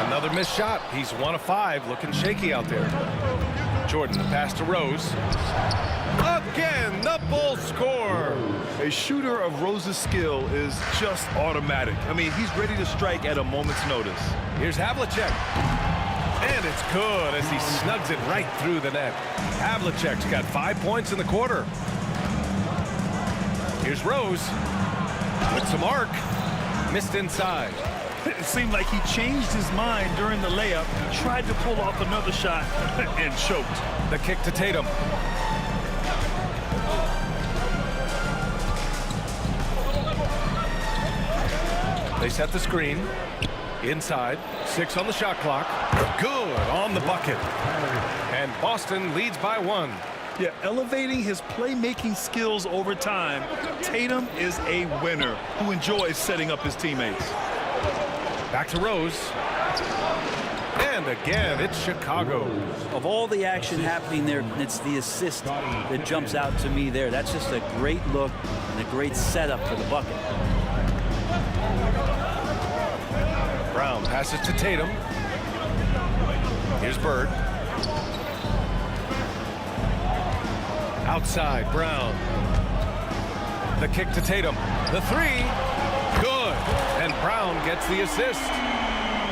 Another missed shot. He's 1 of 5. Looking shaky out there. Jordan, the pass to Rose. Again, the Bulls score. A shooter of Rose's skill is just automatic. I mean, he's ready to strike at a moment's notice. Here's Havlicek. And it's good as he snugs it right through the net. Havlicek's got 5 points in the quarter. Here's Rose with some arc. Missed inside. It seemed like he changed his mind during the layup, tried to pull off another shot, and choked. The kick to Tatum. They set the screen. Inside. 6 on the shot clock. Good on the bucket. And Boston leads by 1. Yeah, elevating his playmaking skills over time, Tatum is a winner who enjoys setting up his teammates. Back to Rose. And again, it's Chicago. Of all the action happening there, it's the assist that jumps out to me there. That's just a great look and a great setup for the bucket. Brown passes to Tatum. Here's Bird. Outside, Brown. The kick to Tatum. The 3. Good. And Brown gets the assist.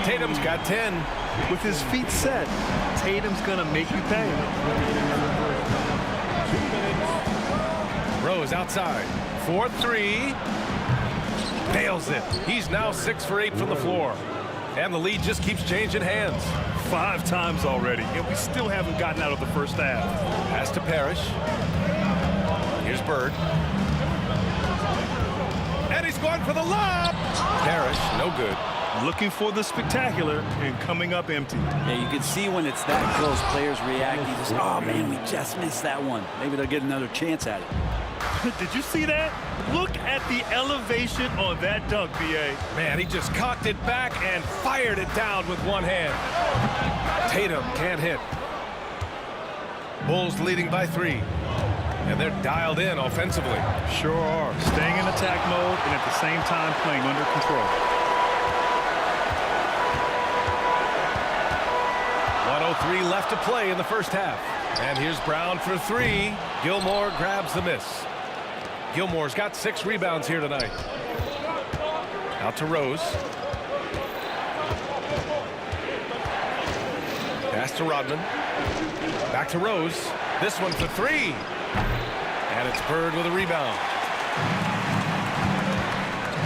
Tatum's got 10. With his feet set, Tatum's going to make you pay. Rose outside. 4-3. Nails it. He's now 6 for 8 from the floor. And the lead just keeps changing hands. 5 times already, and we still haven't gotten out of the first half. Pass to Parrish. Here's Bird. And he's going for the lob. Parrish, no good. Looking for the spectacular and coming up empty. Yeah, you can see when it's that close, players react. You just, oh man, we just missed that one. Maybe they'll get another chance at it. Did you see that? Look at the elevation on that dunk, B.A. Man, he just cocked it back and fired it down with one hand. Tatum can't hit. Bulls leading by 3. And they're dialed in offensively. Sure are. Staying in attack mode and at the same time playing under control. 1:03 left to play in the first half. And here's Brown for three. Gilmore grabs the miss. Gilmore's got 6 rebounds here tonight. Out to Rose. Pass to Rodman. Back to Rose. This one for three. And it's Bird with a rebound.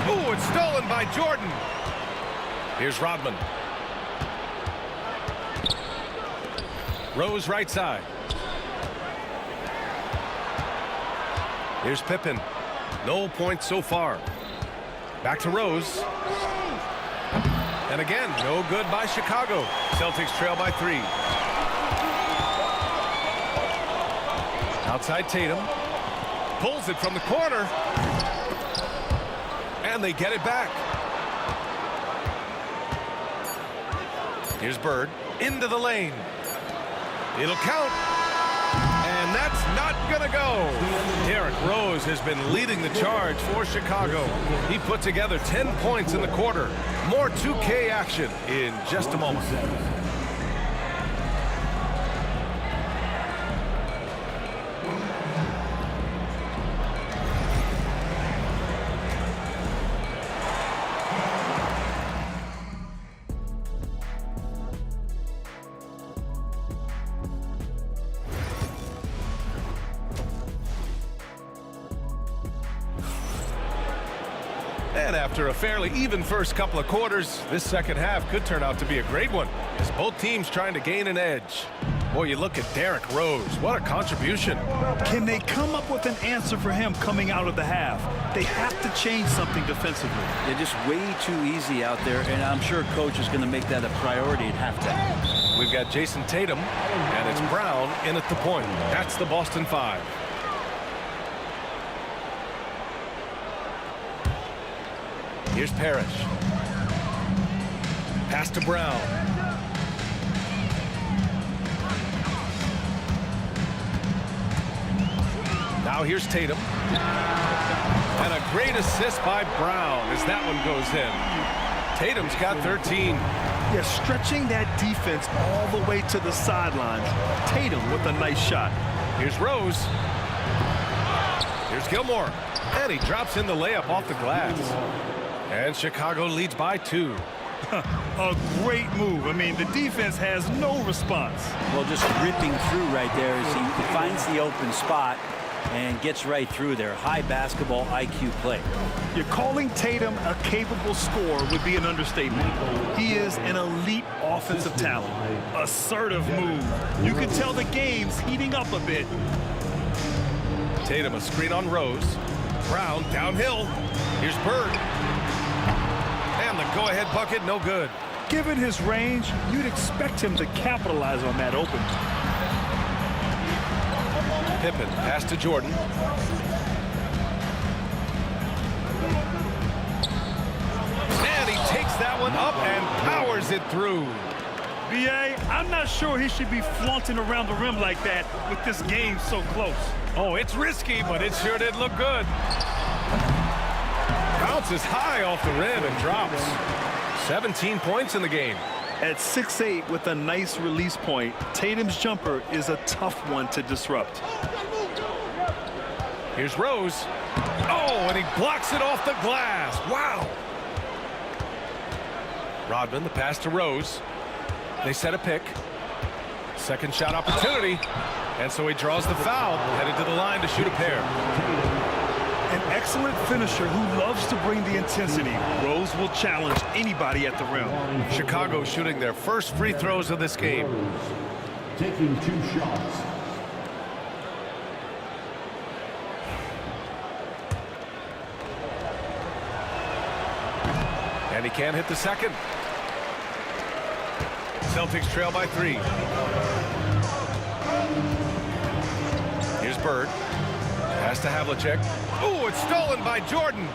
Ooh, it's stolen by Jordan. Here's Rodman. Rose right side. Here's Pippen. No points so far. Back to Rose. And again, no good by Chicago. Celtics trail by 3. Outside Tatum. Pulls it from the corner. And they get it back. Here's Bird. Into the lane. It'll count. And that's not going to go. Derrick Rose has been leading the charge for Chicago. He put together 10 points in the quarter. More 2K action in just a moment. And after a fairly even first couple of quarters, this second half could turn out to be a great one, as both teams trying to gain an edge. Boy, you look at Derrick Rose. What a contribution. Can they come up with an answer for him coming out of the half? They have to change something defensively. They're just way too easy out there, and I'm sure coach is going to make that a priority at halftime. We've got Jason Tatum, and it's Brown in at the point. That's the Boston 5. Here's Parrish. Pass to Brown. Now here's Tatum. And a great assist by Brown as that one goes in. Tatum's got 13. Yeah, stretching that defense all the way to the sidelines. Tatum with a nice shot. Here's Rose. Here's Gilmore. And he drops in the layup off the glass. And Chicago leads by 2. A great move. I mean, the defense has no response. Well, just ripping through right there as he finds the open spot and gets right through there. High basketball IQ play. You're calling Tatum a capable scorer would be an understatement. He is an elite offensive talent. Assertive move. You can tell the game's heating up a bit. Tatum a screen on Rose. Brown downhill. Here's Bird. And the go-ahead bucket, no good. Given his range, you'd expect him to capitalize on that open. Pippen, pass to Jordan. And he takes that one up and powers it through. B.A., I'm not sure he should be flaunting around the rim like that with this game so close. Oh, it's risky, but it sure did look good. Bounces high off the rim and drops. 17 points in the game. At 6'8" with a nice release point, Tatum's jumper is a tough one to disrupt. Here's Rose. Oh, and he blocks it off the glass. Wow. Rodman, the pass to Rose. They set a pick. Second shot opportunity. And so he draws the foul, headed to the line to shoot a pair. An excellent finisher who loves to bring the intensity. Rose will challenge anybody at the rim. Chicago shooting their first free throws of this game. Taking 2 shots. And he can't hit the second. Celtics trail by 3. Here's Bird. Pass to Havlicek. Ooh, it's stolen by Jordan.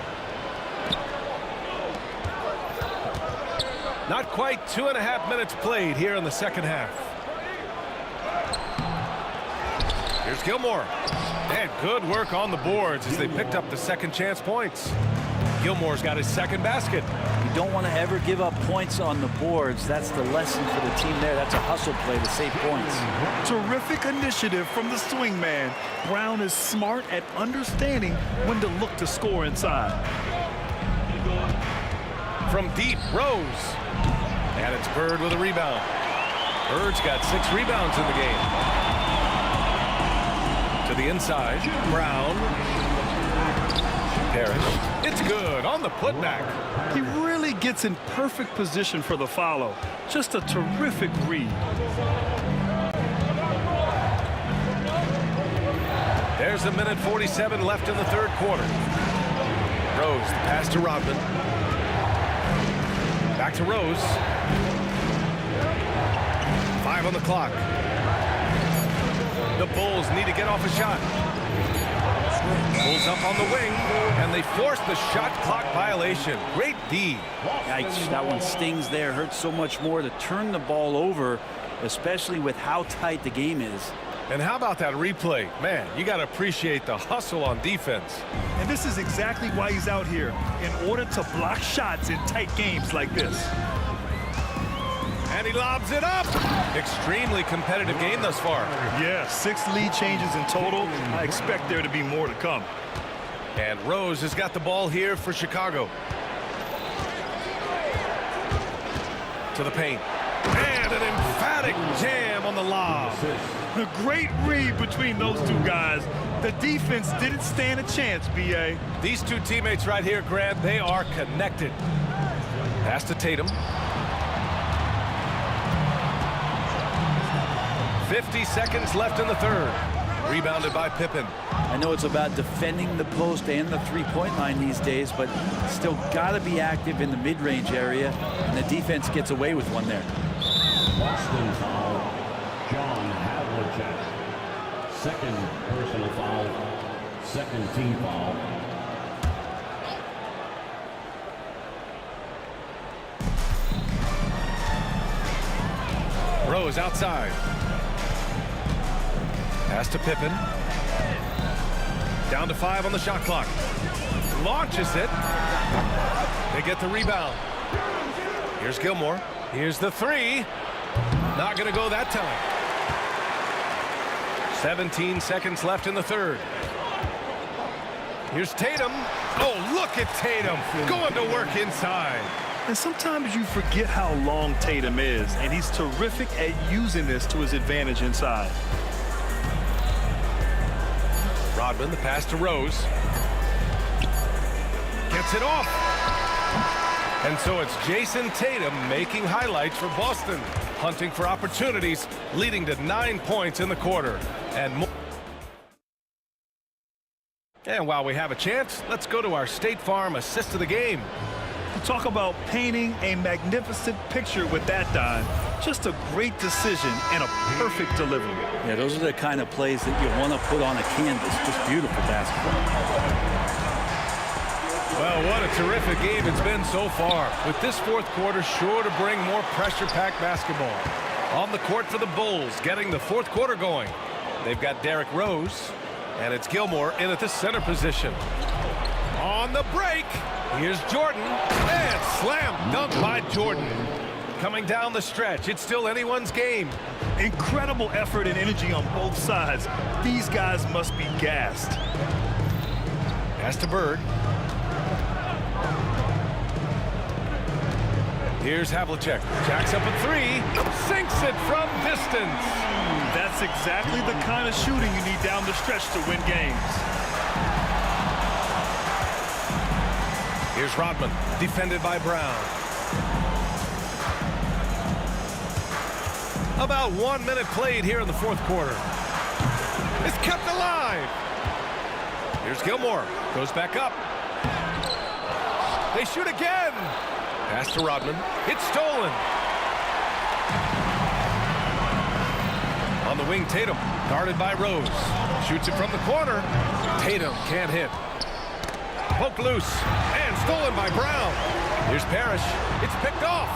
Not quite 2.5 minutes played here in the second half. Here's Gilmore. And good work on the boards as they picked up the second chance points. Gilmore's got his second basket. You don't want to ever give up points on the boards. That's the lesson for the team there. That's a hustle play to save points. Terrific initiative from the swing man. Brown is smart at understanding when to look to score inside. From deep, Rose. And it's Bird with a rebound. Bird's got 6 rebounds in the game. To the inside, Brown. Parrish. It's good on the putback. He really gets in perfect position for the follow. Just a terrific read. There's 1:47 left in the third quarter. Rose, the pass to Rodman. Back to Rose. 5 on the clock. The Bulls need to get off a shot. Bulls up on the wing, and they force the shot clock violation. Great D. Yikes, that one stings there. Hurts so much more to turn the ball over, especially with how tight the game is. And how about that replay? Man, you got to appreciate the hustle on defense. And this is exactly why he's out here, in order to block shots in tight games like this. And he lobs it up. Extremely competitive game thus far. Yeah, 6 lead changes in total. I expect there to be more to come. And Rose has got the ball here for Chicago. To the paint. And an emphatic jam on the lob. A great read between those two guys. The defense didn't stand a chance, B.A. These two teammates right here, Grant, they are connected. Pass to Tatum. 50 seconds left in the third. Rebounded by Pippen. I know it's about defending the post and the three-point line these days, but still got to be active in the mid-range area, and the defense gets away with one there. Boston foul, John Havlicek. Second personal foul, second team foul. Rose outside. Pass to Pippen. Down to 5 on the shot clock. Launches it. They get the rebound. Here's Gilmore. Here's the 3. Not going to go that time. 17 seconds left in the third. Here's Tatum. Oh, look at Tatum going to work inside. And sometimes you forget how long Tatum is, and he's terrific at using this to his advantage inside. Rodman, the pass to Rose. Gets it off. And so it's Jason Tatum making highlights for Boston, hunting for opportunities, leading to 9 points in the quarter. And while we have a chance, let's go to our State Farm assist of the game. Talk about painting a magnificent picture with that dime. Just a great decision and a perfect delivery. Yeah, those are the kind of plays that you want to put on a canvas. Just beautiful basketball. Well, what a terrific game it's been so far. With this fourth quarter sure to bring more pressure-packed basketball. On the court for the Bulls, getting the fourth quarter going. They've got Derrick Rose, and it's Gilmore in at the center position. On the break, here's Jordan, and slam dunk by Jordan. Coming down the stretch, it's still anyone's game. Incredible effort and energy on both sides. These guys must be gassed. Pass to Bird. Here's Havlicek. Jacks up a 3. Sinks it from distance. That's exactly the kind of shooting you need down the stretch to win games. Here's Rodman, defended by Brown. About 1 minute played here in the fourth quarter. It's kept alive. Here's Gilmore, goes back up. They shoot again. Pass to Rodman, it's stolen. On the wing, Tatum, guarded by Rose. Shoots it from the corner. Tatum can't hit. Poked loose and stolen by Brown. Here's Parrish. It's picked off.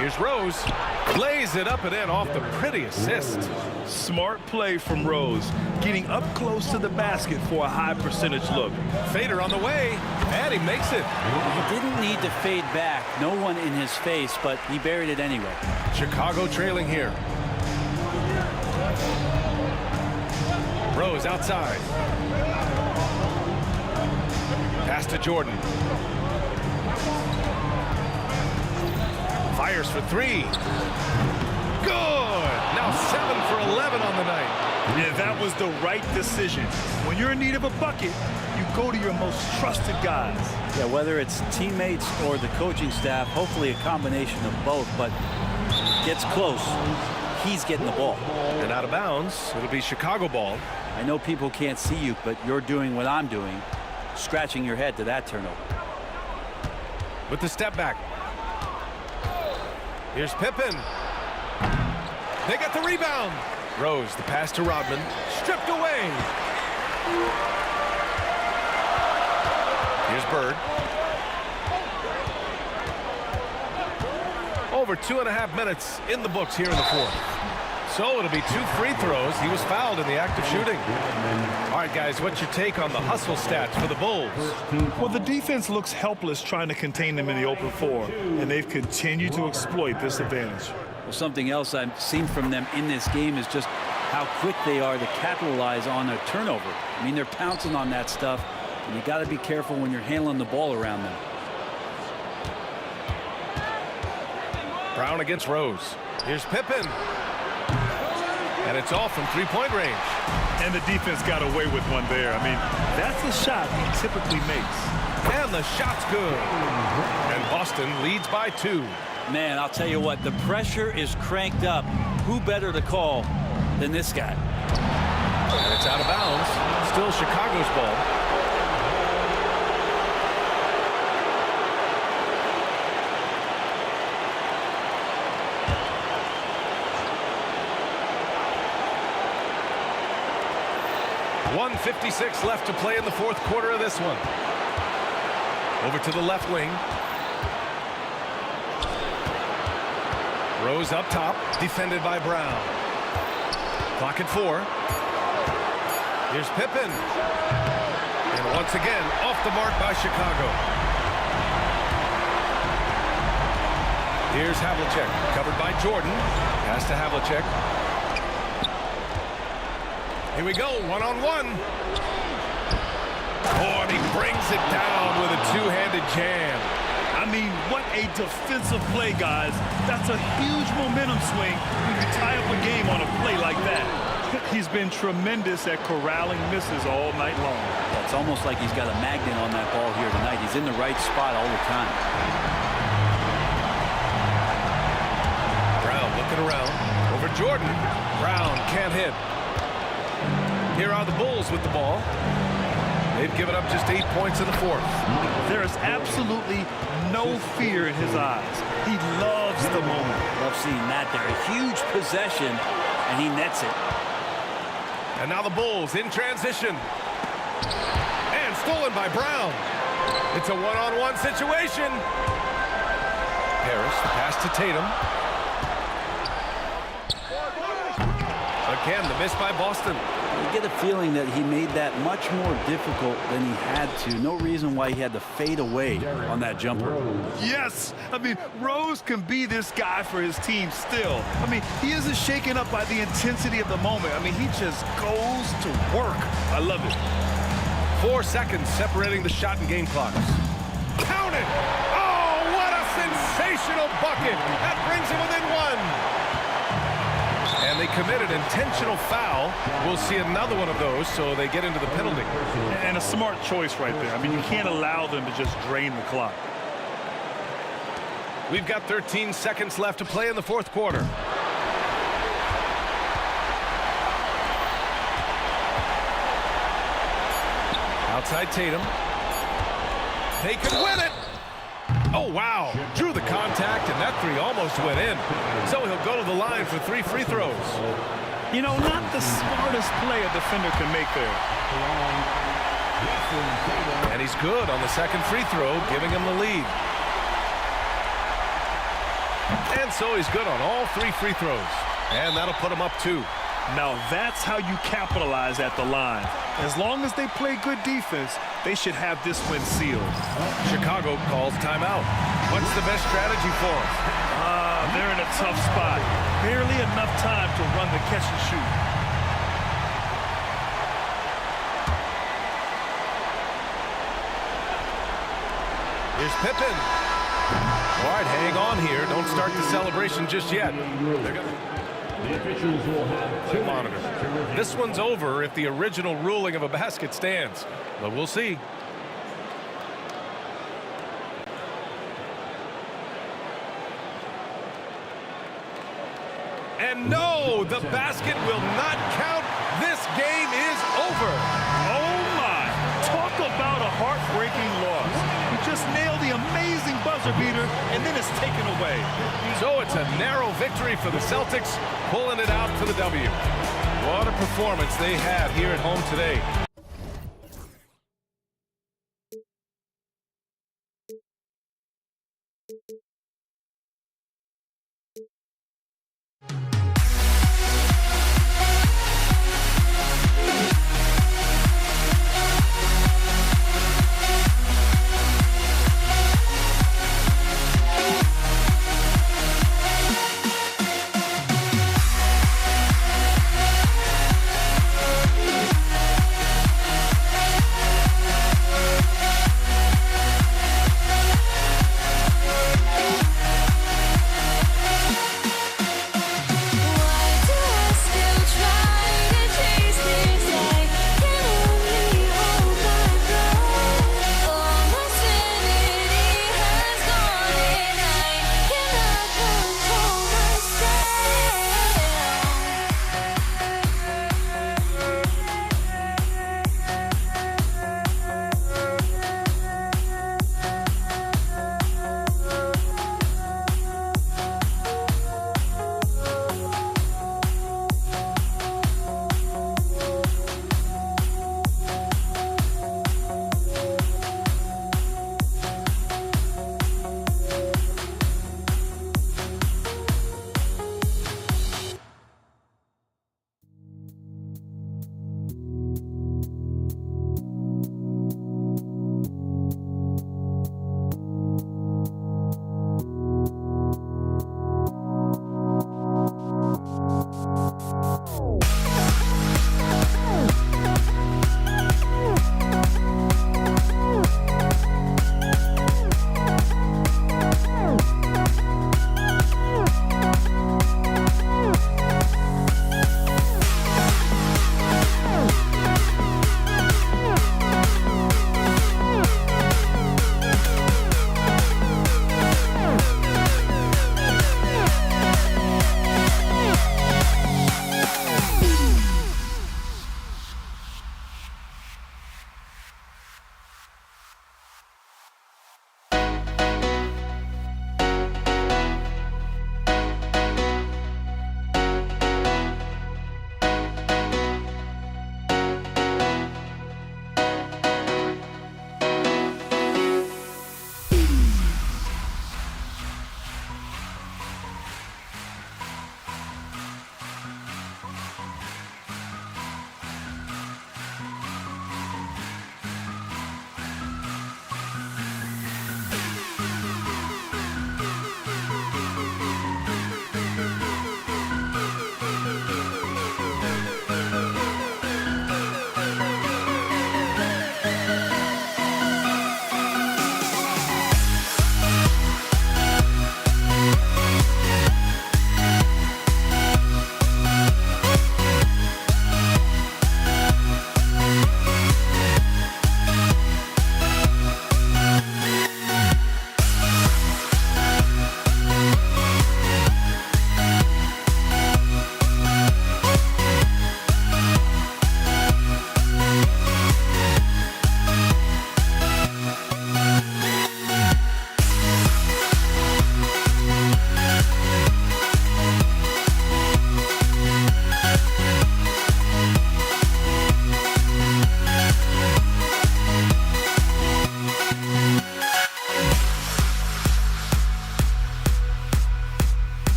Here's Rose. Lays it up and in off the pretty assist. Smart play from Rose, getting up close to the basket for a high percentage look. Fader on the way, and he makes it. He didn't need to fade back. No one in his face, but he buried it anyway. Chicago trailing here. Rose outside. Pass to Jordan. Fires for three. Good! Now 7 for 11 on the night. Yeah, that was the right decision. When you're in need of a bucket, you go to your most trusted guys. Yeah, whether it's teammates or the coaching staff, hopefully a combination of both, but gets close. He's getting the ball. And out of bounds, it'll be Chicago ball. I know people can't see you, but you're doing what I'm doing, scratching your head to that turnover. With the step back. Here's Pippen. They got the rebound. Rose, the pass to Rodman. Stripped away. Here's Bird. Over 2.5 minutes in the books here in the fourth. So it'll be 2 free throws. He was fouled in the act of shooting. All right, guys, what's your take on the hustle stats for the Bulls? Well, the defense looks helpless trying to contain them in the open floor, and they've continued to exploit this advantage. Well, something else I've seen from them in this game is just how quick they are to capitalize on a turnover. I mean, they're pouncing on that stuff, and you got to be careful when you're handling the ball around them. Brown against Rose. Here's Pippen. And it's all from three-point range. And the defense got away with one there. I mean, that's the shot he typically makes. And the shot's good. And Boston leads by 2. Man, I'll tell you what, the pressure is cranked up. Who better to call than this guy? And it's out of bounds. Still Chicago's ball. .56 left to play in the fourth quarter of this one. Over to the left wing. Rose up top, defended by Brown. Clock at 4. Here's Pippen. And once again, off the mark by Chicago. Here's Havlicek, covered by Jordan. Pass to Havlicek. Here we go, one-on-one. Oh, and he brings it down with a two-handed jam. I mean, what a defensive play, guys. That's a huge momentum swing when you tie up a game on a play like that. He's been tremendous at corralling misses all night long. It's almost like he's got a magnet on that ball here tonight. He's in the right spot all the time. Brown looking around. Over Jordan. Brown can't hit. Here are the Bulls with the ball. They've given up just 8 points in the fourth. There is absolutely no fear in his eyes. He loves the moment. Love seeing that there. A huge possession, and he nets it. And now the Bulls in transition. And stolen by Brown. It's a one-on-one situation. Harris, the pass to Tatum. Again, the miss by Boston. You get a feeling that he made that much more difficult than he had to. No reason why he had to fade away on that jumper. Yes! I mean, Rose can be this guy for his team still. I mean, he isn't shaken up by the intensity of the moment. I mean, he just goes to work. I love it. 4 seconds separating the shot and game clocks. Count it! Oh, what a sensational bucket! That brings him within 1. And they committed intentional foul. We'll see another one of those, so they get into the penalty. And a smart choice right there. I mean, you can't allow them to just drain the clock. We've got 13 seconds left to play in the fourth quarter. Outside Tatum. They could win it. Oh, wow. Drew the contact, and that three almost went in. So he'll go to the line for 3 free throws. You know, not the smartest play a defender can make there. And he's good on the second free throw, giving him the lead. And so he's good on all 3 free throws. And that'll put him up 2. Now that's how you capitalize at the line. As long as they play good defense, they should have this win sealed. Chicago calls timeout. What's the best strategy for them? They're in a tough spot. Barely enough time to run the catch and shoot. Here's Pippen. All right, hang on here. Don't start the celebration just yet. The officials will have monitor. This one's over if the original ruling of a basket stands, but we'll see. And no, the basket will not count. This game is over. Oh my, talk about a heartbreaking loss. He just nailed the amazing buzzer beater and then it's taken away. So it's a narrow victory for the Celtics, pulling it out for the W. What a performance they had here at home today.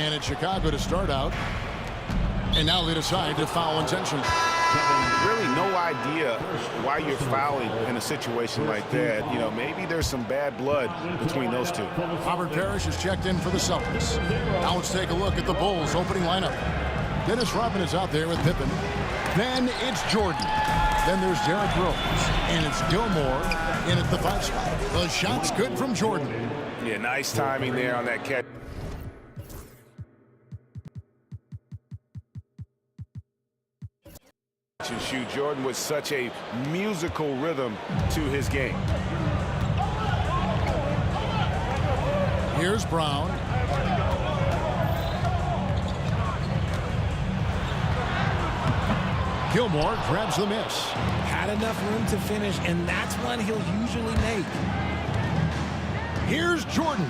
And it's Chicago to start out. And now they decide to foul intentionally. Really no idea why you're fouling in a situation like that. You know, maybe there's some bad blood between those two. Robert Parrish is checked in for the Celtics. Now let's take a look at the Bulls' opening lineup. Dennis Rodman is out there with Pippen. Then it's Jordan. Then there's Derrick Rose. And it's Gilmore in at the 5 spot. The shot's good from Jordan. Yeah, nice timing there on that catch. To shoot Jordan with such a musical rhythm to his game. Here's Brown. Gilmore grabs the miss. Had enough room to finish, and that's one he'll usually make. Here's Jordan.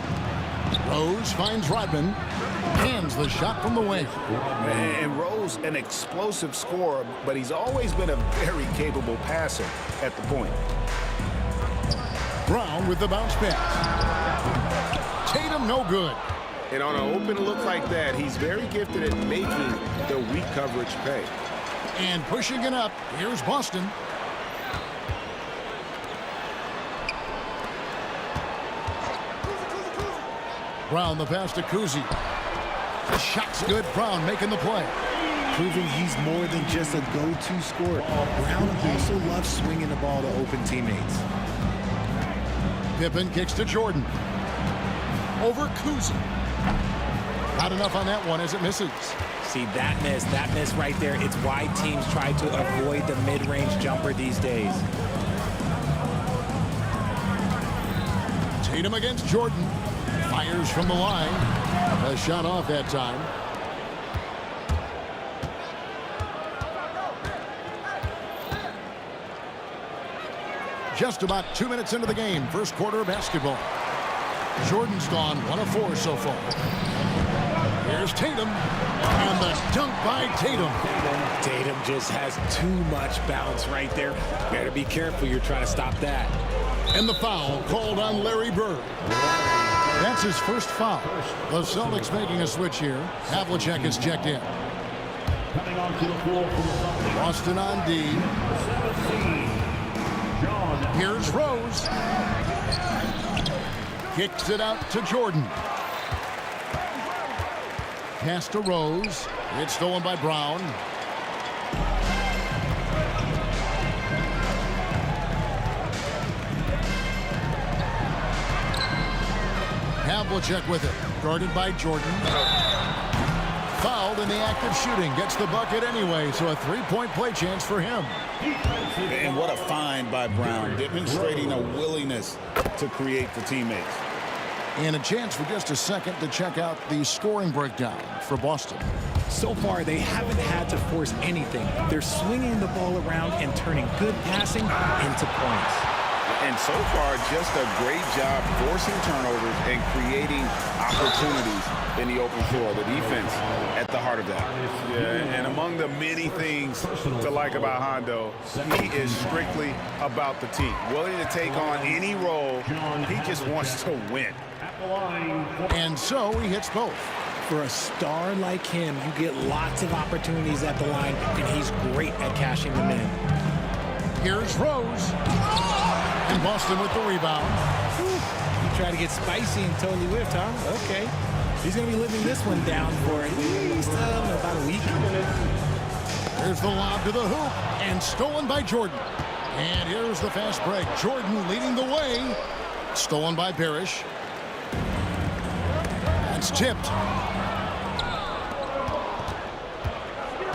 Rose finds Rodman. Hands the shot from the wing. And Rose, an explosive scorer, but he's always been a very capable passer at the point. Brown with the bounce pass. Tatum no good. And on an open look like that, he's very gifted at making the weak coverage pay. And pushing it up, here's Boston. Brown the pass to Kuzi. The shot's good. Brown making the play. Proving he's more than just a go-to scorer. Brown also loves swinging the ball to open teammates. Pippen kicks to Jordan. Over Kuzi. Not enough on that one as it misses. See, that miss right there, it's why teams try to avoid the mid-range jumper these days. Tatum against Jordan. Fires from the line. A shot off that time. Just about 2 minutes into the game. First quarter of basketball. Jordan's gone 1 of 4 so far. Here's Tatum. And the dunk by Tatum. Tatum just has too much bounce right there. Better be careful. You're trying to stop that. And the foul called on Larry Bird. That's his first foul. The Celtics making a switch here. Havlicek is checked in. Boston on D. Here's Rose. Kicks it out to Jordan. Pass to Rose. It's stolen by Brown. Havlicek with it. Guarded by Jordan. Fouled in the act of shooting. Gets the bucket anyway, so a 3-point play chance for him. And what a find by Brown, demonstrating a willingness to create for teammates. And a chance for just a second to check out the scoring breakdown for Boston. So far, they haven't had to force anything. They're swinging the ball around and turning good passing into points. And so far, just a great job forcing turnovers and creating opportunities in the open floor. The defense at the heart of that. Yeah, and among the many things to like about Hondo, he is strictly about the team. Willing to take on any role. He just wants to win. And so he hits both. For a star like him, you get lots of opportunities at the line, and he's great at cashing them in. Here's Rose. And Boston with the rebound. You try to get spicy and totally whiffed, huh? Okay. He's going to be living this one down for at least about a week. Here's the lob to the hoop. And stolen by Jordan. And here's the fast break. Jordan leading the way. Stolen by Parrish. That's tipped.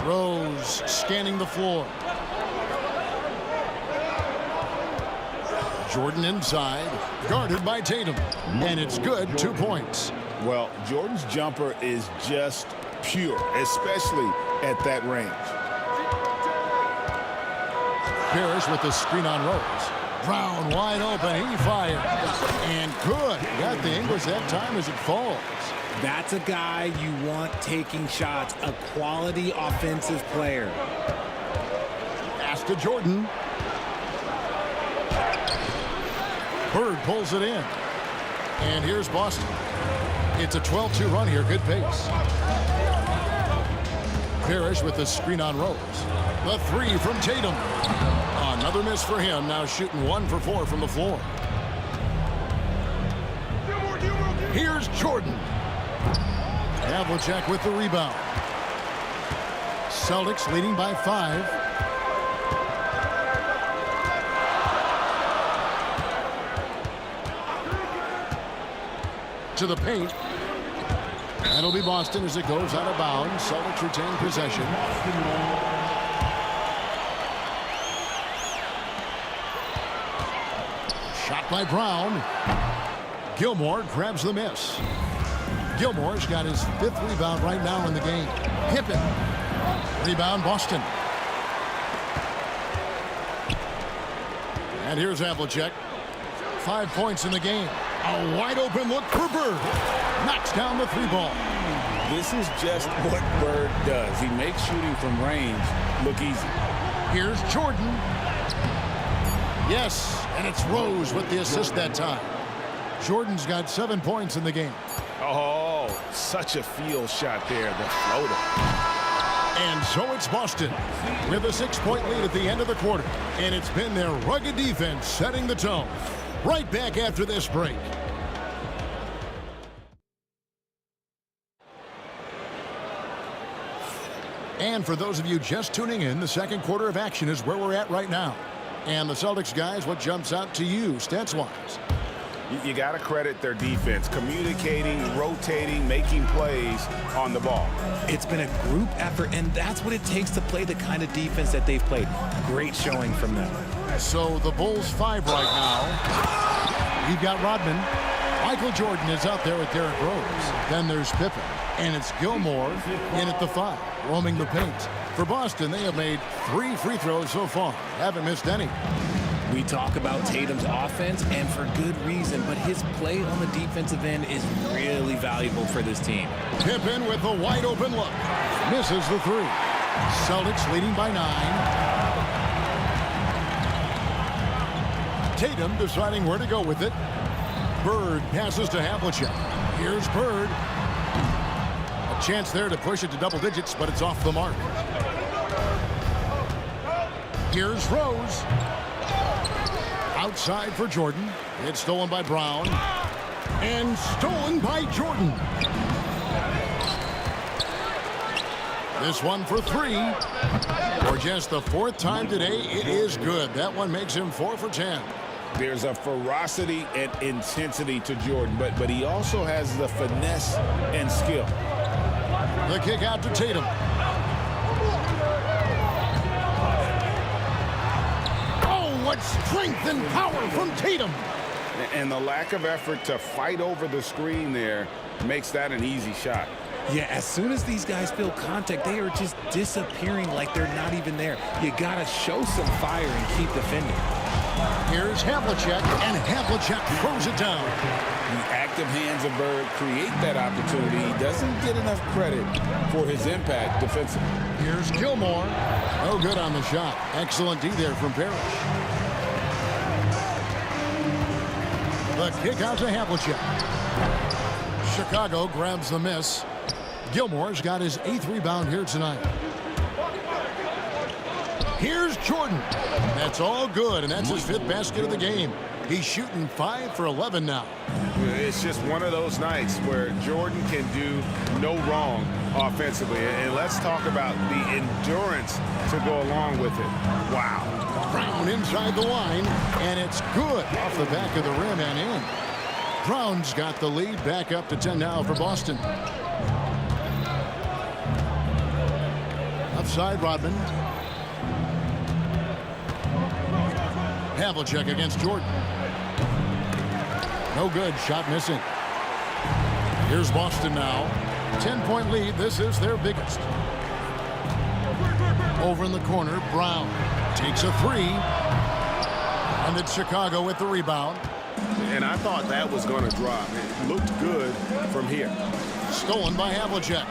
Rose scanning the floor. Jordan inside, guarded by Tatum. And it's good, 2 points. Well, Jordan's jumper is just pure, especially at that range. Parrish with the screen on Rose. Brown wide open, he fires. And good. Got the English that time as it falls. That's a guy you want taking shots, a quality offensive player. Pass to Jordan. Bird pulls it in. And here's Boston. It's a 12-2 run here. Good pace. Parrish with the screen on Rose. The three from Tatum. Another miss for him. Now shooting 1 for 4 from the floor. Here's Jordan. Havlicek with the rebound. Celtics leading by 5. To the paint. That'll be Boston as it goes out of bounds. Celtics retain possession. Shot by Brown. Gilmore grabs the miss. Gilmore's got his 5th rebound right now in the game. Pippen. Rebound Boston. And here's Havlicek. 5 points in the game. A wide open look for Bird. Knocks down the 3 ball. This is just what Bird does. He makes shooting from range look easy. Here's Jordan. Yes, and it's Rose with the assist that time. Jordan's got 7 points in the game. Oh, such a field shot there, the floater. And so it's Boston with a 6-point lead at the end of the quarter. And it's been their rugged defense setting the tone. Right back after this break. And for those of you just tuning in, the second quarter of action is where we're at right now. And the Celtics guys, what jumps out to you stats-wise? You got to credit their defense, communicating, rotating, making plays on the ball. It's been a group effort, and that's what it takes to play the kind of defense that they've played. Great showing from them. So the Bulls 5 right now. You've got Rodman. Michael Jordan is out there with Derrick Rose. Then there's Pippen. And it's Gilmore in at the 5, roaming the paint. For Boston, they have made 3 free throws so far. Haven't missed any. We talk about Tatum's offense, and for good reason, but his play on the defensive end is really valuable for this team. Pippen with a wide open look. Misses the 3. Celtics leading by 9. Tatum deciding where to go with it. Bird passes to Havlicek. Here's Bird. A chance there to push it to double digits, but it's off the mark. Here's Rose. Outside for Jordan. It's stolen by Brown. And stolen by Jordan. This one for 3. For just the 4th time today, it is good. That one makes him 4 for 10. There's a ferocity and intensity to Jordan, but he also has the finesse and skill. The kick out to Tatum. Oh, what strength and power from Tatum. And the lack of effort to fight over the screen there makes that an easy shot. Yeah, as soon as these guys feel contact, they are just disappearing like they're not even there. You got to show some fire and keep defending. Here's Havlicek, and Havlicek throws it down. The active hands of Bird create that opportunity. He doesn't get enough credit for his impact defensively. Here's Gilmore. No good on the shot. Excellent D there from Parrish. The kick out to Havlicek. Chicago grabs the miss. Gilmore's got his 8th rebound here tonight. Here's Jordan. That's all good, and that's his 5th basket of the game. He's shooting 5 for 11 now. It's just one of those nights where Jordan can do no wrong offensively. And let's talk about the endurance to go along with it. Wow. Brown inside the line, and it's good off the back of the rim and in. Brown's got the lead back up to 10 now for Boston. Outside Rodman. Havlicek against Jordan. No good. Shot missing. Here's Boston now. 10-point lead. This is their biggest. Over in the corner, Brown takes a 3. And it's Chicago with the rebound. And I thought that was going to drop. It looked good from here. Stolen by Havlicek.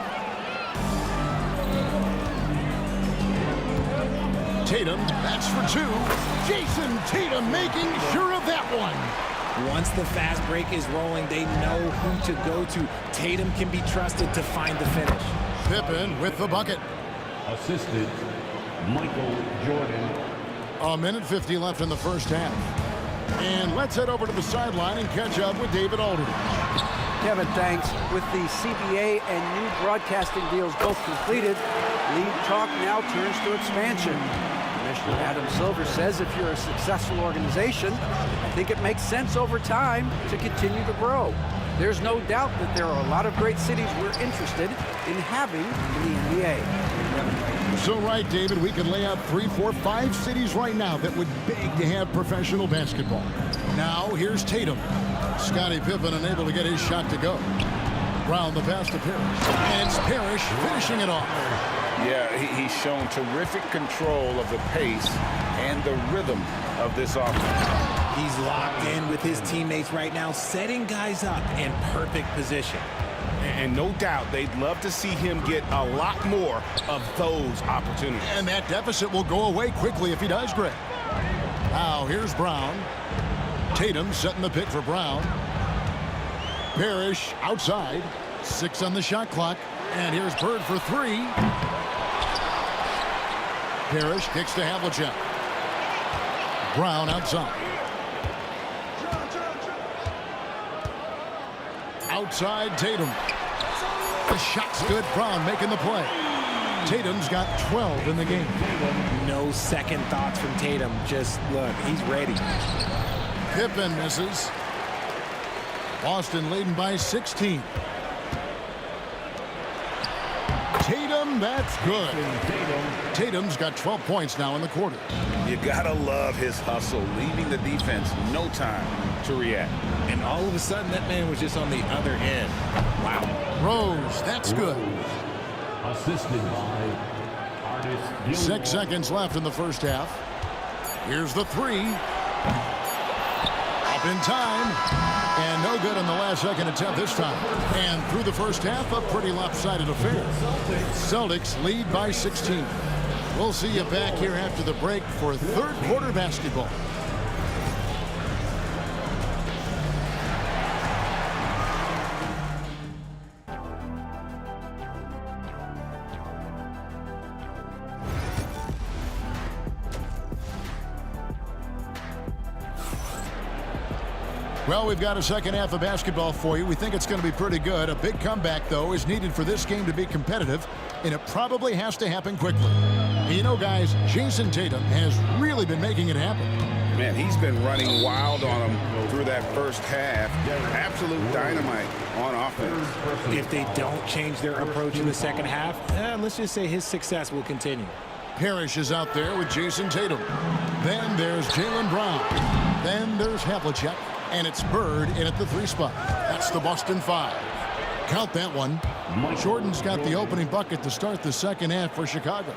Tatum, that's for 2. Jason Tatum making sure of that one. Once the fast break is rolling, they know who to go to. Tatum can be trusted to find the finish. Pippen with the bucket. Assistant, Michael Jordan. A minute 50 left in the first half. And let's head over to the sideline and catch up with David Alden. Kevin, thanks. With the CBA and new broadcasting deals both completed, league talk now turns to expansion. Commissioner Adam Silver says if you're a successful organization, I think it makes sense over time to continue to grow. There's no doubt that there are a lot of great cities we're interested in having in the NBA. So right, David, we could lay out 3, 4, 5 cities right now that would beg to have professional basketball. Now, here's Tatum. Scottie Pippen unable to get his shot to go. Brown the pass to Parrish. And it's Parrish finishing it off. Yeah, he's shown terrific control of the pace and the rhythm of this offense. He's locked in with his teammates right now, setting guys up in perfect position. And no doubt they'd love to see him get a lot more of those opportunities. And that deficit will go away quickly if he does, Greg. Now, here's Brown. Tatum setting the pick for Brown. Parrish outside. 6 on the shot clock. And here's Bird for 3. Parrish kicks to Havlicek. Brown outside. Outside Tatum. The shot's good. Brown making the play. Tatum's got 12 in the game. No second thoughts from Tatum. Just look, he's ready. Pippen misses. Boston leading by 16. Tatum, that's good. Tatum's got 12 points now in the quarter. You gotta love his hustle, leaving the defense no time to react. And all of a sudden, that man was just on the other end. Wow. Rose, that's good. Assisted by Artist. 6 seconds left in the first half. Here's the 3. Up in time. And no good on the last second attempt this time. And through the first half, a pretty lopsided affair. Celtics lead by 16. We'll see you back here after the break for third quarter basketball. Well, we've got a second half of basketball for you. We think it's going to be pretty good. A big comeback, though, is needed for this game to be competitive, and it probably has to happen quickly. And you know, guys, Jason Tatum has really been making it happen. Man, he's been running wild on him through that first half. Absolute dynamite on offense. If they don't change their approach in the second half, let's just say his success will continue. Parrish is out there with Jason Tatum. Then there's Jaylen Brown. Then there's Havlicek. And it's Bird in at the 3 spot. That's the Boston 5. Count that one. Jordan's got the opening bucket to start the second half for Chicago.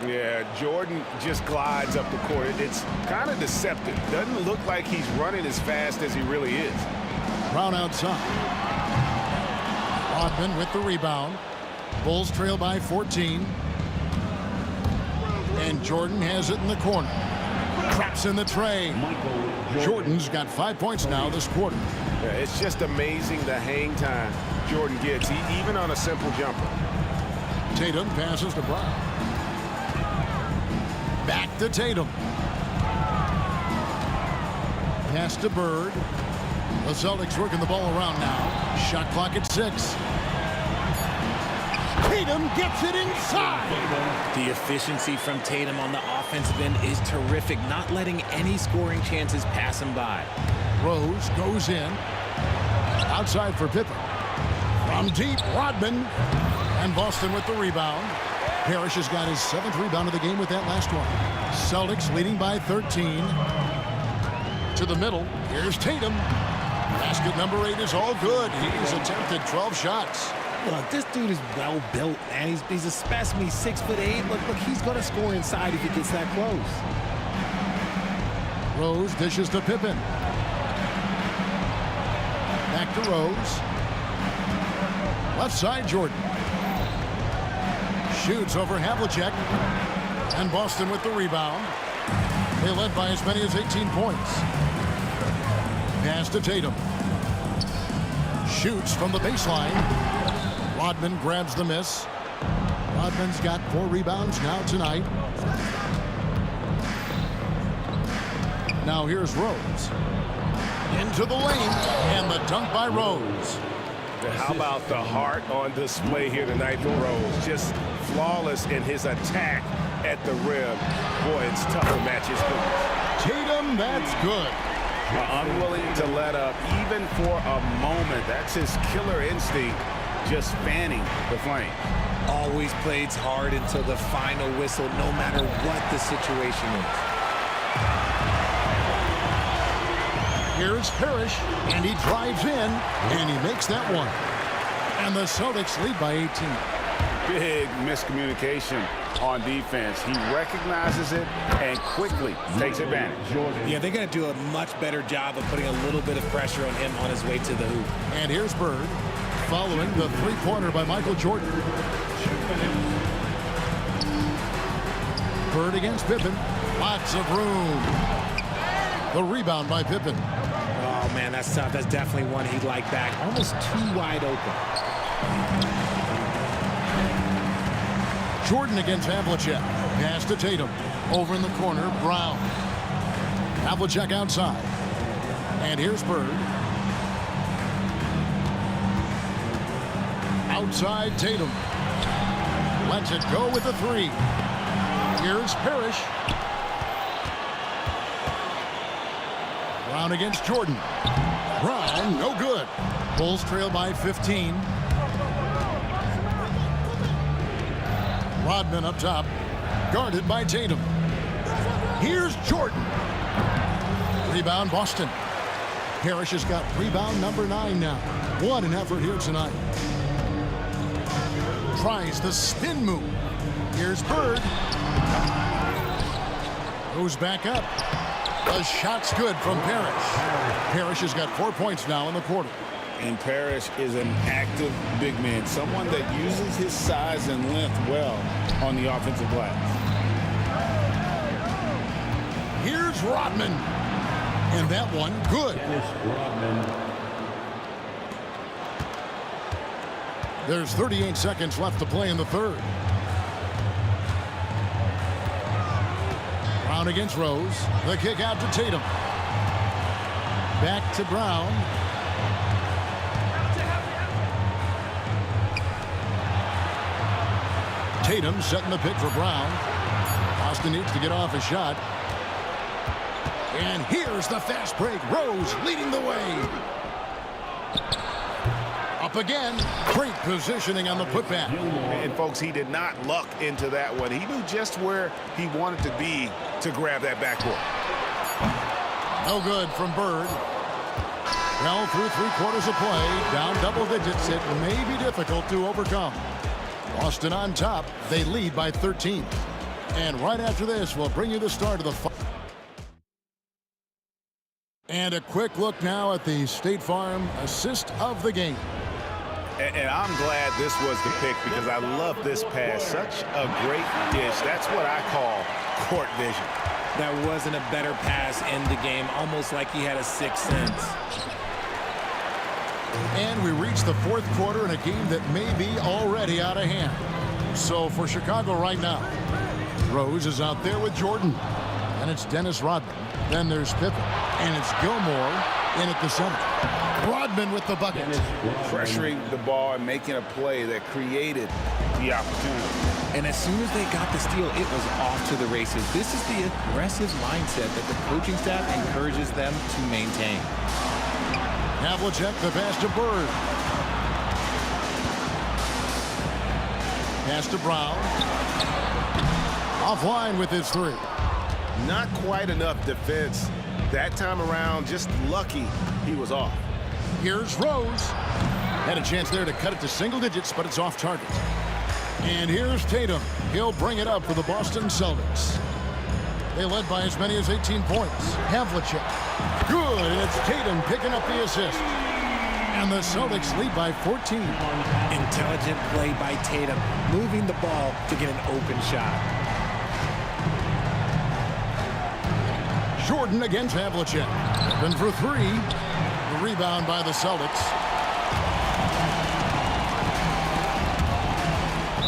Yeah, Jordan just glides up the court. It's kind of deceptive. Doesn't look like he's running as fast as he really is. Brown outside. Rodman with the rebound. Bulls trail by 14. And Jordan has it in the corner. Traps in the tray. Jordan's got 5 points now this quarter. Yeah, it's just amazing the hang time Jordan gets, even on a simple jumper. Tatum passes to Brown. Back to Tatum. Pass to Bird. The Celtics working the ball around now. Shot clock at 6. Tatum gets it inside. The efficiency from Tatum on the offensive end is terrific, not letting any scoring chances pass him by. Rose goes in. Outside for Pippen. From deep, Rodman. And Boston with the rebound. Parrish has got his 7th rebound of the game with that last one. Celtics leading by 13. To the middle. Here's Tatum. Basket number 8 is all good. He's attempted 12 shots. Look, this dude is well built, man. He's a specimen. He's 6'8". Look, he's going to score inside if he gets that close. Rose dishes to Pippen. Back to Rose. Left side, Jordan. Shoots over Havlicek. And Boston with the rebound. They led by as many as 18 points. Pass to Tatum. Shoots from the baseline. Rodman grabs the miss. Rodman's got 4 rebounds now tonight. Now here's Rose. Into the lane, and the dunk by Rose. How about the heart on display here tonight for Rose? Just flawless in his attack at the rim. Boy, it's tough to match his goodness. Tatum, that's good. Unwilling to let up, even for a moment. That's his killer instinct, just fanning the flame. Always plays hard until the final whistle, no matter what the situation is. Here's Parrish, and he drives in, and he makes that one. And the Celtics lead by 18. Big miscommunication on defense. He recognizes it and quickly takes advantage. Yeah, they're going to do a much better job of putting a little bit of pressure on him on his way to the hoop. And here's Bird, following the three-pointer by Michael Jordan. Bird against Pippen. Lots of room. The rebound by Pippen. Oh, man, that's tough. That's definitely one he'd like back. Almost too wide open. Jordan against Havlicek. Pass to Tatum. Over in the corner, Brown. Havlicek outside. And here's Bird. Outside Tatum. Lets it go with the 3. Here's Parrish. Brown against Jordan. Brown, no good. Bulls trail by 15. Rodman up top, guarded by Tatum. Here's Jordan. Rebound, Boston. Parrish has got rebound number 9 now. What an effort here tonight. Tries the spin move. Here's Bird. Goes back up. The shot's good from Parrish. Parrish has got 4 points now in the quarter. And Parrish is an active big man, someone that uses his size and length well on the offensive glass. Here's Rodman. And that one, good. There's 38 seconds left to play in the third. Brown against Rose. The kick out to Tatum. Back to Brown. Tatum setting the pick for Brown. Boston needs to get off a shot. And here's the fast break. Rose leading the way. Up again. Great positioning on the putback. And folks, he did not luck into that one. He knew just where he wanted to be to grab that backboard. No good from Bird. Well, through 3/4 of play, down double digits, it may be difficult to overcome. Boston on top. They lead by 13. And right after this, we'll bring you the start of the fight. And a quick look now at the State Farm assist of the game. And I'm glad this was the pick because I love this pass. Such a great dish. That's what I call court vision. There wasn't a better pass in the game, almost like he had a sixth sense. And we reach the 4th quarter in a game that may be already out of hand. So for Chicago right now, Rose is out there with Jordan. And it's Dennis Rodman. Then there's Pippen. And it's Gilmore in at the center. Rodman with the bucket. Pressuring the ball and making a play that created the opportunity. And as soon as they got the steal, it was off to the races. This is the aggressive mindset that the coaching staff encourages them to maintain. Havlicek, the pass to Bird. Pass to Brown. Offline with his 3. Not quite enough defense that time around. Just lucky he was off. Here's Rose. Had a chance there to cut it to single digits, but it's off target. And here's Tatum. He'll bring it up for the Boston Celtics. They led by as many as 18 points. Havlicek. Good. And it's Tatum picking up the assist. And the Celtics lead by 14. Intelligent play by Tatum, moving the ball to get an open shot. Jordan against Havlicek. Open for 3. The rebound by the Celtics.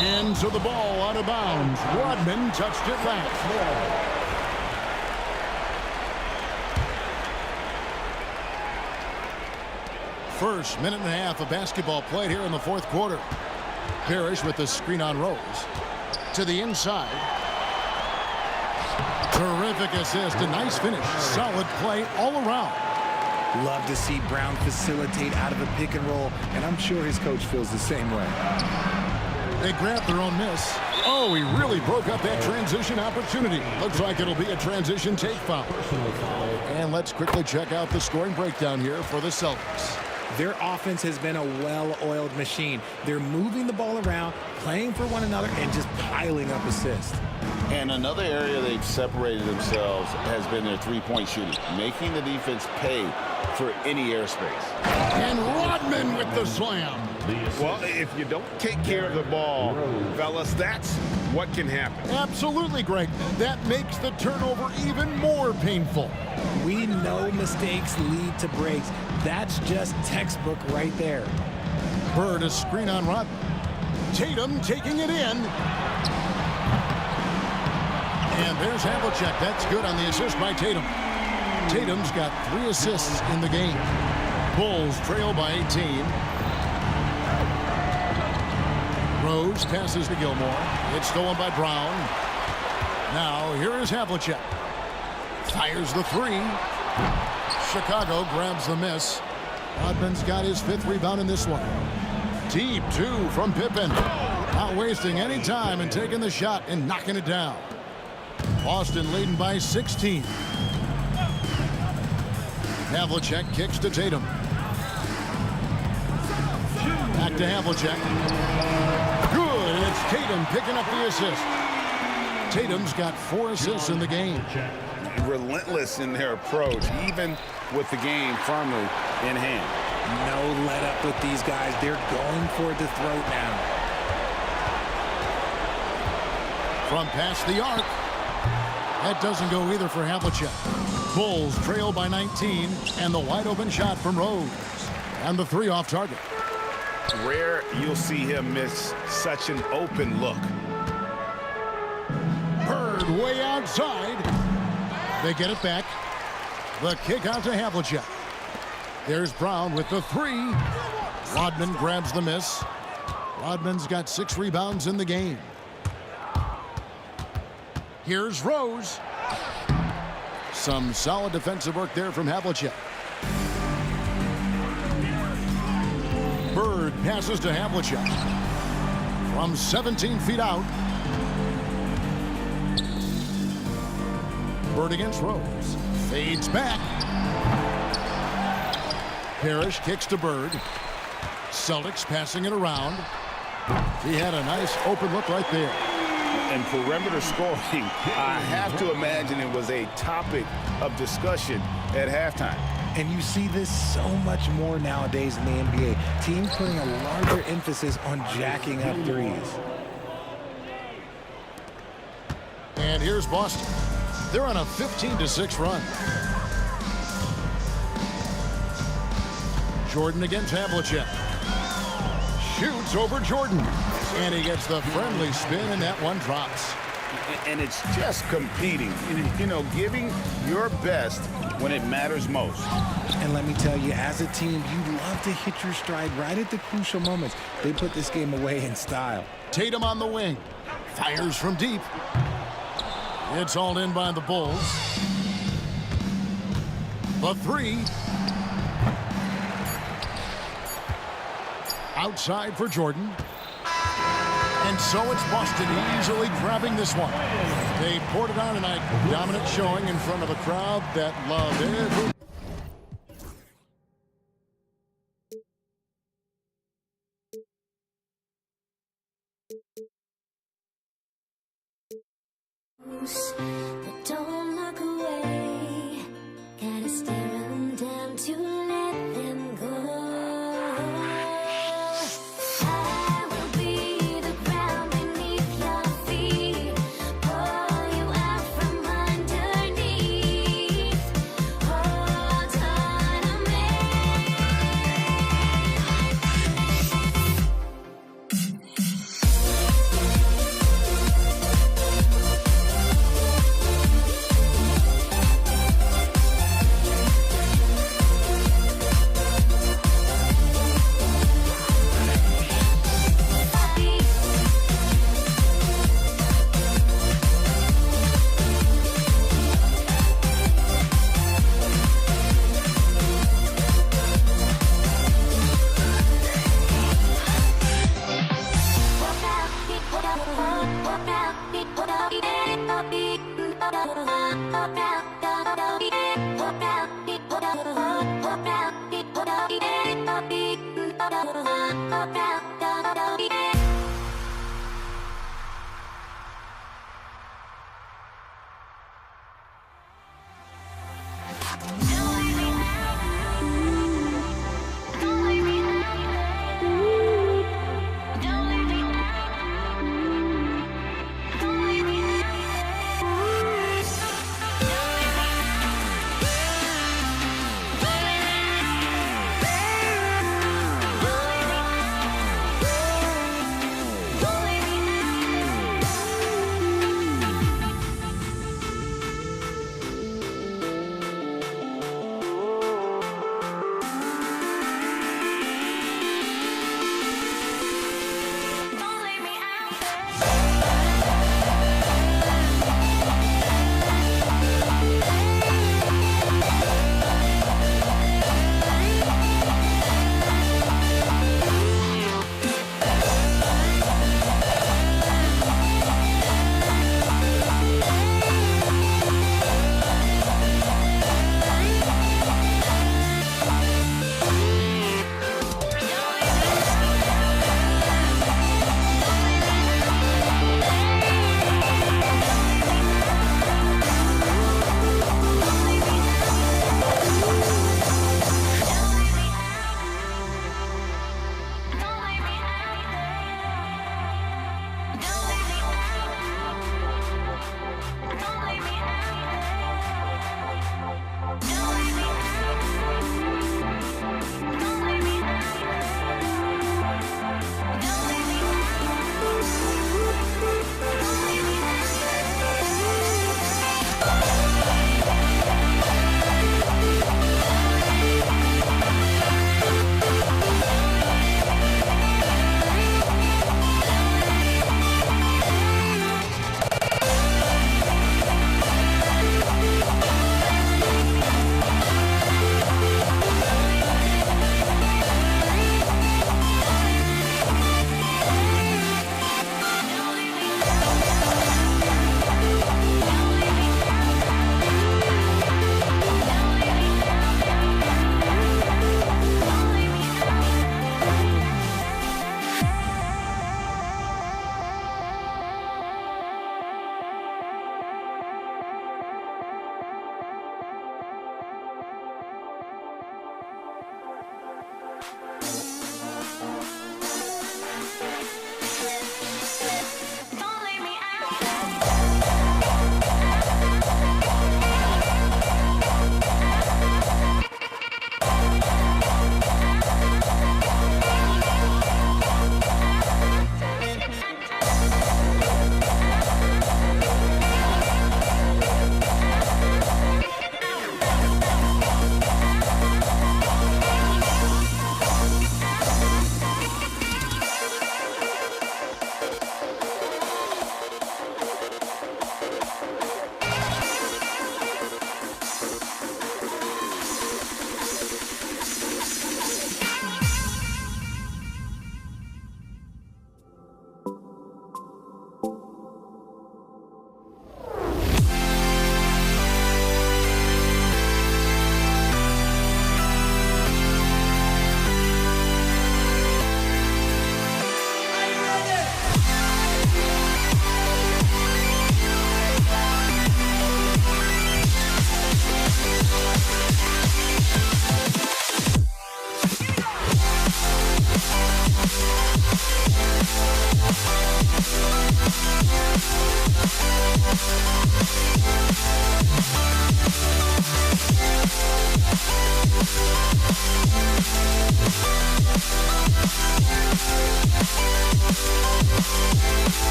And so the ball out of bounds. Rodman touched it last. First minute and a half of basketball played here in the fourth quarter. Parrish with the screen on Rose. To the inside. Terrific assist. A nice finish. Solid play all around. Love to see Brown facilitate out of a pick and roll, and I'm sure his coach feels the same way. They grabbed their own miss. Oh, he really broke up that transition opportunity. Looks like it'll be a transition take foul. And let's quickly check out the scoring breakdown here for the Celtics. Their offense has been a well-oiled machine. They're moving the ball around, playing for one another, and just piling up assists. And another area they've separated themselves has been their three-point shooting, making the defense pay for any airspace. And Rodman with the slam. Well, if you don't take care of the ball, fellas, that's what can happen. Absolutely, Greg. That makes the turnover even more painful. We know mistakes lead to breaks. That's just textbook right there. Bird, a screen on Rodman. Tatum taking it in. And there's Havlicek. That's good on the assist by Tatum. Tatum's got 3 assists in the game. Bulls trail by 18. Rose passes to Gilmore. It's stolen by Brown. Now here is Havlicek. Fires the 3. Chicago grabs the miss. Rodman's got his 5th rebound in this one. Deep 2 from Pippen. Not wasting any time and taking the shot and knocking it down. Boston leading by 16. Havlicek kicks to Tatum. Back to Havlicek. Good. It's Tatum picking up the assist. Tatum's got 4 assists in the game. Relentless in their approach, even with the game firmly in hand. No let up with these guys. They're going for the throat now. From past the arc. That doesn't go either for Havlicek. Bulls trail by 19, and the wide open shot from Rose. And the 3 off target. Rare you'll see him miss such an open look. Bird way outside. They get it back. The kick out to Havlicek. There's Brown with the 3. Rodman grabs the miss. Rodman's got 6 rebounds in the game. Here's Rose. Some solid defensive work there from Havlicek. Bird passes to Havlicek. From 17 feet out. Bird against Rose. Fades back. Parrish kicks to Bird. Celtics passing it around. He had a nice open look right there. And perimeter scoring, I have to imagine it was a topic of discussion at halftime. And you see this so much more nowadays in the NBA. Teams putting a larger emphasis on jacking up threes. And here's Boston. They're on a 15-6 run. Jordan against Havlicek. Shoots over Jordan. And he gets the friendly spin, and that one drops. And it's just competing. You know, giving your best when it matters most. And let me tell you, as a team, you love to hit your stride right at the crucial moments. They put this game away in style. Tatum on the wing. Fires from deep. It's all in by the Bulls. The 3. Outside for Jordan. And so it's Boston easily grabbing this one. They poured it on tonight. Dominant showing in front of a crowd that loved every... But don't look away. Gotta stare them down to let them go. I will be the ground beneath your feet. Pull you out from underneath. Hold on a minute.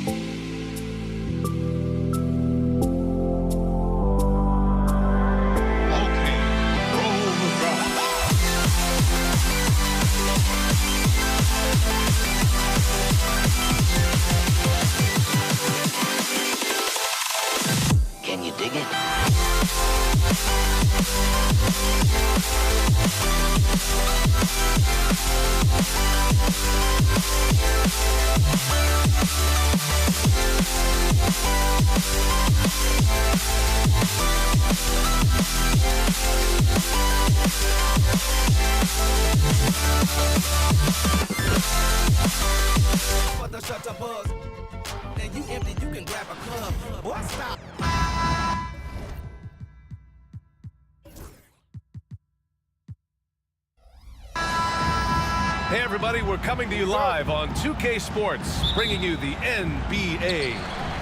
Can you dig it? But the shutter buzz, and you empty, you can grab a club. Boy, stop. Hey everybody, we're coming to you live on 2K Sports, bringing you the NBA.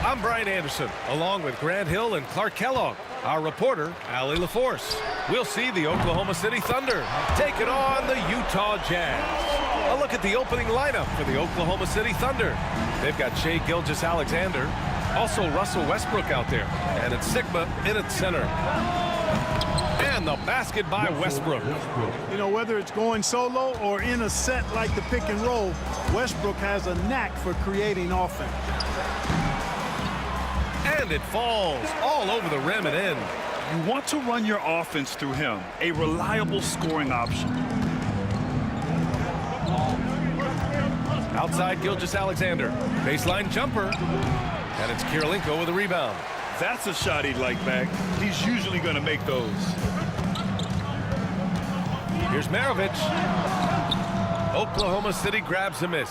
I'm Brian Anderson, along with Grant Hill and Clark Kellogg. Our reporter, Allie LaForce. We'll see the Oklahoma City Thunder taking on the Utah Jazz. A look at the opening lineup for the Oklahoma City Thunder. They've got Shai Gilgeous-Alexander, also Russell Westbrook out there, and it's Sigma in its center. And the basket by Westbrook. You know, whether it's going solo or in a set like the pick and roll, Westbrook has a knack for creating offense. And it falls all over the rim and in. You want to run your offense through him, a reliable scoring option. Outside Gilgeous-Alexander, baseline jumper, and it's Kirilenko with a rebound. That's a shot he'd like back. He's usually going to make those. Here's Maravich. Oklahoma City grabs a miss.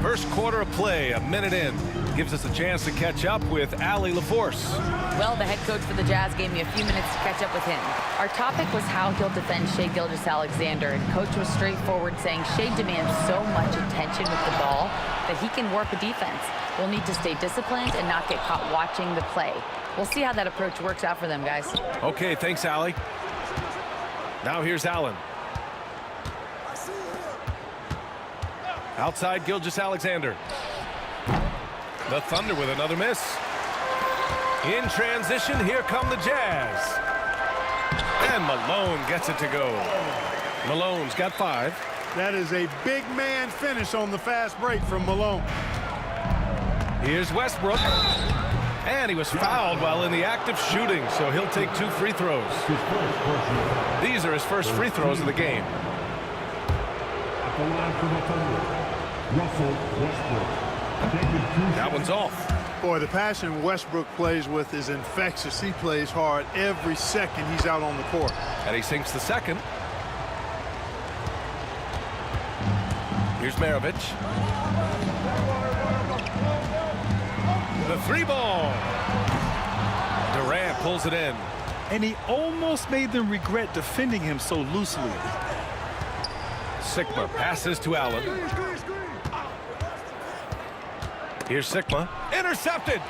First quarter of play, a minute in. Gives us a chance to catch up with Allie LaForce. Well, the head coach for the Jazz gave me a few minutes to catch up with him. Our topic was how he'll defend Shai Gilgeous-Alexander, and coach was straightforward, saying Shai demands so much attention with the ball that he can warp a defense. We'll need to stay disciplined and not get caught watching the play. We'll see how that approach works out for them, guys. Okay, thanks, Allie. Now here's Allen. Outside Gilgeous-Alexander. The Thunder with another miss. In transition, here come the Jazz. And Malone gets it to go. Malone's got 5. That is a big man finish on the fast break from Malone. Here's Westbrook. And he was fouled while in the act of shooting, so he'll take 2 free throws. These are his first free throws of the game. At the line for the Thunder, Russell Westbrook. That one's off. Boy, the passion Westbrook plays with is infectious. He plays hard every second he's out on the court. And he sinks the second. Here's Maravich. The 3-ball. Durant pulls it in. And he almost made them regret defending him so loosely. Sigma passes to Allen. Here's Sigma. Intercepted.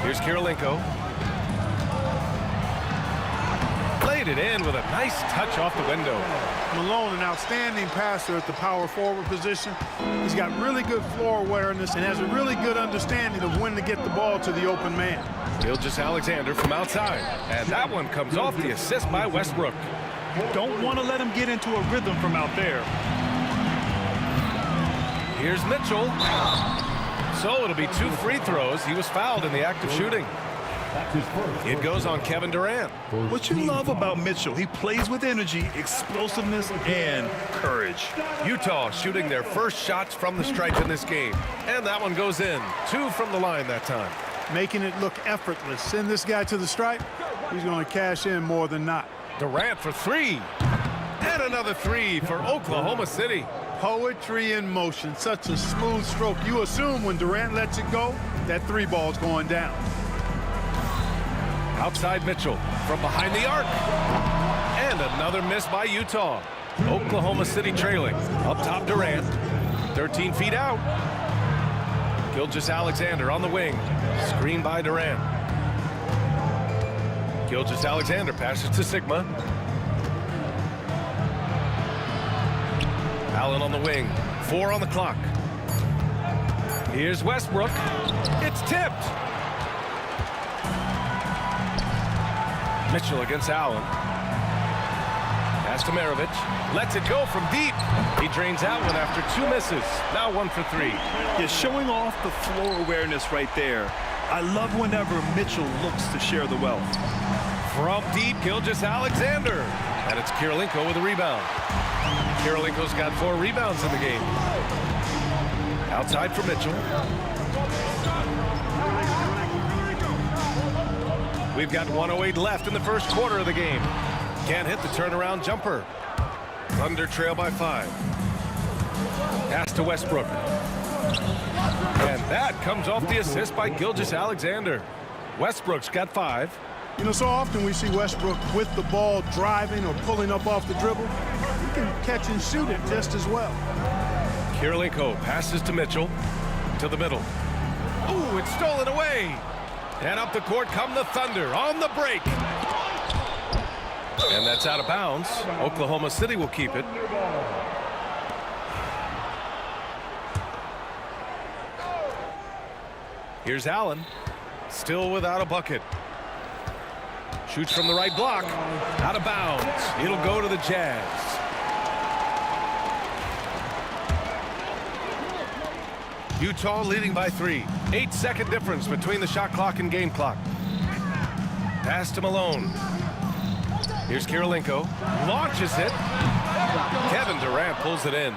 Here's Kirilenko. Played it in with a nice touch off the window. Malone, an outstanding passer at the power forward position. He's got really good floor awareness and has a really good understanding of when to get the ball to the open man. Gilgeous-Alexander from outside. And that one comes off the assist by Westbrook. Don't want to let him get into a rhythm from out there. Here's Mitchell. So it'll be 2 free throws. He was fouled in the act of shooting. It goes on Kevin Durant. What you love about Mitchell, he plays with energy, explosiveness, and courage. Utah shooting their first shots from the stripe in this game. And that one goes in. 2 from the line that time. Making it look effortless. Send this guy to the stripe. He's going to cash in more than not. Durant for 3. And another 3 for Oklahoma City. Poetry in motion. Such a smooth stroke. You assume when Durant lets it go, that 3-ball's going down. Outside Mitchell from behind the arc. And another miss by Utah. Oklahoma City trailing. Up top Durant. 13 feet out. Gilgeous-Alexander on the wing. Screen by Durant. Gilgeous-Alexander passes to Sigma. Allen on the wing. 4 on the clock. Here's Westbrook. It's tipped. Mitchell against Allen. Pass to Maravich. Lets it go from deep. He drains that one after 2 misses. Now 1 for 3. Yeah, showing off the floor awareness right there. I love whenever Mitchell looks to share the wealth. From deep, Gilgeous-Alexander. And it's Kirilenko with a rebound. Kirilenko's got 4 rebounds in the game. Outside for Mitchell. We've got 1:08 left in the first quarter of the game. Can't hit the turnaround jumper. Thunder trail by 5. Pass to Westbrook. And that comes off the assist by Gilgeous-Alexander. Westbrook's got 5. You know, so often we see Westbrook with the ball driving or pulling up off the dribble. He can catch and shoot it just as well. Kirilenko passes to Mitchell. To the middle. Ooh, it's stolen away. And up the court come the Thunder on the break. And that's out of bounds. Oklahoma City will keep it. Here's Allen. Still without a bucket. Shoots from the right block. Out of bounds. It'll go to the Jazz. Utah leading by 3. 8-second difference between the shot clock and game clock. Pass to Malone. Here's Kirilenko. Launches it. Kevin Durant pulls it in.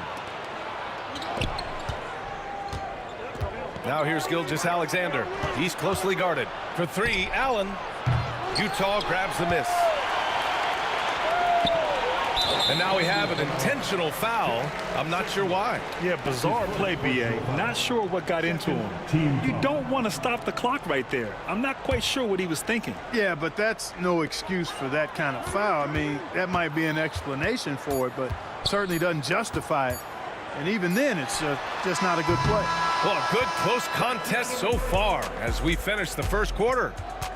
Now here's Gilgeous-Alexander. He's closely guarded. For 3, Allen. Utah grabs the miss. And now we have an intentional foul. I'm not sure why. Yeah, bizarre play, B.A. Not sure what got into him. You don't want to stop the clock right there. I'm not quite sure what he was thinking. Yeah, but that's no excuse for that kind of foul. I mean, that might be an explanation for it, but certainly doesn't justify it. And even then, it's just not a good play. Well, a good close contest so far as we finish the first quarter.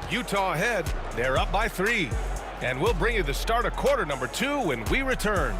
Utah ahead. They're up by 3. And we'll bring you the start of quarter number 2 when we return.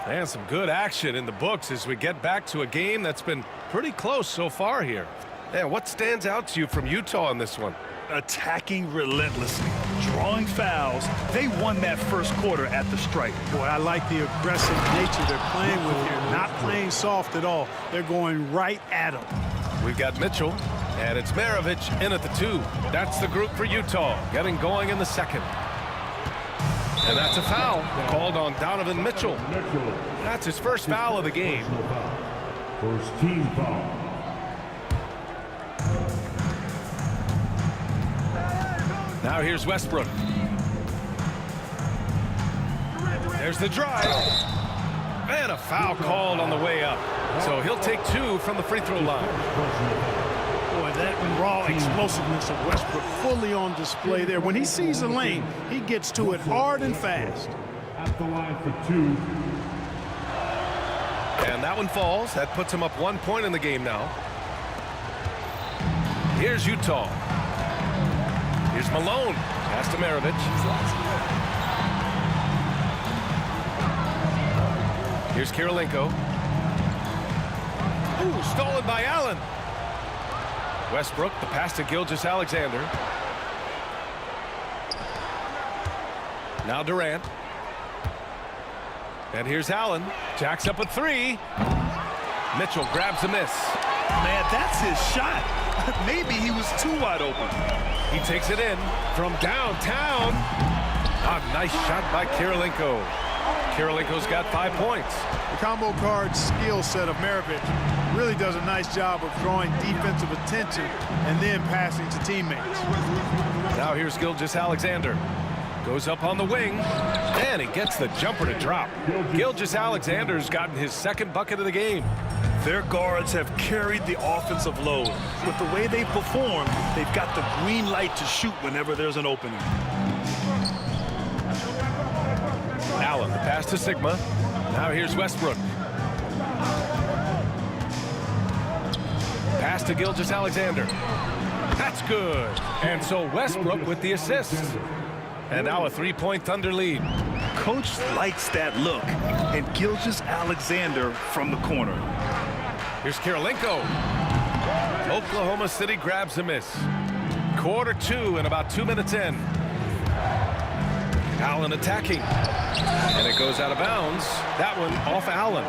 And some good action in the books as we get back to a game that's been pretty close so far here. Yeah, what stands out to you from Utah in this one? Attacking relentlessly, drawing fouls. They won that first quarter at the stripe. Boy, I like the aggressive nature they're playing with here. Not playing soft at all. They're going right at them. We've got Mitchell, and it's Maravich in at the 2. That's the group for Utah, getting going in the second. And that's a foul called on Donovan Mitchell. That's his first foul of the game. First team foul. Now here's Westbrook. There's the drive. And a foul called on the way up. So he'll take 2 from the free throw line. Boy, that raw explosiveness of Westbrook fully on display there. When he sees a lane, he gets to it hard and fast. At the line for 2. And that one falls. That puts him up 1 point in the game now. Here's Utah. Here's Malone. Pass to Maravich. Here's Kirilenko. Ooh, stolen by Allen. Westbrook, the pass to Gilgeous-Alexander. Now Durant. And here's Allen. Jacks up a 3. Mitchell grabs a miss. Man, that's his shot. Maybe he was too wide open. He takes it in from downtown. A nice shot by Kirilenko. Kirilenko's got 5 points. The combo guard skill set of Maravich really does a nice job of drawing defensive attention and then passing to teammates. Now here's Gilgeous-Alexander. Goes up on the wing, and he gets the jumper to drop. Gilgeous-Alexander's gotten his second bucket of the game. Their guards have carried the offensive load. With the way they perform, they've got the green light to shoot whenever there's an opening. Allen, the pass to Sigma. Now here's Westbrook. Pass to Gilgeous-Alexander. That's good. And so Westbrook with the assist. And now a three-point Thunder lead. Coach likes that look. And Gilgeous-Alexander from the corner. Here's Kirilenko. Oklahoma City grabs a miss. Quarter 2 and about 2 minutes in. Allen attacking. And it goes out of bounds. That one off Allen.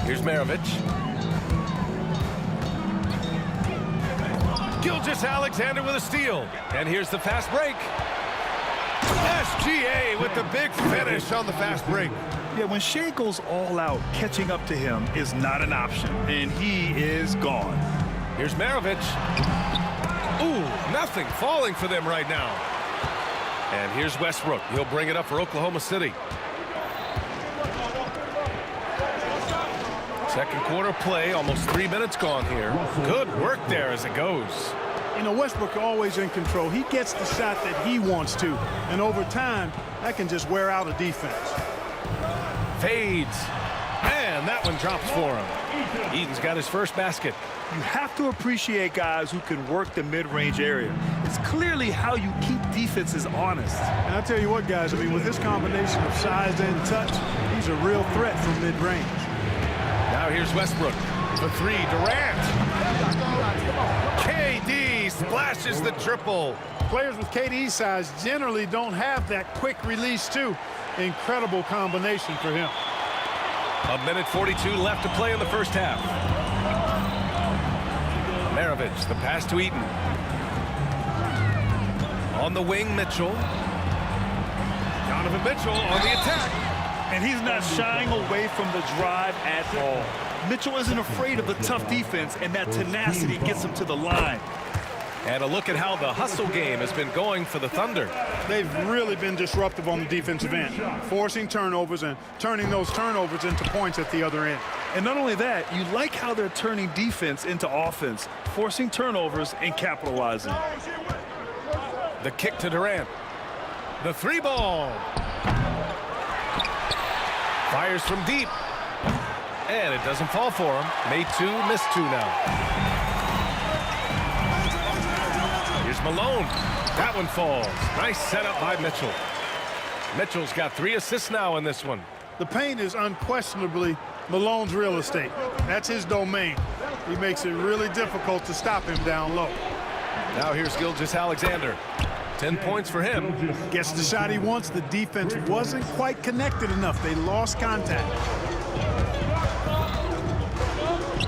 Here's Maravich. Gilgeous-Alexander with a steal. And here's the fast break. SGA with the big finish on the fast break. Yeah, when Shea goes all out, catching up to him is not an option, and he is gone. Here's Maravich. Ooh, nothing falling for them right now. And here's Westbrook. He'll bring it up for Oklahoma City. Second quarter play, almost 3 minutes gone here. Good work there as it goes. You know, Westbrook always in control. He gets the shot that he wants to. And over time, that can just wear out a defense. Fades. And that one drops for him. Eaton's got his first basket. You have to appreciate guys who can work the mid-range area. It's clearly how you keep defenses honest. And I'll tell you what, guys, I mean, with this combination of size and touch, he's a real threat from mid-range. Now here's Westbrook. For three, Durant. KD splashes the triple. Players with KD's size generally don't have that quick release, too. Incredible combination for him. A minute 42 left to play in the first half. Maravich, the pass to Eaton. On the wing, Mitchell. Donovan Mitchell on the attack. And he's not shying away from the drive at all. Mitchell isn't afraid of the tough defense, and that tenacity gets him to the line. And a look at how the hustle game has been going for the Thunder. They've really been disruptive on the defensive end, forcing turnovers and turning those turnovers into points at the other end. And not only that, you like how they're turning defense into offense, forcing turnovers and capitalizing. The kick to Durant. The three ball. Fires from deep. And it doesn't fall for him. Made two, missed two now. Here's Malone. That one falls. Nice setup by Mitchell. Mitchell's got 3 assists now in this one. The paint is unquestionably Malone's real estate. That's his domain. He makes it really difficult to stop him down low. Now here's Gilgeous-Alexander. 10 points for him. Gets the shot he wants. The defense wasn't quite connected enough. They lost contact.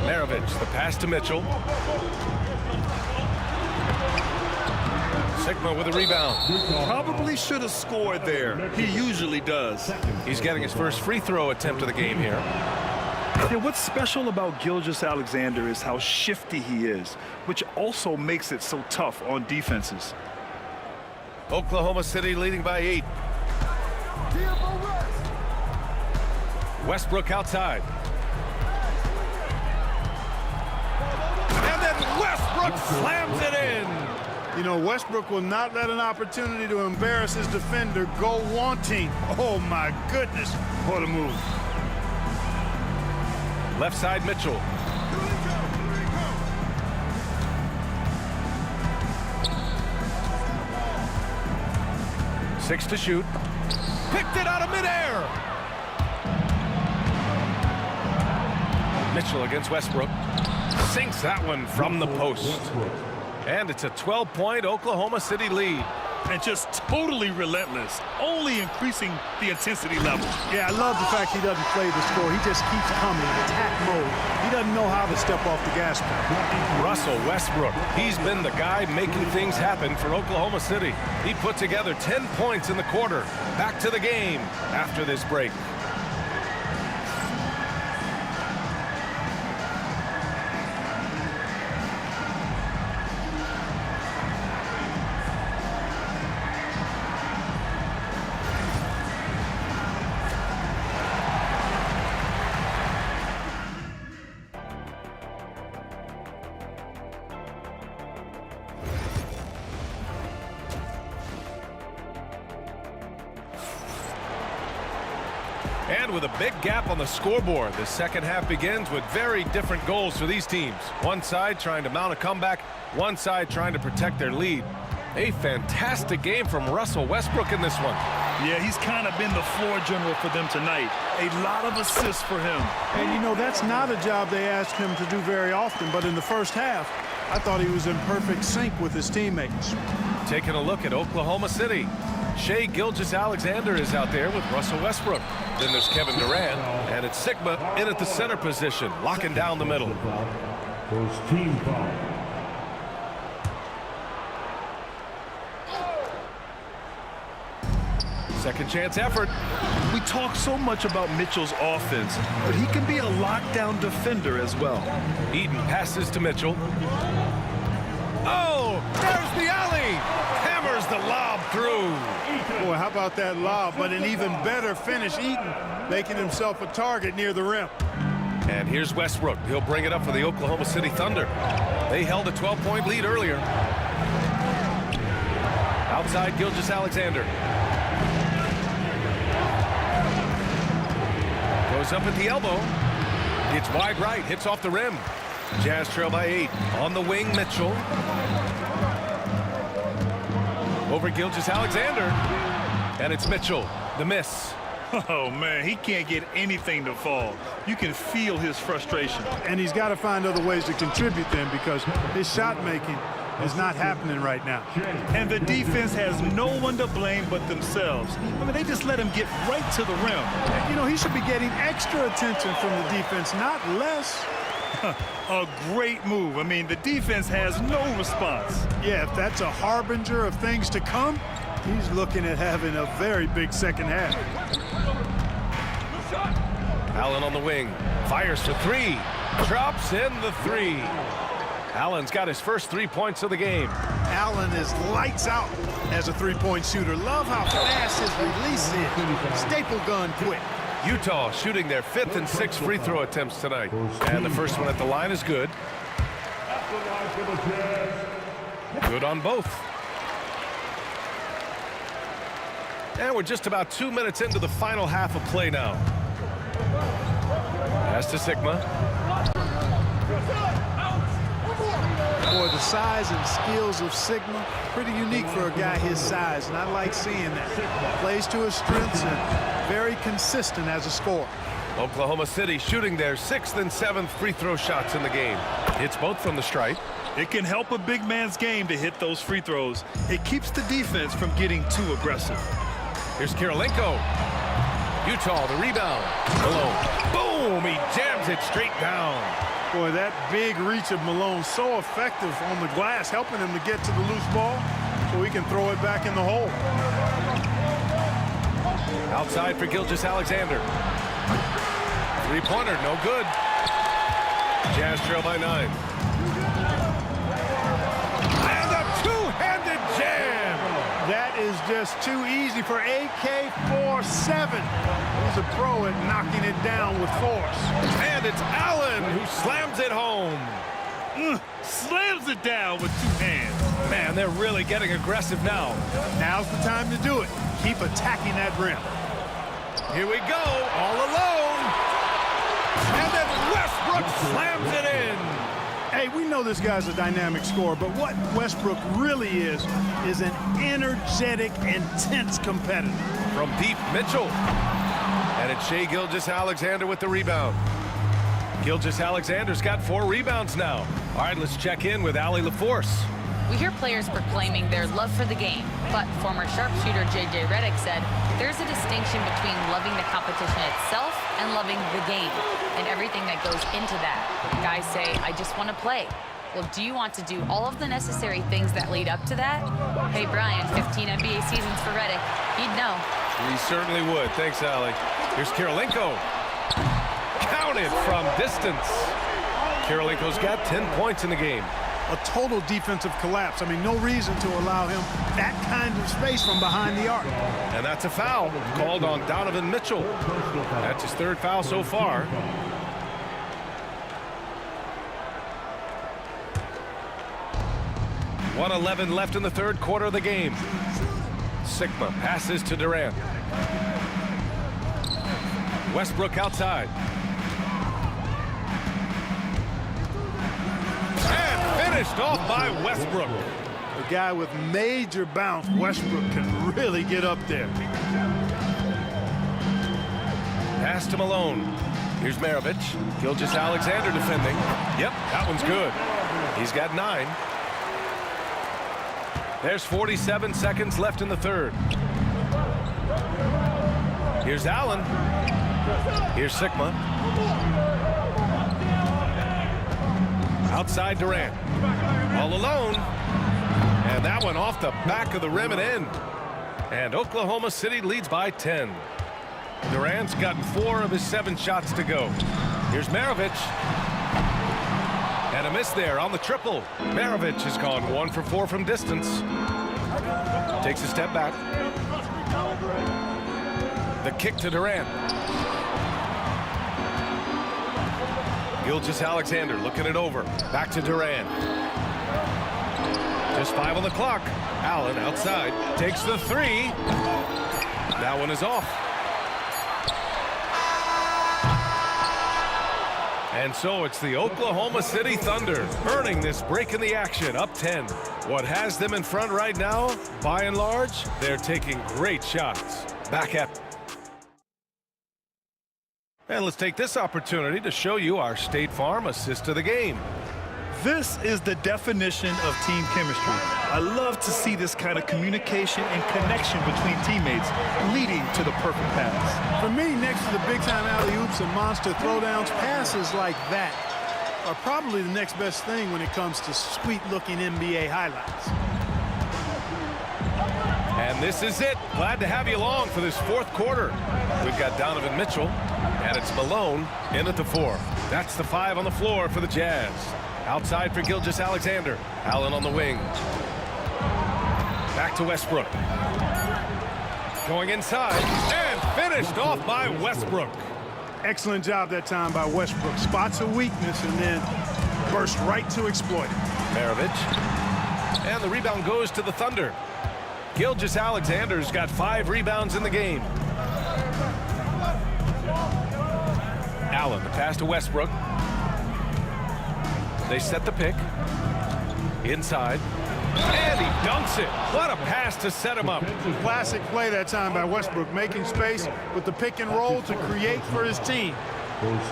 Maravich, the pass to Mitchell. Sigma with a rebound. Probably should have scored there. He usually does. He's getting his first free throw attempt of the game here. Yeah, what's special about Gilgeous-Alexander is how shifty he is, which also makes it so tough on defenses. Oklahoma City leading by 8. Westbrook outside. And then Westbrook slams it in. You know, Westbrook will not let an opportunity to embarrass his defender go wanting. Oh, my goodness. What a move. Left side, Mitchell. Six to shoot. Picked it out of midair. Mitchell against Westbrook. Sinks that one from the post. And it's a 12-point Oklahoma City lead. And just totally relentless, only increasing the intensity level. Yeah, I love the fact he doesn't play the score. He just keeps coming, attack mode. He doesn't know how to step off the gas pedal. Russell Westbrook, he's been the guy making things happen for Oklahoma City. He put together 10 points in the quarter. Back to the game after this break. And with a big gap on the scoreboard, the second half begins with very different goals for these teams. One side trying to mount a comeback, one side trying to protect their lead. A fantastic game from Russell Westbrook in this one. Yeah, he's kind of been the floor general for them tonight. A lot of assists for him. And, you know, that's not a job they ask him to do very often, but in the first half, I thought he was in perfect sync with his teammates. Taking a look at Oklahoma City. Shai Gilgeous-Alexander is out there with Russell Westbrook. Then there's Kevin Durant, and it's Sigma in at the center position, locking down the middle. First team foul. Second chance effort. We talk so much about Mitchell's offense, but he can be a lockdown defender as well. Eden passes to Mitchell. Oh, there's the alley. Hammers the lob through. Boy, how about that lob? But an even better finish, Eden, making himself a target near the rim. And here's Westbrook. He'll bring it up for the Oklahoma City Thunder. They held a 12-point lead earlier. Outside Gilgeous-Alexander. Goes up at the elbow. It's wide right, hits off the rim. Jazz trail by 8. On the wing, Mitchell. Over Gilgeous-Alexander. And it's Mitchell, the miss. Oh, man, he can't get anything to fall. You can feel his frustration. And he's got to find other ways to contribute then, because his shot making is not happening right now. And the defense has no one to blame but themselves. I mean, they just let him get right to the rim. You know, he should be getting extra attention from the defense, not less. A great move. I mean, the defense has no response. Yeah, if that's a harbinger of things to come, he's looking at having a very big second half. Allen on the wing. Fires for 3. Drops in the 3. Allen's got his first 3 points of the game. Allen is lights out as a three-point shooter. Love how fast his release is. Staple gun quick. Utah shooting their 5th and 6th free throw attempts tonight. And the first one at the line is good. Good on both. And we're just about 2 minutes into the final half of play now. Pass to Sigma. Boy, the size and skills of Sigma, pretty unique for a guy his size, and I like seeing that. Plays to his strengths and very consistent as a scorer. Oklahoma City shooting their 6th and 7th free throw shots in the game. Hits both from the stripe. It can help a big man's game to hit those free throws. It keeps the defense from getting too aggressive. Here's Kirilenko. Utah, the rebound. Malone. Boom! He jams it straight down. Boy, that big reach of Malone, so effective on the glass, helping him to get to the loose ball so he can throw it back in the hole. Outside for Gilgeous-Alexander. Three-pointer, no good. Jazz trail by 9. And a two-handed jam. That is just too easy for AK-47. He's a pro at knocking it down with force. And it's Allen who slams it home. Slams it down with 2 hands. Man, they're really getting aggressive now. Now's the time to do it. Keep attacking that rim. Here we go, all alone. And then Westbrook slams it in. Hey, we know this guy's a dynamic scorer, but what Westbrook really is an energetic, intense competitor. From deep, Mitchell. And it's Shai Gilgeous-Alexander with the rebound. Gilgeous-Alexander's got 4 rebounds now. All right, let's check in with Allie LaForce. We hear players proclaiming their love for the game, but former sharpshooter J.J. Redick said there's a distinction between loving the competition itself and loving the game and everything that goes into that. Guys say, I just want to play. Well, do you want to do all of the necessary things that lead up to that? Hey, Brian, 15 NBA seasons for Redick. He'd know. He certainly would. Thanks, Allie. Here's Kirilenko. Counted from distance. Kirilenko's got 10 points in the game. A total defensive collapse. I mean, no reason to allow him that kind of space from behind the arc. And that's a foul called on Donovan Mitchell. That's his 3rd foul so far. .111 left in the 3rd quarter of the game. Sigma passes to Durant. Westbrook outside. And finished off by Westbrook. A guy with major bounce, Westbrook, can really get up there. Pass to Malone. Here's Maravich. Gilgeous-Alexander defending. Yep, that one's good. He's got 9. There's 47 seconds left in the third. Here's Allen. Here's Sigma. Outside Durant. All alone. And that one off the back of the rim and in. And Oklahoma City leads by 10. Durant's gotten 4 of his 7 shots to go. Here's Maravich. And a miss there on the triple. Maravich has gone 1 for 4 from distance. Takes a step back. The kick to Durant. Gilgeous-Alexander looking it over. Back to Durant. Just 5 on the clock. Allen outside. Takes the 3. That one is off. And so it's the Oklahoma City Thunder earning this break in the action, up 10. What has them in front right now, by and large, they're taking great shots. Back at. And let's take this opportunity to show you our State Farm assist of the game. This is the definition of team chemistry. I love to see this kind of communication and connection between teammates leading to the perfect pass. For me, next to the big-time alley-oops and monster throwdowns, passes like that are probably the next best thing when it comes to sweet-looking NBA highlights. And this is it. Glad to have you along for this fourth quarter. We've got Donovan Mitchell, and it's Malone in at the 4. That's the 5 on the floor for the Jazz. Outside for Gilgeous-Alexander. Allen on the wing. Back to Westbrook. Going inside and finished off by Westbrook. Excellent job that time by Westbrook. Spots a weakness and then burst right to exploit it. Maravich. And the rebound goes to the Thunder. Gilgeous-Alexander's got 5 rebounds in the game. Allen, the pass to Westbrook. They set the pick. Inside. And he dunks it. What a pass to set him up. Classic play that time by Westbrook, making space with the pick and roll to create for his team.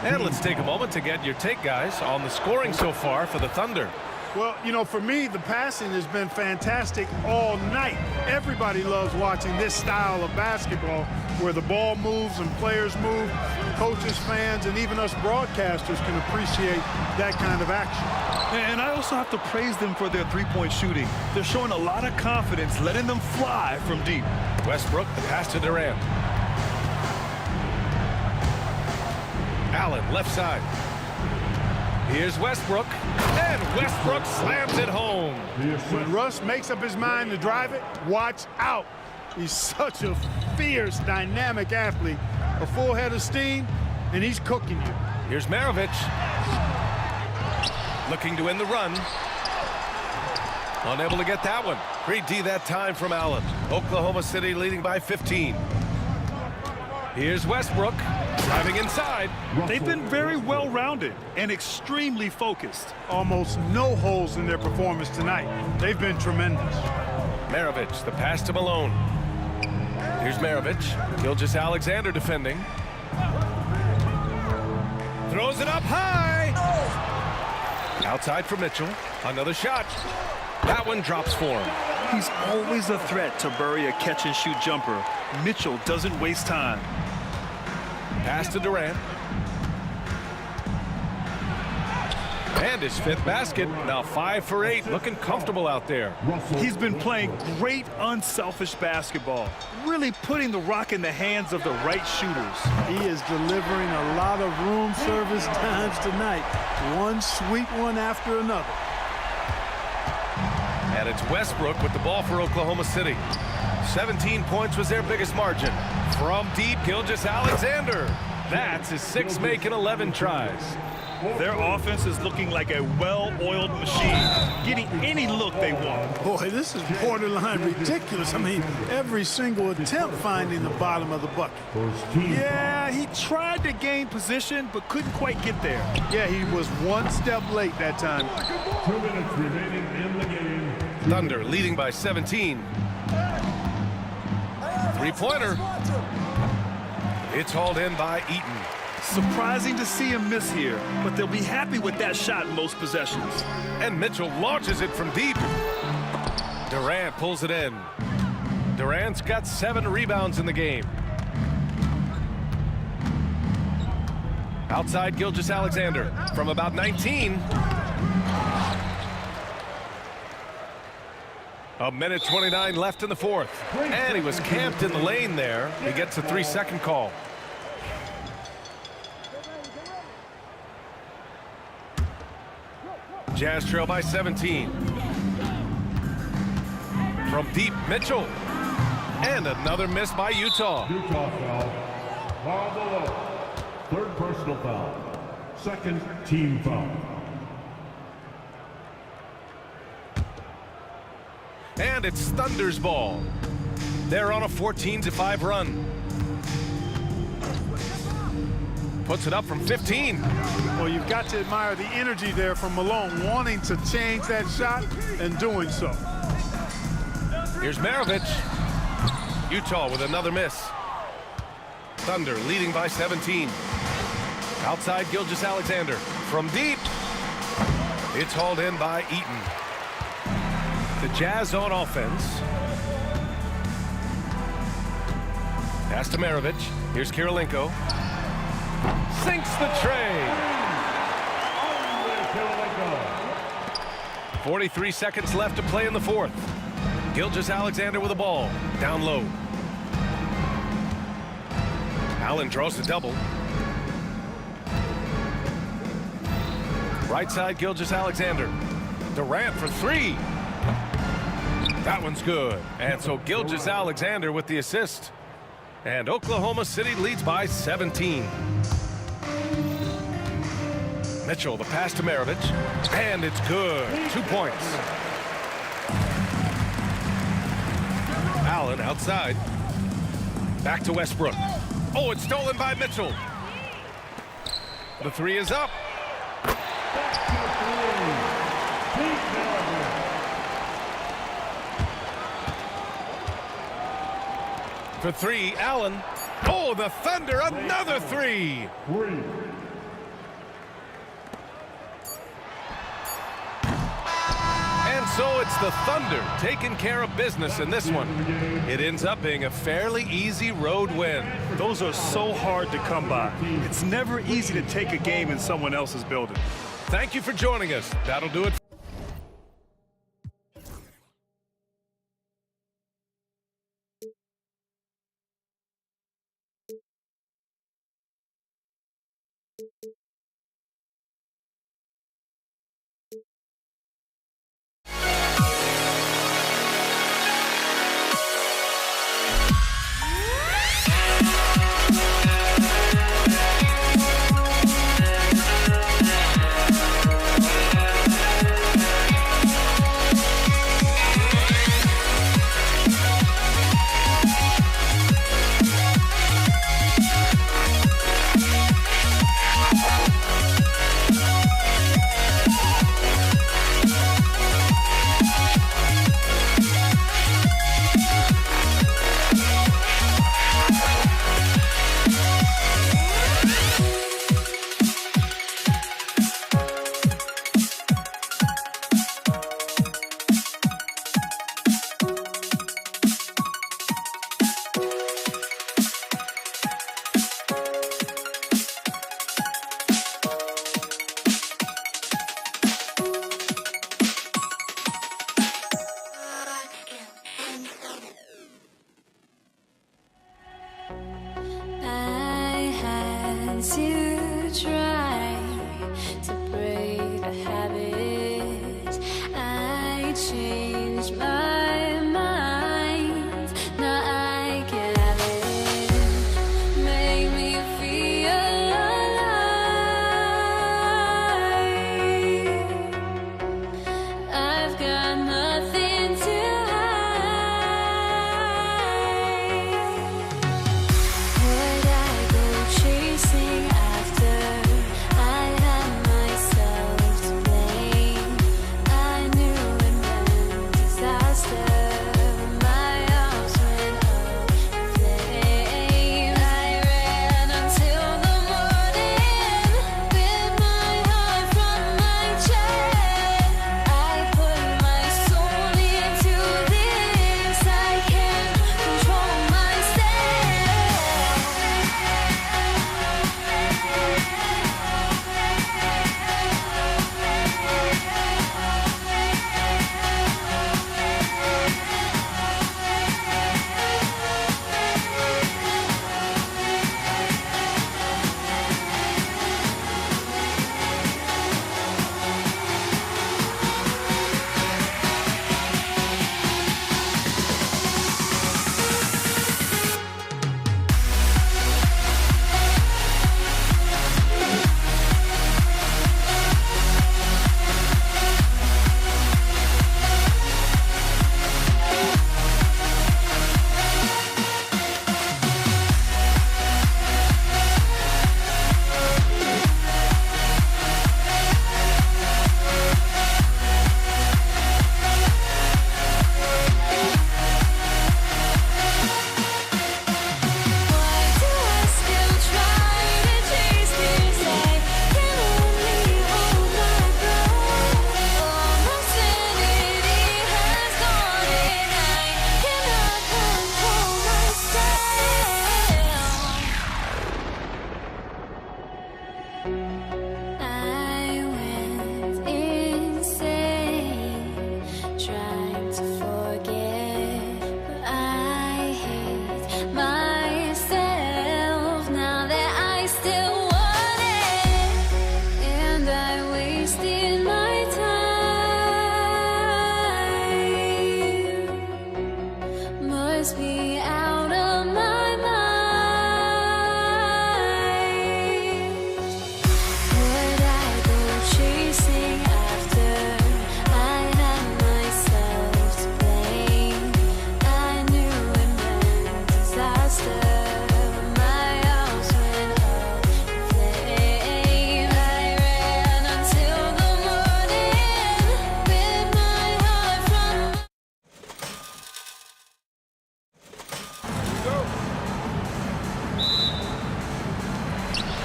And let's take a moment to get your take, guys, on the scoring so far for the Thunder. Well, you know, for me, the passing has been fantastic all night. Everybody loves watching this style of basketball where the ball moves and players move. Coaches, fans, and even us broadcasters can appreciate that kind of action. And I also have to praise them for their three-point shooting. They're showing a lot of confidence, letting them fly from deep. Westbrook, the pass to Durant. Allen, left side. Here's Westbrook, and Westbrook slams it home. When Russ makes up his mind to drive it, watch out. He's such a fierce, dynamic athlete. A full head of steam, and he's cooking you. Here's Maravich. Looking to end the run. Unable to get that one. Great D that time from Allen. Oklahoma City leading by 15. Here's Westbrook. Driving inside. They've been very well-rounded and extremely focused. Almost no holes in their performance tonight. They've been tremendous. Maravich, the pass to Malone. Here's Maravich. Gilgeous-Alexander defending. Throws it up high. Outside for Mitchell. Another shot. That one drops for him. He's always a threat to bury a catch-and-shoot jumper. Mitchell doesn't waste time. Pass to Durant. And his 5th basket. Now 5 for 8. Looking comfortable out there. He's been playing great unselfish basketball. Really putting the rock in the hands of the right shooters. He is delivering a lot of room service times tonight. One sweet one after another. And it's Westbrook with the ball for Oklahoma City. 17 points was their biggest margin. From deep, Gilgeous-Alexander. That's his 6th make in 11 tries. Their offense is looking like a well-oiled machine, getting getting any look they want. Boy, this is borderline ridiculous. I mean, every single attempt finding the bottom of the bucket. Yeah, he tried to gain position, but couldn't quite get there. Yeah, he was one step late that time. 2 minutes remaining in the game. Thunder leading by 17. Three-pointer. It's hauled in by Eaton. Surprising to see him miss here, but they'll be happy with that shot in most possessions. And Mitchell launches it from deep. Durant pulls it in. Durant's got 7 rebounds in the game. Outside Gilgeous-Alexander from about 19. A minute 29 left in the fourth. And he was camped in the lane there. He gets a 3-second call. Jazz trail by 17. From deep, Mitchell. And another miss by Utah. Utah foul. Foul below. 3rd personal foul. 2nd team foul. And it's Thunder's ball. They're on a 14-5 run. Puts it up from 15. Well, you've got to admire the energy there from Malone, wanting to change that shot and doing so. Here's Maravich. Utah with another miss. Thunder leading by 17. Outside Gilgeous-Alexander. From deep. It's hauled in by Eaton. The Jazz on offense. Pass to Maravich. Here's Kirilenko. Sinks the tray. 43 seconds left to play in the fourth. Gilgeous-Alexander with the ball. Down low. Allen draws the double. Right side Gilgeous-Alexander. Durant for 3. That one's good. And so Gilgeous-Alexander with the assist. And Oklahoma City leads by 17. Mitchell, the pass to Maravich. And it's good. 2 points. Allen outside. Back to Westbrook. Oh, it's stolen by Mitchell. The 3 is up. For 3, Allen. Oh, the Thunder, another 3. And so it's the Thunder taking care of business in this one. It ends up being a fairly easy road win. Those are so hard to come by. It's never easy to take a game in someone else's building. Thank you for joining us. That'll do it. I've drives me out of my mind. Would I go chasing after I had myself to blame? I knew it meant disaster. My house went up in flames. I ran until the morning with my heart from.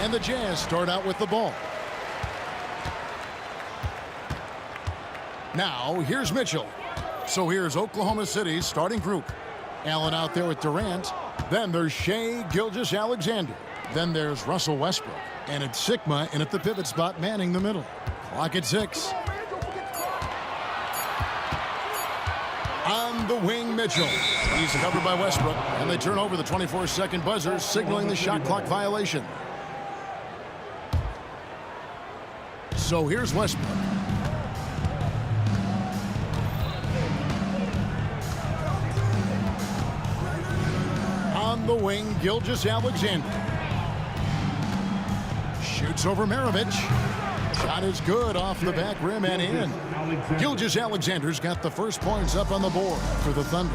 And the Jazz start out with the ball. Now, here's Mitchell. So here's Oklahoma City's starting group. Allen out there with Durant. Then there's Shai Gilgeous-Alexander. Then there's Russell Westbrook. And it's Sigma in at the pivot spot, manning the middle. Clock at 6. On the wing, Mitchell. He's covered by Westbrook. And they turn over the 24-second buzzer, signaling the shot clock violation. So here's Westbrook. On the wing, Gilgeous-Alexander. Shoots over Maravich. Shot is good off the back rim and in. Gilgeous-Alexander's got the first points up on the board for the Thunder.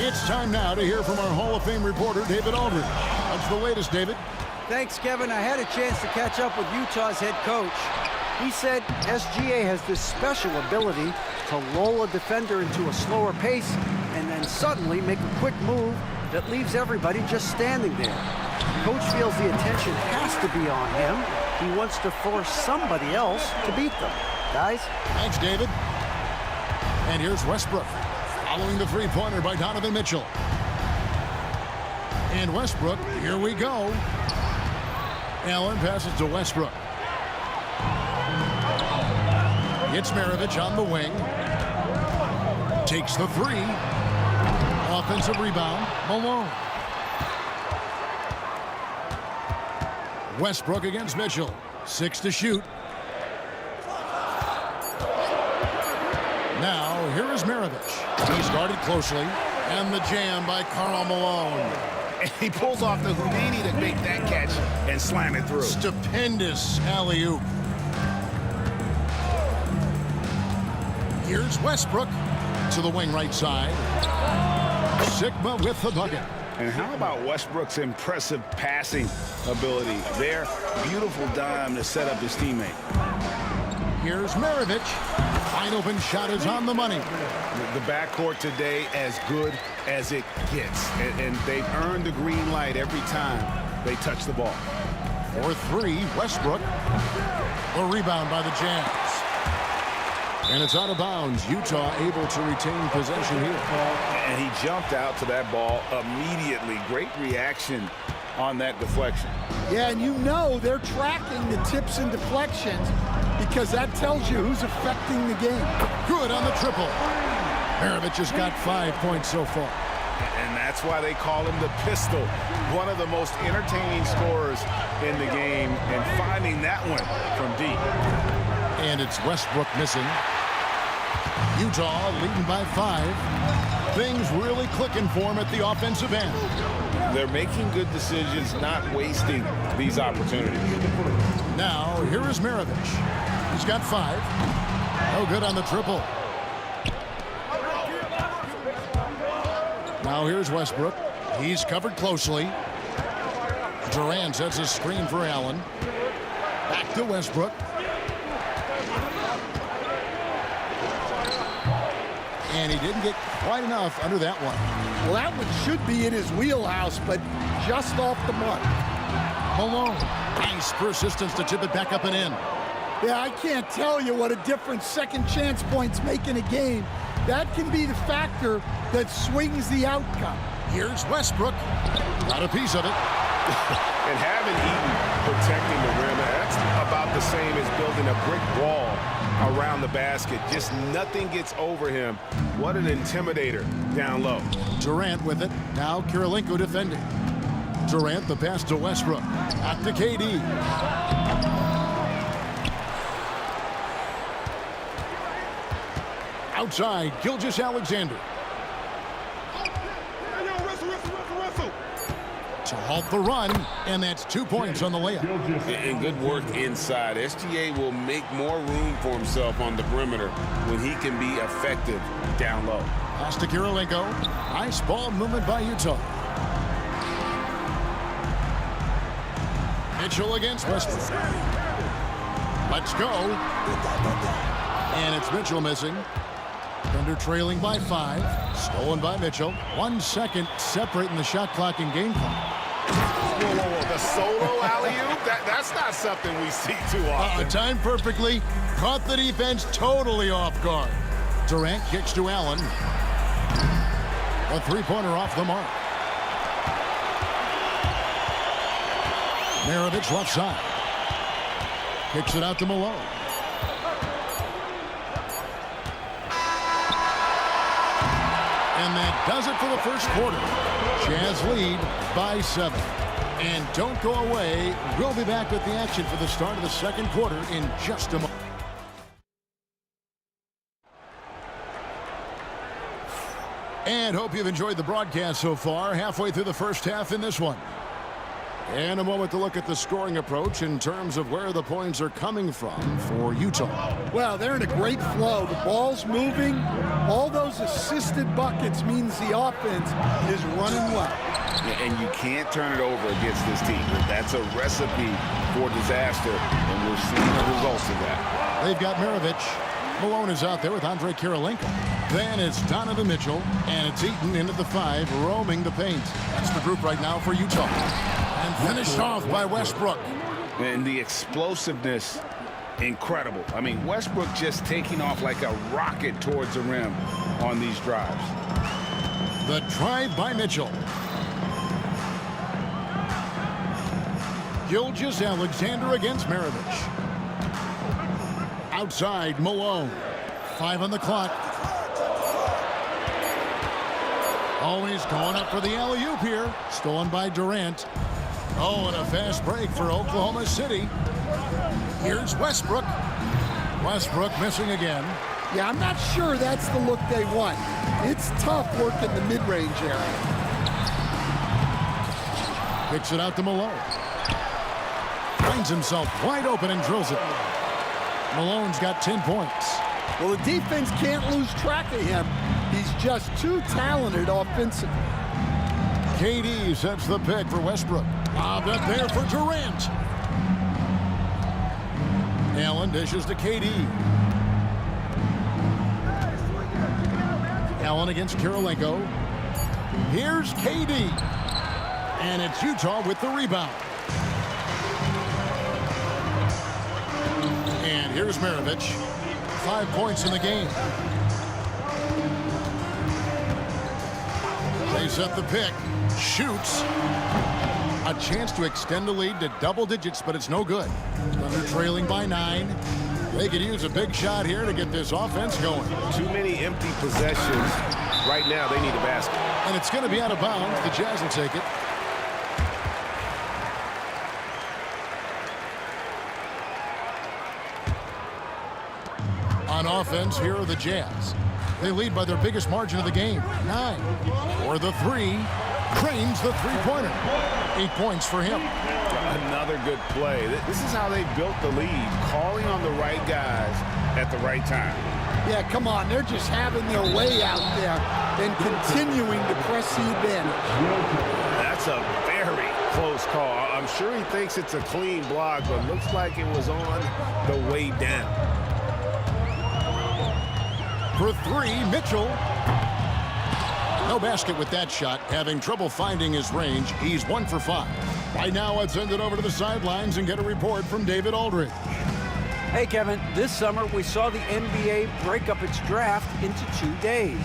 It's time now to hear from our Hall of Fame reporter, David Aldridge. What's the latest, David? Thanks, Kevin. I had a chance to catch up with Utah's head coach. He said SGA has this special ability to lull a defender into a slower pace and then suddenly make a quick move that leaves everybody just standing there. Coach feels the attention has to be on him. He wants to force somebody else to beat them. Guys? Thanks, David. And here's Westbrook, following the three-pointer by Donovan Mitchell. And Westbrook, here we go. Allen passes to Westbrook. It's Maravich on the wing. Takes the three. Offensive rebound, Malone. Westbrook against Mitchell. 6 to shoot. Now, here is Maravich. He's guarded closely. And the jam by Karl Malone. And he pulls off the Houdini to make that catch and slam it through. Stupendous alley-oop. Here's Westbrook to the wing right side. Sigma with the bucket. And how about Westbrook's impressive passing ability? There, beautiful dime to set up his teammate. Here's Maravich. Wide open shot is on the money. The backcourt today as good as it gets. And they've earned the green light every time they touch the ball. For 3, Westbrook. A rebound by the Jazz. And it's out of bounds. Utah able to retain possession here. And he jumped out to that ball immediately. Great reaction on that deflection. Yeah, and you know they're tracking the tips and deflections because that tells you who's affecting the game. Good on the triple. Maravich has got 5 points so far. And that's why they call him the pistol. One of the most entertaining scorers in the game, and finding that one from deep. And it's Westbrook missing. Utah leading by 5. Things really clicking for him at the offensive end. They're making good decisions, not wasting these opportunities. Now, here is Maravich. He's got 5. No good on the triple. Now here's Westbrook. He's covered closely. Durant sets a screen for Allen. Back to Westbrook. And he didn't get quite enough under that one. Well, that one should be in his wheelhouse, but just off the mark. Malone. Nice persistence to tip it back up and in. Yeah, I can't tell you what a difference second chance points make in a game. That can be the factor that swings the outcome. Here's Westbrook. Got a piece of it. And having Eaton protecting the rim, that's about the same as building a brick wall around the basket. Just nothing gets over him. What an intimidator down low. Durant with it. Now Kirilenko defending. Durant, the pass to Westbrook. Back to KD. Outside, Gilgeous-Alexander. To halt the run, and that's 2 points on the layup. And good work inside. SGA will make more room for himself on the perimeter when he can be effective down low. Pass to Kirilenko. Nice ball movement by Utah. Mitchell against Westbrook. Let's go. And it's Mitchell missing. Thunder trailing by 5. Stolen by Mitchell. 1 second separating the shot clock and game clock. Whoa. The solo alley-oop? That's not something we see too often. Timed perfectly. Caught the defense totally off guard. Durant kicks to Allen. A three-pointer off the mark. Maravich left side. Kicks it out to Malone. And that does it for the first quarter. Jazz lead by 7. And don't go away. We'll be back with the action for the start of the second quarter in just a moment. And hope you've enjoyed the broadcast so far. Halfway through the first half in this one. And a moment to look at the scoring approach in terms of where the points are coming from for Utah. Well, they're in a great flow. The ball's moving. All those assisted buckets means the offense is running well. And you can't turn it over against this team. That's a recipe for disaster, and we're seeing the results of that. They've got Maravich. Malone is out there with Andre Kirilenko. Then it's Donovan Mitchell, and it's Eaton into the 5, roaming the paint. That's the group right now for Utah. And finished off by Westbrook. And the explosiveness, incredible. I mean, Westbrook just taking off like a rocket towards the rim on these drives. The drive by Mitchell. Gilgeous-Alexander against Maravich. Outside, Malone. 5 on the clock. Always going up for the alley-oop here. Stolen by Durant. Oh, and a fast break for Oklahoma City. Here's Westbrook. Westbrook missing again. Yeah, I'm not sure that's the look they want. It's tough working the mid-range area. Kicks it out to Malone. Finds himself wide open and drills it. Malone's got 10 points. Well, the defense can't lose track of him. He's just too talented offensively. KD sets the pick for Westbrook. Bobbed up there for Durant. Allen dishes to KD. Allen against Kirilenko. Here's KD. And it's Utah with the rebound. And here's Maravich. 5 points in the game. They set the pick. Shoots. A chance to extend the lead to double digits, but it's no good. Thunder trailing by 9. They could use a big shot here to get this offense going. Too many empty possessions. Right now, they need a basket. And it's going to be out of bounds. The Jazz will take it. On offense, here are the Jazz. They lead by their biggest margin of the game, 9. For the 3, Crane's the three-pointer. 8 points for him. Another good play. This is how they built the lead, calling on the right guys at the right time. Yeah, come on. They're just having their way out there and continuing to press the advantage. That's a very close call. I'm sure he thinks it's a clean block, but looks like it was on the way down. For 3, Mitchell. No basket with that shot. Having trouble finding his range. He's 1 for 5. Right now, let's send it over to the sidelines and get a report from David Aldridge. Hey, Kevin, this summer we saw the NBA break up its draft into 2 days.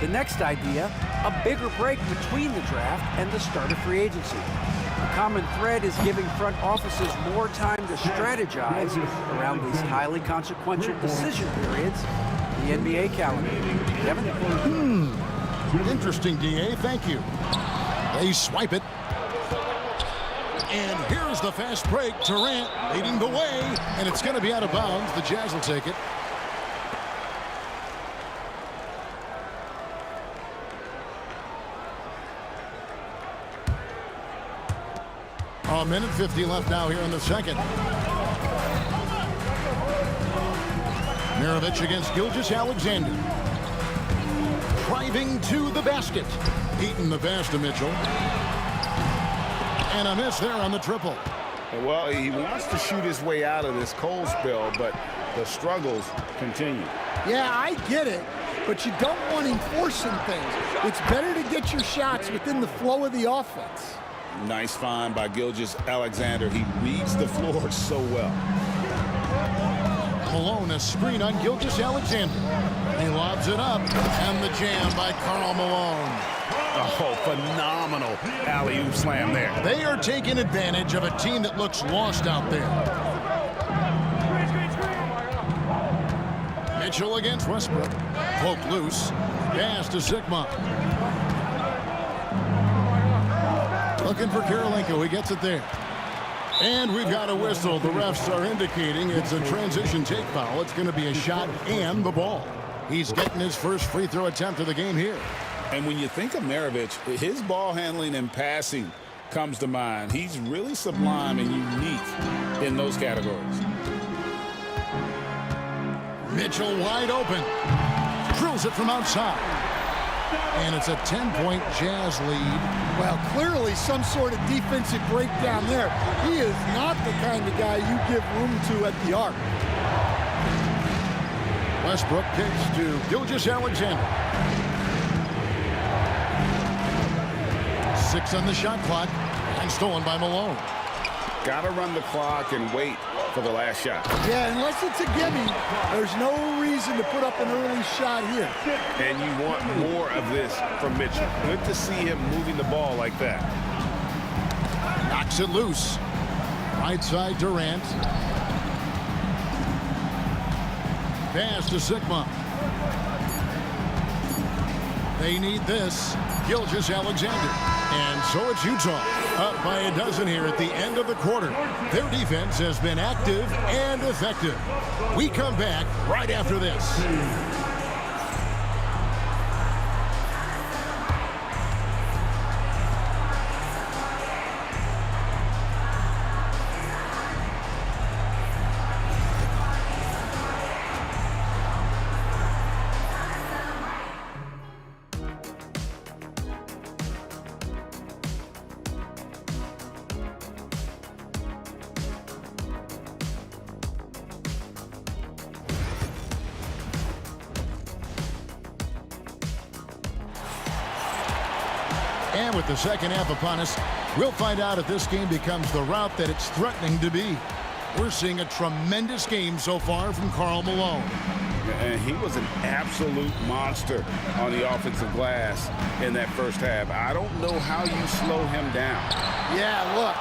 The next idea, a bigger break between the draft and the start of free agency. The common thread is giving front offices more time to strategize around these highly consequential decision periods in the NBA calendar. Kevin? Interesting, DA. Thank you. They swipe it. And here's the fast break. Durant leading the way. And it's going to be out of bounds. The Jazz will take it. A minute 50 left now here in the second. Maravich against Gilgeous-Alexander. Driving to the basket. Eaton the pass to Mitchell. And a miss there on the triple. Well, he wants to shoot his way out of this cold spell, but the struggles continue. Yeah, I get it, but you don't want him forcing things. It's better to get your shots within the flow of the offense. Nice find by Gilgeous-Alexander. He reads the floor so well. Malone, a screen on Gilgeous-Alexander. He lobs it up, and the jam by Karl Malone. Oh, phenomenal alley-oop slam there. They are taking advantage of a team that looks lost out there. Mitchell against Westbrook. Poke loose. Pass to Sigma. Looking for Karolinko. He gets it there. And we've got a whistle. The refs are indicating it's a transition take foul. It's going to be a shot and the ball. He's getting his first free throw attempt of the game here. And when you think of Maravich, his ball handling and passing comes to mind. He's really sublime and unique in those categories. Mitchell wide open. Drills it from outside. And it's a 10-point Jazz lead. Well, clearly some sort of defensive breakdown there. He is not the kind of guy you give room to at the arc. Westbrook kicks to Gilgeous-Alexander. 6 on the shot clock, and stolen by Malone. Got to run the clock and wait for the last shot. Yeah, unless it's a gimme, there's no reason to put up an early shot here. And you want more of this from Mitchell. Good to see him moving the ball like that. Knocks it loose. Right side Durant. Pass to Sigma. They need this. Gilgeous-Alexander. And so it's Utah, up by a dozen here at the end of the quarter. Their defense has been active and effective. We come back right after this. And with the second half upon us, we'll find out if this game becomes the route that it's threatening to be. We're seeing a tremendous game so far from Karl Malone. And he was an absolute monster on the offensive glass in that first half. I don't know how you slow him down. Yeah, look,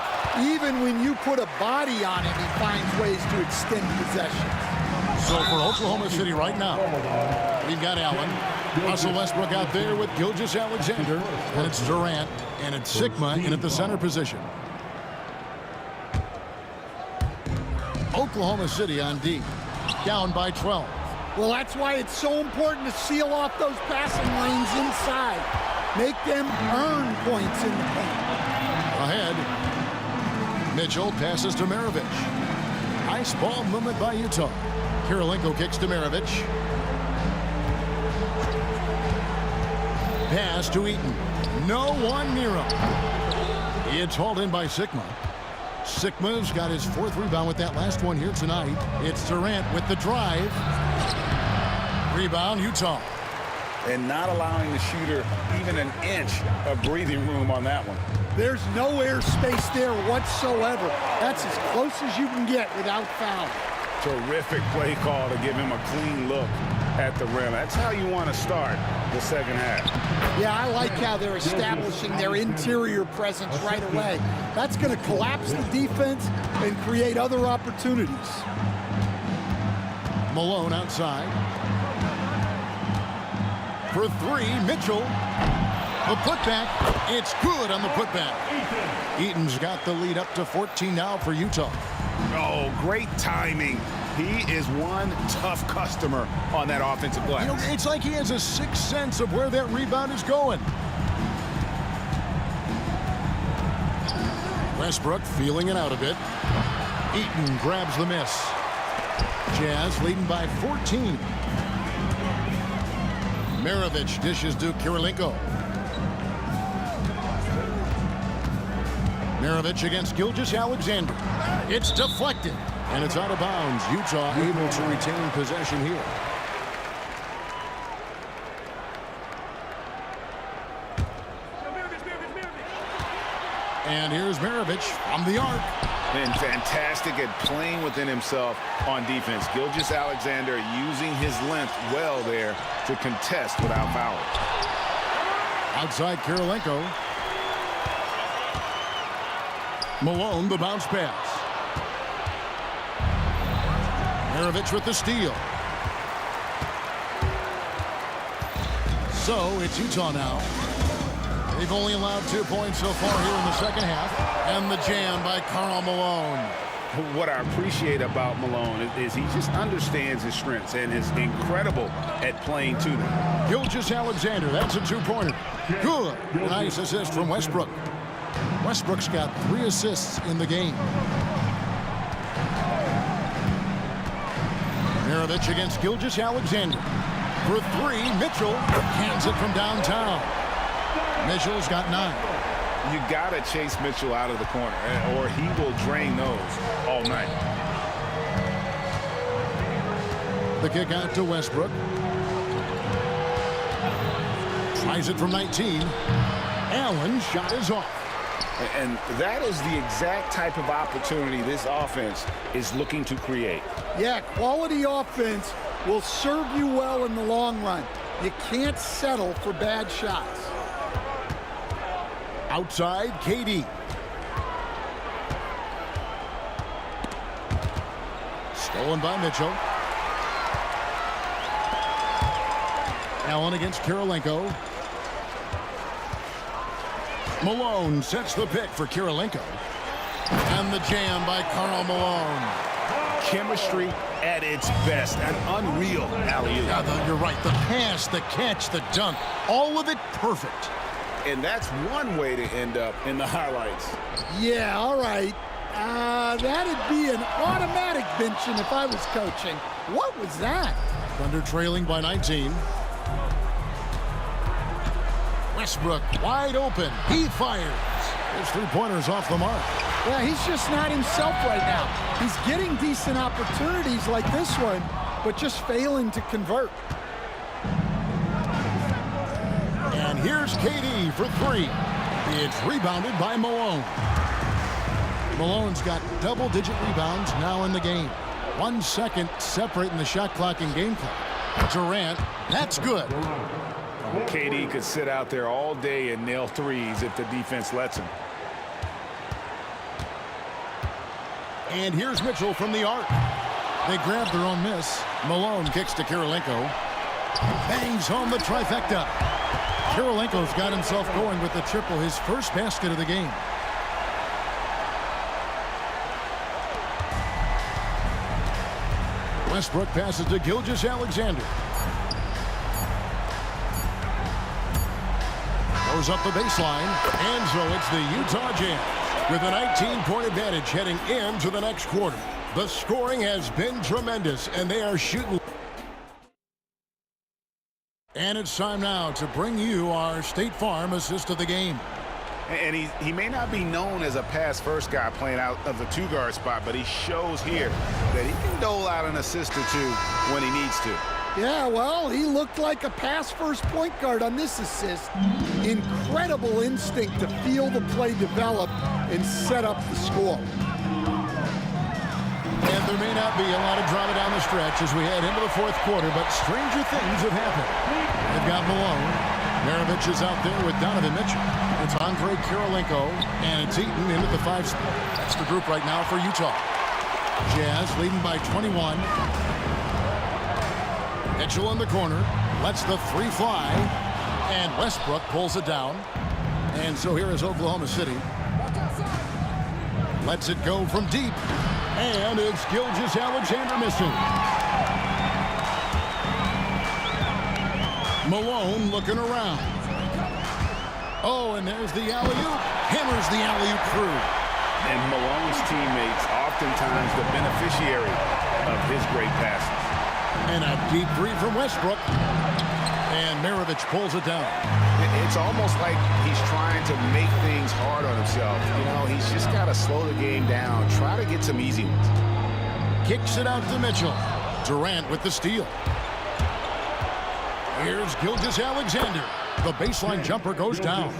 even when you put a body on him, he finds ways to extend possession. So for Oklahoma City right now, we've got Allen. Russell Westbrook out there with Gilgeous-Alexander. And it's Durant. And it's Sigma in at the center position. Oklahoma City on D. Down by 12. Well, that's why it's so important to seal off those passing lanes inside. Make them earn points in the paint. Ahead. Mitchell passes to Maravich. Nice ball movement by Utah. Karolinko kicks to Maravich. Pass to Eaton. No one near him. It's hauled in by Sigma. Sigma's got his 4th rebound with that last one here tonight. It's Durant with the drive. Rebound, Utah. And not allowing the shooter even an inch of breathing room on that one. There's no air space there whatsoever. That's as close as you can get without foul. Terrific play call to give him a clean look at the rim. That's how you want to start the second half. Yeah, I like how they're establishing their interior presence right away. That's going to collapse the defense and create other opportunities. Malone outside. For 3, Mitchell. The putback. It's good on the putback. Eaton's got the lead up to 14 now for Utah. Oh, great timing. He is one tough customer on that offensive glass. You know, it's like he has a sixth sense of where that rebound is going. Westbrook feeling it out a bit. Eaton grabs the miss. Jazz leading by 14. Maravich dishes to Kirilenko. Maravich against Gilgeous-Alexander. It's deflected, and it's out of bounds. Utah able to retain possession here. And here's Maravich from the arc. Been fantastic at playing within himself on defense. Gilgeous-Alexander using his length well there to contest without foul. Outside Kirilenko. Malone, the bounce pass. Maravich with the steal. So it's Utah now. They've only allowed 2 points so far here in the second half. And the jam by Karl Malone. What I appreciate about Malone is he just understands his strengths and is incredible at playing to them. Gilgeous-Alexander, that's a two-pointer. Good. Nice assist from Westbrook. Westbrook's got 3 assists in the game. Maravich against Gilgeous-Alexander. For 3, Mitchell hands it from downtown. Mitchell's got 9. You got to chase Mitchell out of the corner, or he will drain those all night. The kick out to Westbrook. Tries it from 19. Allen's shot is off. And that is the exact type of opportunity this offense is looking to create. Yeah, quality offense will serve you well in the long run. You can't settle for bad shots. Outside, KD. Stolen by Mitchell. Allen against Kirilenko. Malone sets the pick for Kirilenko. And the jam by Karl Malone. Chemistry at its best. An unreal alley-oop. Yeah, you're right. The pass, the catch, the dunk. All of it perfect. And that's one way to end up in the highlights. Yeah, all right. That'd be an automatic benching if I was coaching. What was that? Thunder trailing by 19. Westbrook wide open. He fires. His 3-pointers off the mark. Yeah, he's just not himself right now. He's getting decent opportunities like this one, but just failing to convert. And here's KD for 3. It's rebounded by Malone. Malone's got double-digit rebounds now in the game. 1 second separating the shot clock and game clock. Durant, that's good. KD could sit out there all day and nail threes if the defense lets him. And here's Mitchell from the arc. They grab their own miss. Malone kicks to Kirilenko. Bangs home the trifecta. Kirilenko's got himself going with the triple, his first basket of the game. Westbrook passes to Gilgeous-Alexander. Goes up the baseline, and so it's the Utah Jazz with a 19-point advantage heading into the next quarter. The scoring has been tremendous, and they are shooting. And it's time now to bring you our State Farm assist of the game. And he may not be known as a pass-first guy playing out of the 2-guard spot, but he shows here that he can dole out an assist or 2 when he needs to. Yeah, well, he looked like a pass-first point guard on this assist. Incredible instinct to feel the play develop and set up the score. And there may not be a lot of drama down the stretch as we head into the 4th quarter, but stranger things have happened. They've got Malone. Maravich is out there with Donovan Mitchell. It's Andre Kirilenko, and it's Eaton into the 5 spot. That's the group right now for Utah. Jazz leading by 21. Mitchell in the corner, lets the 3 fly, and Westbrook pulls it down. And so here is Oklahoma City. Lets it go from deep, and it's Gilgeous-Alexander missing. Malone looking around. Oh, and there's the alley-oop. Hammers the alley-oop through. And Malone's teammates oftentimes the beneficiary of his great passes. And a deep three from Westbrook. And Maravich pulls it down. It's almost like he's trying to make things hard on himself. You know, he's just got to slow the game down, try to get some easy ones. Kicks it out to Mitchell. Durant with the steal. Here's Gilgeous-Alexander. The baseline jumper goes down.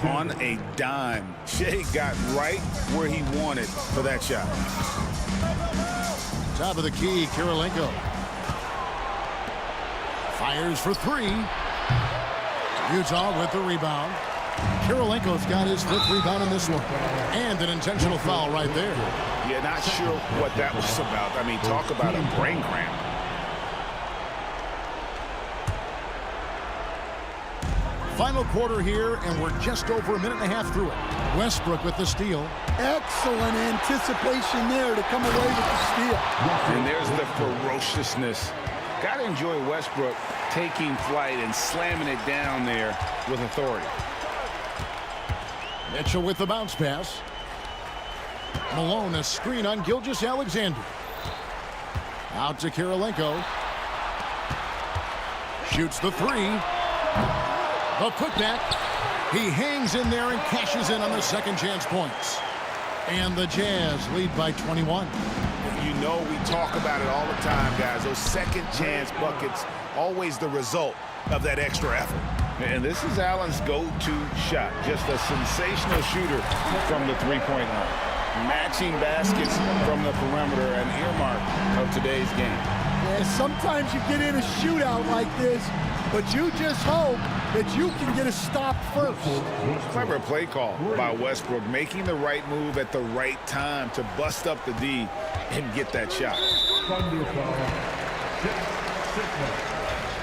On a dime. Shea got right where he wanted for that shot. Top of the key, Kirilenko. Fires for three. Utah with the rebound. Kirilenko's got his 5th rebound in this one. And an intentional foul right there. Yeah, not sure what that was about. I mean, talk about a brain cramp. Final quarter here, and we're just over a minute and a half through it. Westbrook with the steal. Excellent anticipation there to come away with the steal. And there's the ferociousness. Got to enjoy Westbrook taking flight and slamming it down there with authority. Mitchell with the bounce pass. Malone, a screen on Gilgeous-Alexander. Out to Kirilenko. Shoots the three. The putback. He hangs in there and cashes in on the second chance points. And the Jazz lead by 21. You know we talk about it all the time, guys. Those second chance buckets, always the result of that extra effort. And this is Allen's go-to shot. Just a sensational shooter from the three-point line. Matching baskets from the perimeter, an earmark of today's game. Yeah, sometimes you get in a shootout like this, but you just hope that you can get a stop first. Clever play call by Westbrook, making the right move at the right time to bust up the D and get that shot.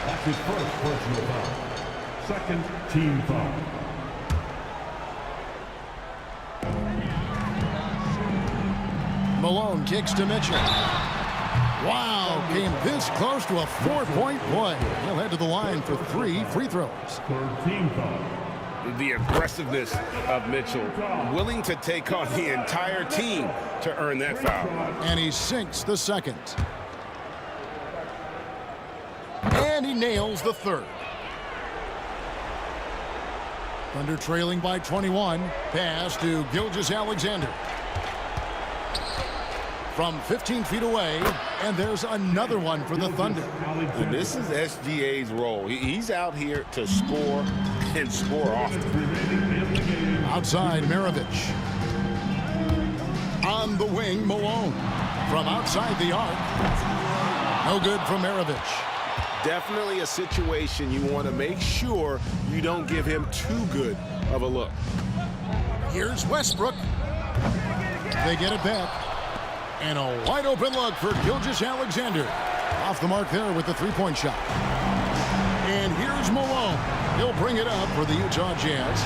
That's his first personal foul. Second team foul. Malone kicks to Mitchell. Wow, came this close to a 4-point play. He'll head to the line for 3 free throws. Third team foul. The aggressiveness of Mitchell, willing to take on the entire team to earn that foul. And he sinks the second. And he nails the third. Thunder trailing by 21. Pass to Gilgeous-Alexander. From 15 feet away, and there's another one for the Thunder. And this is SGA's role. He's out here to score and score often. Outside, Maravich. On the wing, Malone. From outside the arc. No good from Maravich. Definitely a situation you want to make sure you don't give him too good of a look. Here's Westbrook. They get it back. And a wide open look for Gilgeous-Alexander. Off the mark there with the three-point shot. And here's Malone. He'll bring it up for the Utah Jazz.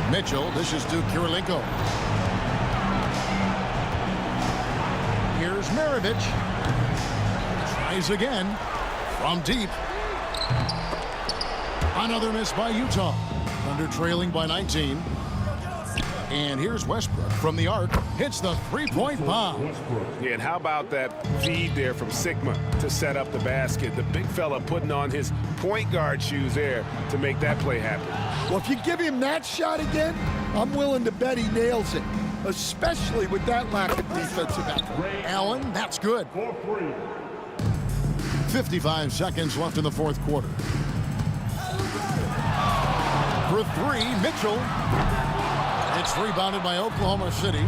Mitchell dishes to Kirilenko. Here's Maravich. Tries again from deep. Another miss by Utah. Thunder trailing by 19. And here's Westbrook from the arc. Hits the three-point bomb. Yeah, and how about that feed there from Sigma to set up the basket? The big fella putting on his point guard shoes there to make that play happen. Well, if you give him that shot again, I'm willing to bet he nails it, especially with that lack of defensive effort. Allen, that's good. 55 seconds left in the fourth quarter. For three, Mitchell. It's rebounded by Oklahoma City.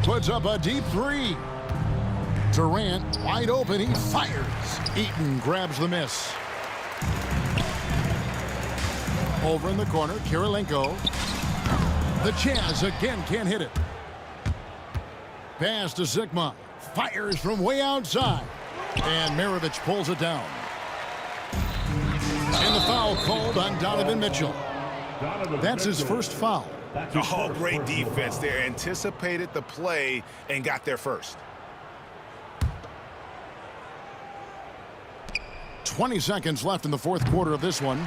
Puts up a deep three. Durant wide open. He fires. Eaton grabs the miss. Over in the corner, Kirilenko. The Jazz again can't hit it. Pass to Sigma. Fires from way outside. And Maravich pulls it down. And the foul called on Donovan Mitchell. That's his first foul. Oh, great defense there. Anticipated the play and got there first. 20 seconds left in the fourth quarter of this one.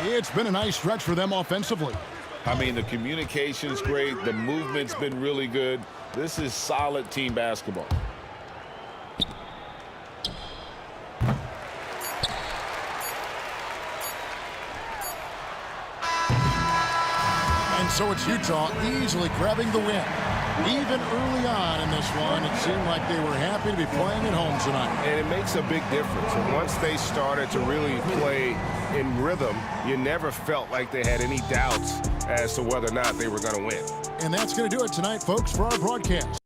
It's been a nice stretch for them offensively. I mean, the communication's great. The movement's been really good. This is solid team basketball. And so it's Utah easily grabbing the win. Even early on in this one, it seemed like they were happy to be playing at home tonight. And it makes a big difference. And once they started to really play in rhythm, you never felt like they had any doubts as to whether or not they were going to win. And that's going to do it tonight, folks, for our broadcast.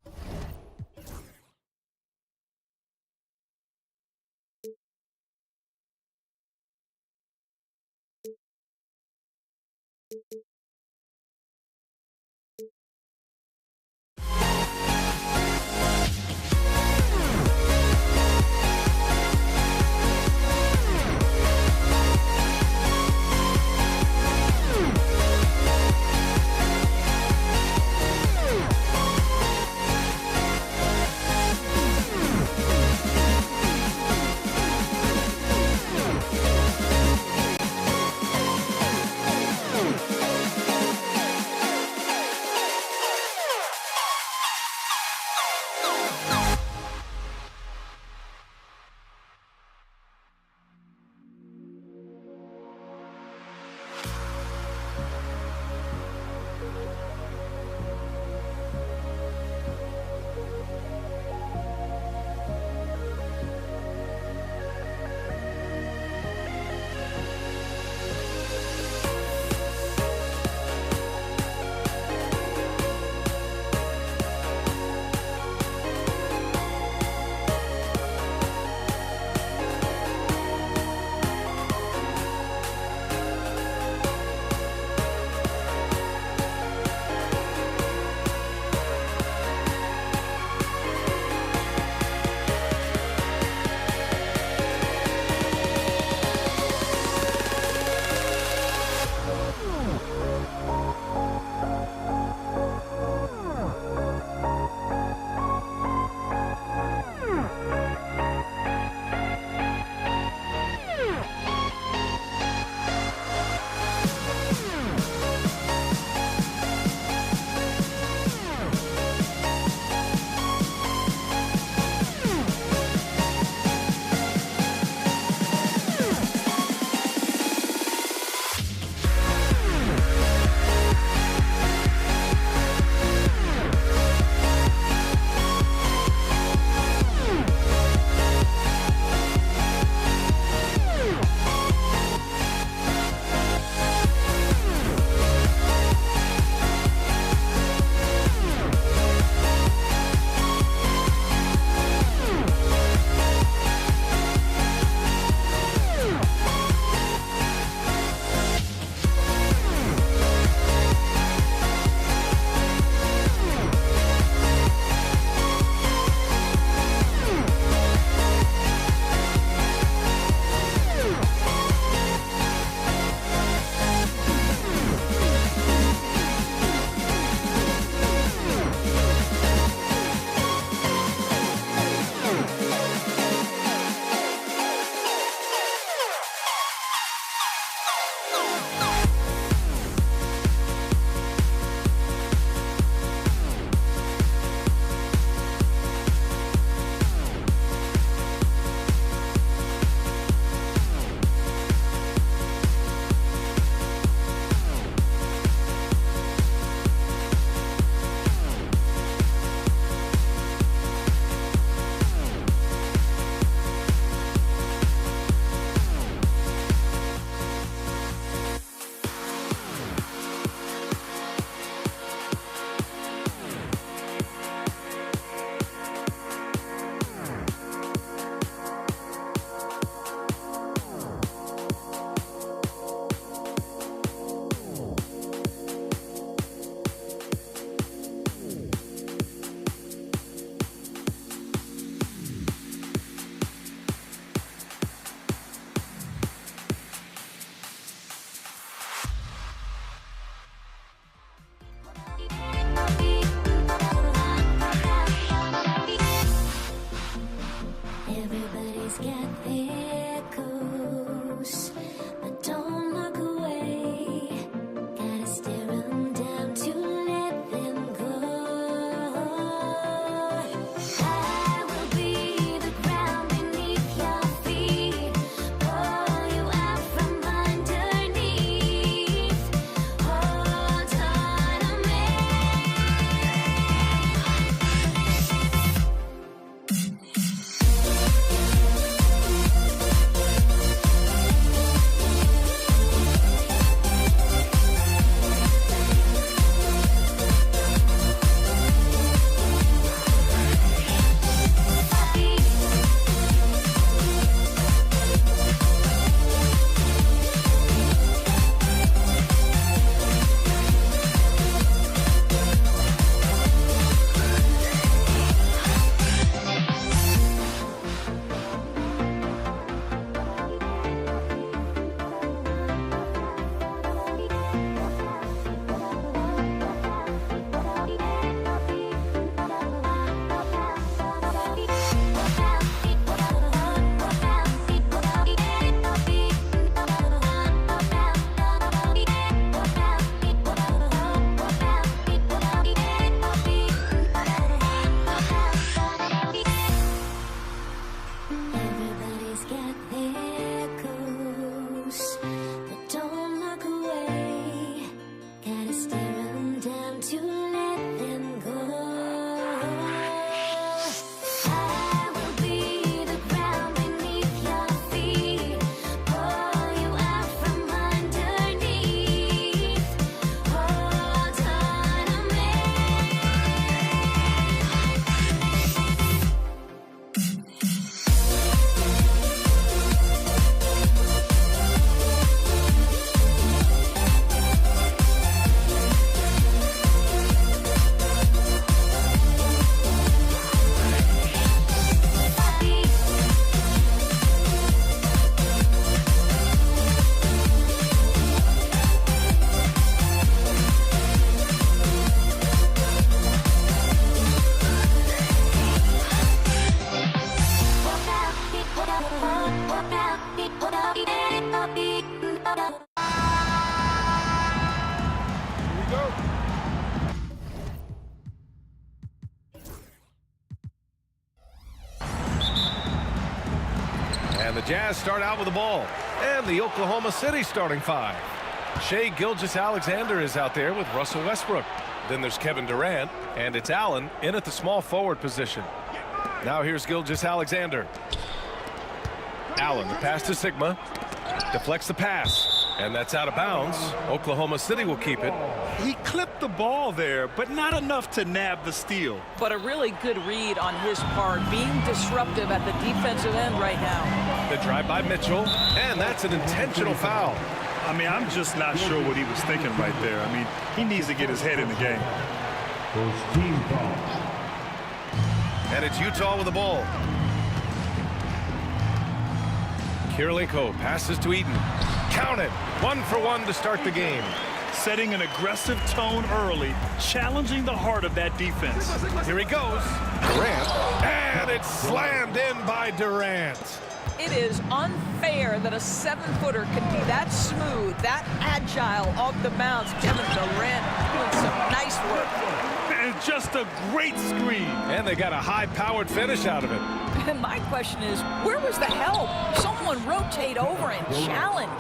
And the Jazz start out with the ball. And the Oklahoma City starting five. Shai Gilgeous-Alexander is out there with Russell Westbrook. Then there's Kevin Durant, and it's Allen in at the small forward position. Now here's Gilgeous-Alexander. Allen, the pass to Sigma. Deflects the pass, and that's out of bounds. Oklahoma City will keep it. He clipped the ball there, but not enough to nab the steal. But a really good read on his part, being disruptive at the defensive end right now. The drive by Mitchell, and that's an intentional foul. I mean, I'm just not sure what he was thinking right there. I mean, he needs to get his head in the game. And it's Utah with the ball. Kirilenko passes to Eaton. Count it. 1-for-1 to start the game. Setting an aggressive tone early, challenging the heart of that defense. Here he goes. Durant. And it's slammed in by Durant. It is unfair that a 7-footer can be that smooth, that agile off the bounce. Kevin Durant doing some nice work. And just a great screen. And they got a high-powered finish out of it. And my question is, where was the help? Someone rotate over and challenge.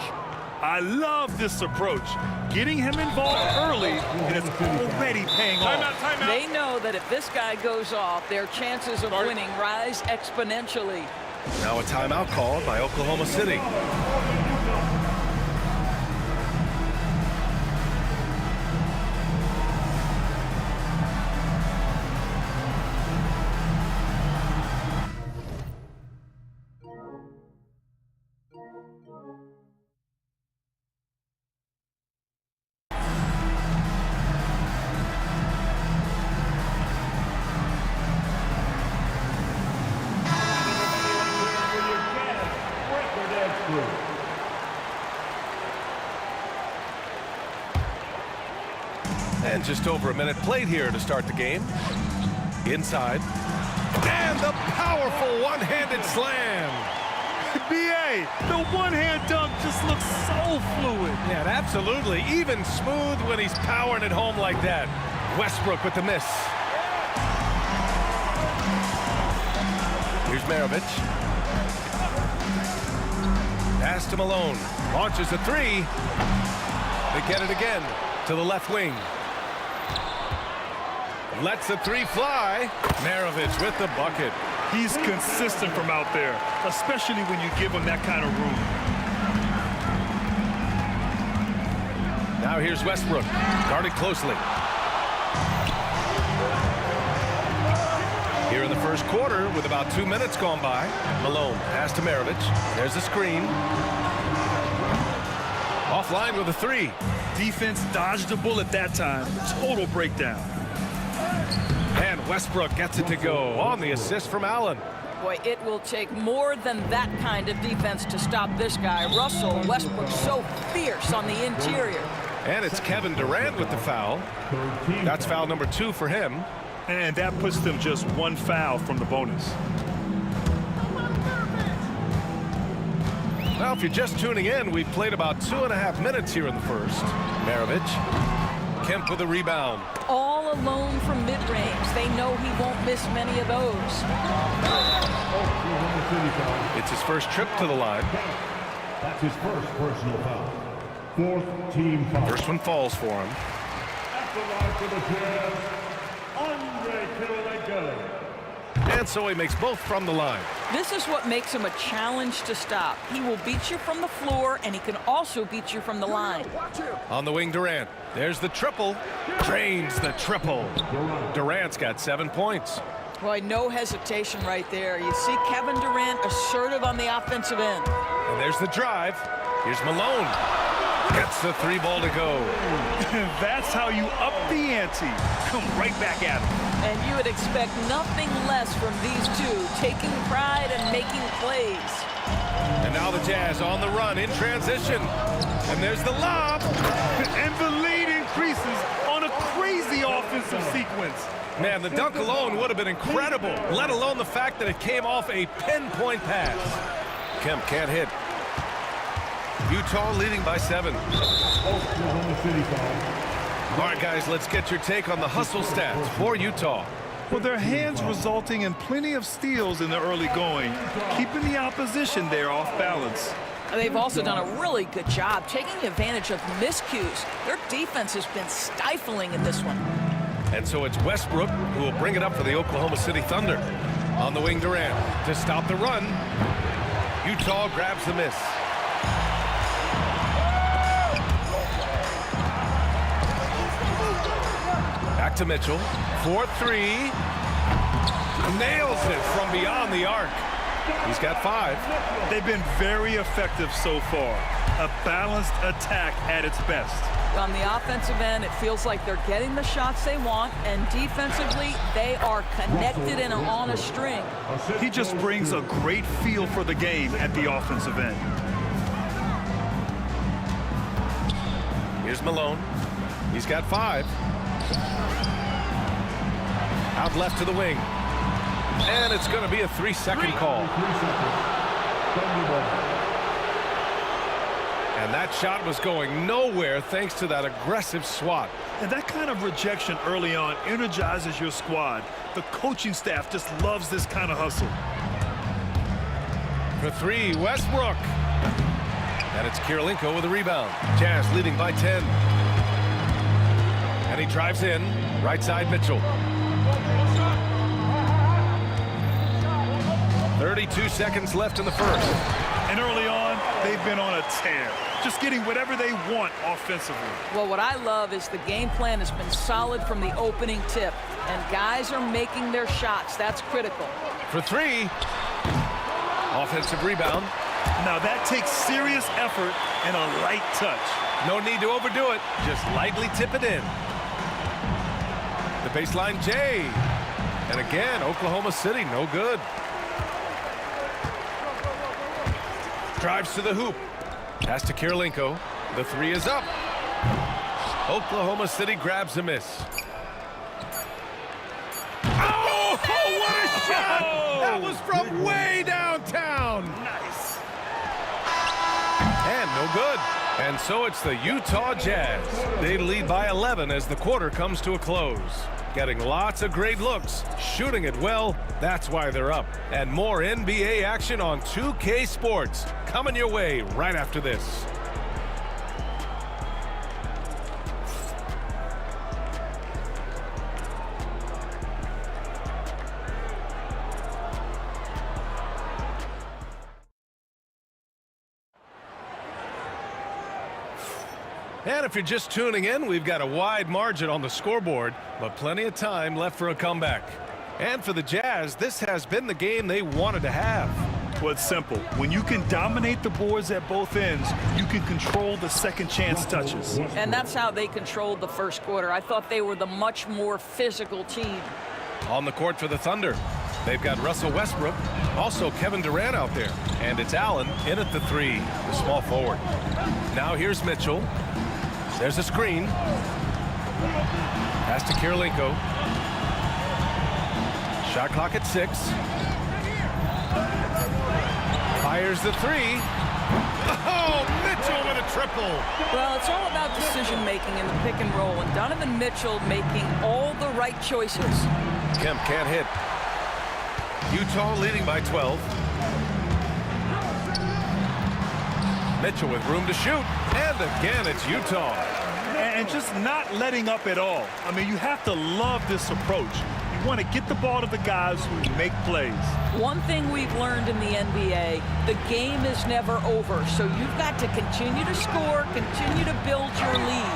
I love this approach. Getting him involved early, and it's already paying off. Timeout. They know that if this guy goes off, their chances of winning rise exponentially. Now a timeout called by Oklahoma City. And just over a minute played here to start the game. Inside. And the powerful one-handed slam. B.A., the one-hand dunk just looks so fluid. Yeah, absolutely. Even smooth when he's powering it home like that. Westbrook with the miss. Here's Maravich. Pass to Malone. Launches a three. They get it again to the left wing. Lets the three fly. Maravich with the bucket. He's consistent from out there, especially when you give him that kind of room. Now here's Westbrook, guarded closely. Here in the first quarter, with about 2 minutes gone by, Malone, pass to Maravich. There's the screen. Offline with a three. Defense dodged a bullet that time. Total breakdown. And Westbrook gets it to go on the assist from Allen. Boy, it will take more than that kind of defense to stop this guy. Russell Westbrook so fierce on the interior. And it's Kevin Durant with the foul. That's foul number 2 for him. And that puts them just one foul from the bonus. Well, if you're just tuning in, we've played about 2.5 minutes here in the first. Maravich. Kemp with a rebound. All alone from mid-range. They know he won't miss many of those. It's his first trip to the line. That's his first personal foul. Fourth team foul. First one falls for him. At the line for the Jazz, Andre Kirilenko. And so he makes both from the line. This is what makes him a challenge to stop. He will beat you from the floor, and he can also beat you from the line. On the wing, Durant. There's the triple. Drains the triple. Durant's got 7 points. Boy, no hesitation right there. You see Kevin Durant assertive on the offensive end. And there's the drive. Here's Malone. Gets the 3 ball to go. That's how you up the ante. Come right back at him. And you would expect nothing less from these two, taking pride and making plays. And now the Jazz on the run in transition. And there's the lob. And the lead increases on a crazy offensive sequence. Man, the dunk alone would have been incredible, let alone the fact that it came off a pinpoint pass. Kemp can't hit. Utah leading by 7. All right, guys, let's get your take on the hustle stats for Utah. Well, their hands resulting in plenty of steals in the early going, keeping the opposition there off balance. They've also done a really good job taking advantage of miscues. Their defense has been stifling in this one. And so it's Westbrook who will bring it up for the Oklahoma City Thunder. On the wing, Durant to stop the run. Utah grabs the miss. Back to Mitchell. 4-3. Nails it from beyond the arc. He's got 5. They've been very effective so far. A balanced attack at its best. On the offensive end, it feels like they're getting the shots they want, and defensively, they are connected and on a string. He just brings a great feel for the game at the offensive end. Here's Malone. He's got 5. Out left to the wing. And it's going to be a 3-second call. And that shot was going nowhere thanks to that aggressive swat. And that kind of rejection early on energizes your squad. The coaching staff just loves this kind of hustle. For 3, Westbrook. And it's Kirilenko with a rebound. Jazz leading by 10. And he drives in. Right side, Mitchell. 32 seconds left in the first. And early on, they've been on a tear. Just getting whatever they want offensively. Well, what I love is the game plan has been solid from the opening tip. And guys are making their shots. That's critical. For 3. Offensive rebound. Now that takes serious effort and a light touch. No need to overdo it. Just lightly tip it in. The baseline, Jay. And again, Oklahoma City, no good. Drives to the hoop. Pass to Kirilenko. The 3 is up. Oklahoma City grabs a miss. Oh, what a shot! That was from way downtown. Nice. And no good. And so it's the Utah Jazz. They lead by 11 as the quarter comes to a close. Getting lots of great looks, shooting it well, that's why they're up. And more NBA action on 2K Sports coming your way right after this. And if you're just tuning in, we've got a wide margin on the scoreboard, but plenty of time left for a comeback. And for the Jazz, this has been the game they wanted to have. Well, it's simple. When you can dominate the boards at both ends, you can control the second chance touches. And that's how they controlled the first quarter. I thought they were the much more physical team. On the court for the Thunder, they've got Russell Westbrook, also Kevin Durant out there. And it's Allen in at the 3, the small forward. Now here's Mitchell. There's a screen. Pass to Kirilenko. Shot clock at 6. Fires the 3. Oh, Mitchell with a triple. Well, it's all about decision making in the pick and roll, and Donovan Mitchell making all the right choices. Kemp can't hit. Utah leading by 12. Mitchell with room to shoot. And again, it's Utah. And just not letting up at all. I mean, you have to love this approach. You want to get the ball to the guys who make plays. One thing we've learned in the NBA, the game is never over. So you've got to continue to score, continue to build your lead.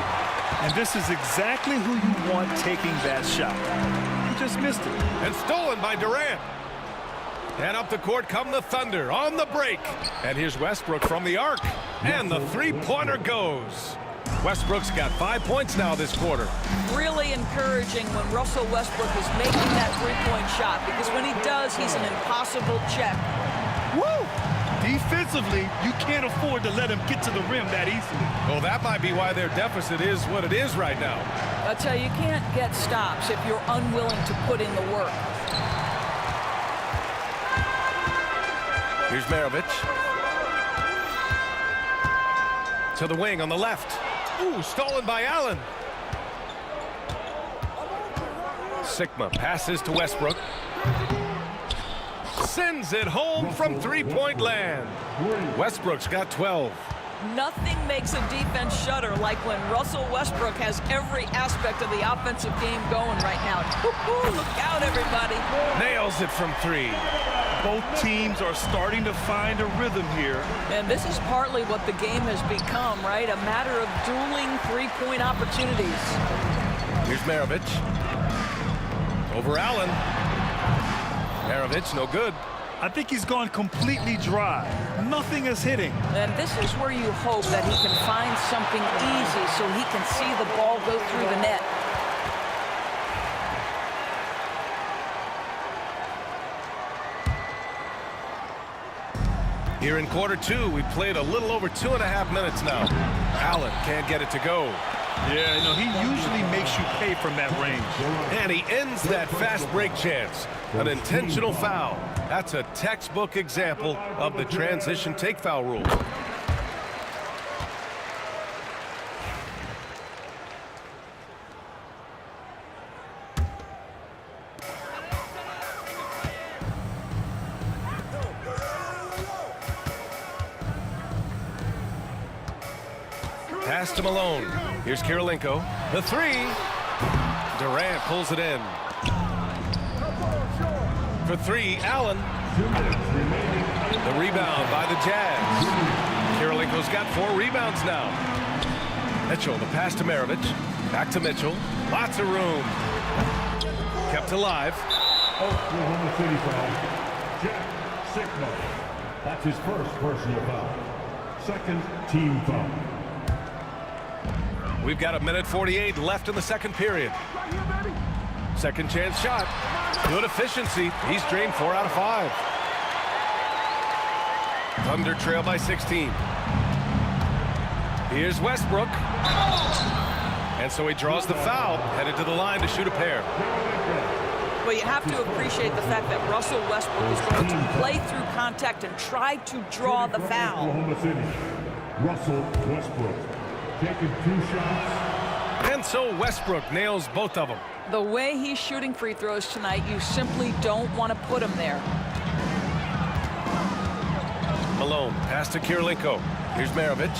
And this is exactly who you want taking that shot. He just missed it. And stolen by Durant. And up the court come the Thunder on the break. And here's Westbrook from the arc. And the three-pointer goes. Westbrook's got 5 points now this quarter. Really encouraging when Russell Westbrook is making that three-point shot, because when he does, he's an impossible check. Woo! Defensively, you can't afford to let him get to the rim that easily. Well, that might be why their deficit is what it is right now. I tell you, you can't get stops if you're unwilling to put in the work. Here's Maravich. to the wing on the left. Ooh, stolen by Allen. Sigma passes to Westbrook. Sends it home from three-point land. Westbrook's got 12. Nothing makes a defense shudder like when Russell Westbrook has every aspect of the offensive game going right now. Look out, everybody. Nails it from three. Both teams are starting to find a rhythm here. And this is partly what the game has become, right? A matter of dueling three-point opportunities. Here's Maravich. Over Allen. Maravich, no good. I think he's gone completely dry. Nothing is hitting. And this is where you hope that he can find something easy so he can see the ball go through the net. Here in quarter two, we played a little over 2.5 minutes now. Allen can't get it to go. Yeah, you know, he usually makes you pay from that range. And he ends that fast break chance. An intentional foul. That's a textbook example of the transition take foul rule. Pass to Malone. Here's Kirilenko. The three. Durant pulls it in. For three, Allen. The rebound by the Jazz. Kirilenko's got 4 rebounds now. Mitchell, the pass to Maravich. Back to Mitchell. Lots of room. Kept alive. Oklahoma City foul. Jeff Sigma. That's his first personal foul. Second team foul. We've got 1:48 left in the second period. Second chance shot. Good efficiency. He's drained 4 out of 5. Thunder trail by 16. Here's Westbrook. And so he draws the foul, headed to the line to shoot a pair. Well, you have to appreciate the fact that Russell Westbrook is going to play through contact and try to draw the foul. Oklahoma City. Russell Westbrook. Taking 2 shots. And so Westbrook nails both of them. The way he's shooting free throws tonight, you simply don't want to put him there. Malone, pass to Kirilenko. Here's Maravich.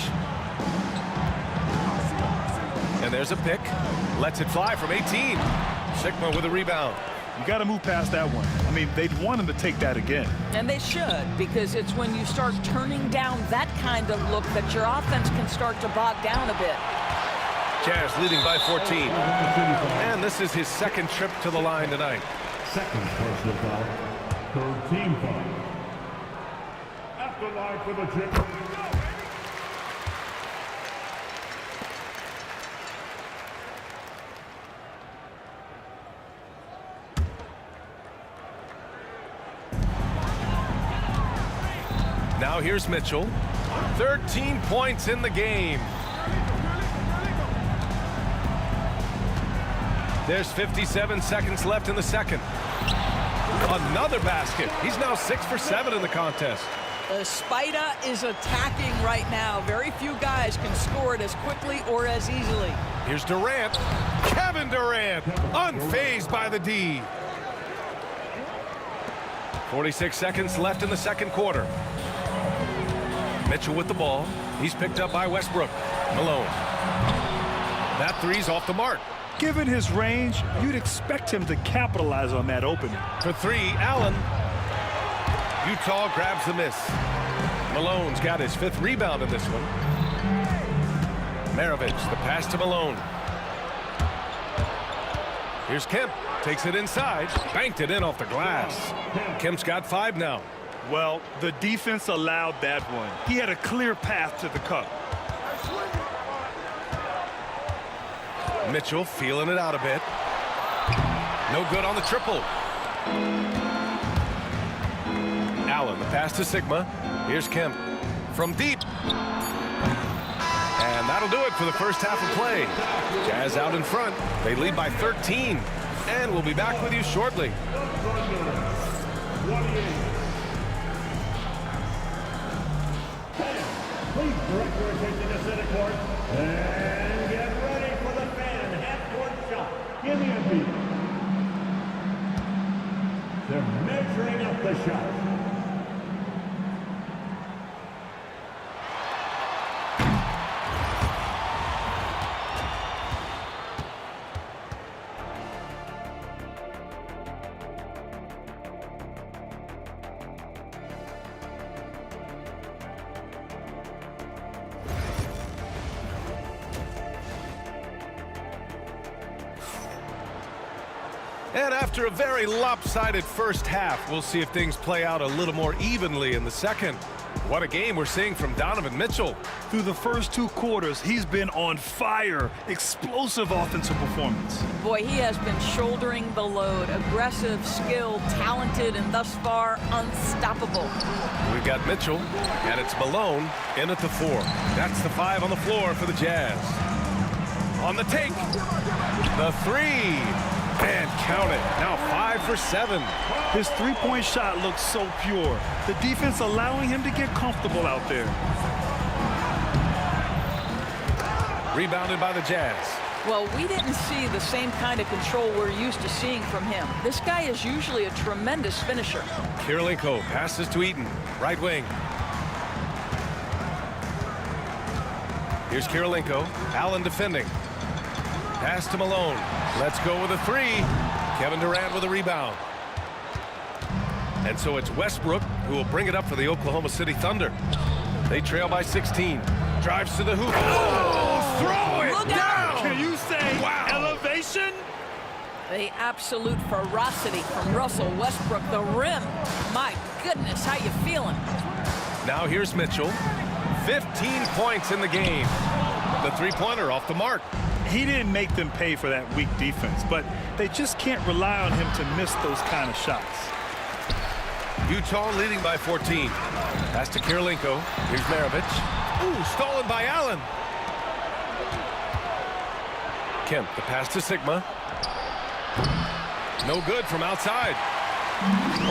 And there's a pick. Lets it fly from 18. Sigma with a rebound. You got to move past that one. I mean, they'd want him to take that again. And they should, because it's when you start turning down that kind of look that your offense can start to bog down a bit. Jazz leading by 14. And this is his second trip to the line tonight. Second personal foul. Third team foul. At the line for the Jazz. Now here's Mitchell. 13 points in the game. There's 57 seconds left in the second. Another basket. He's now 6 for 7 in the contest. Spider is attacking right now. Very few guys can score it as quickly or as easily. Here's Durant. Kevin Durant, unfazed by the D. 46 seconds left in the second quarter. Mitchell with the ball. He's picked up by Westbrook. Malone. That three's off the mark. Given his range, you'd expect him to capitalize on that opening. For 3, Allen. Utah grabs the miss. Malone's got his 5th rebound in this one. Maravich, the pass to Malone. Here's Kemp. Takes it inside. Banked it in off the glass. Kemp's got 5 now. Well, the defense allowed that one. He had a clear path to the cup. Mitchell feeling it out a bit. No good on the triple. Allen, the pass to Sigma. Here's Kemp from deep. And that'll do it for the first half of play. Jazz out in front. They lead by 13. And we'll be back with you shortly. Please direct your attention to center court and get ready for the fan half-court shot in the empty. They're measuring up the shot. And after a very lopsided first half, we'll see if things play out a little more evenly in the second. What a game we're seeing from Donovan Mitchell. Through the first 2 quarters, he's been on fire. Explosive offensive performance. Boy, he has been shouldering the load. Aggressive, skilled, talented, and thus far unstoppable. We've got Mitchell, and it's Malone in at the 4. That's the 5 on the floor for the Jazz. On the take, the 3. And count it. Now 5 for 7. His three-point shot looks so pure. The defense allowing him to get comfortable out there. Rebounded by the Jazz. Well, we didn't see the same kind of control we're used to seeing from him. This guy is usually a tremendous finisher. Kirilenko passes to Eaton, right wing. Here's Kirilenko. Allen defending. Pass to Malone. Let's go with a 3. Kevin Durant with a rebound. And so it's Westbrook who will bring it up for the Oklahoma City Thunder. They trail by 16. Drives to the hoop. Oh, throw it Look down! out. Can you say wow. Elevation? The absolute ferocity from Russell Westbrook. The rim. My goodness, how you feeling? Now here's Mitchell. 15 points in the game. The three-pointer off the mark. He didn't make them pay for that weak defense, but they just can't rely on him to miss those kind of shots. Utah leading by 14. Pass to Kirilenko. Here's Maravich. Ooh, stolen by Allen. Kemp, the pass to Sigma. No good from outside.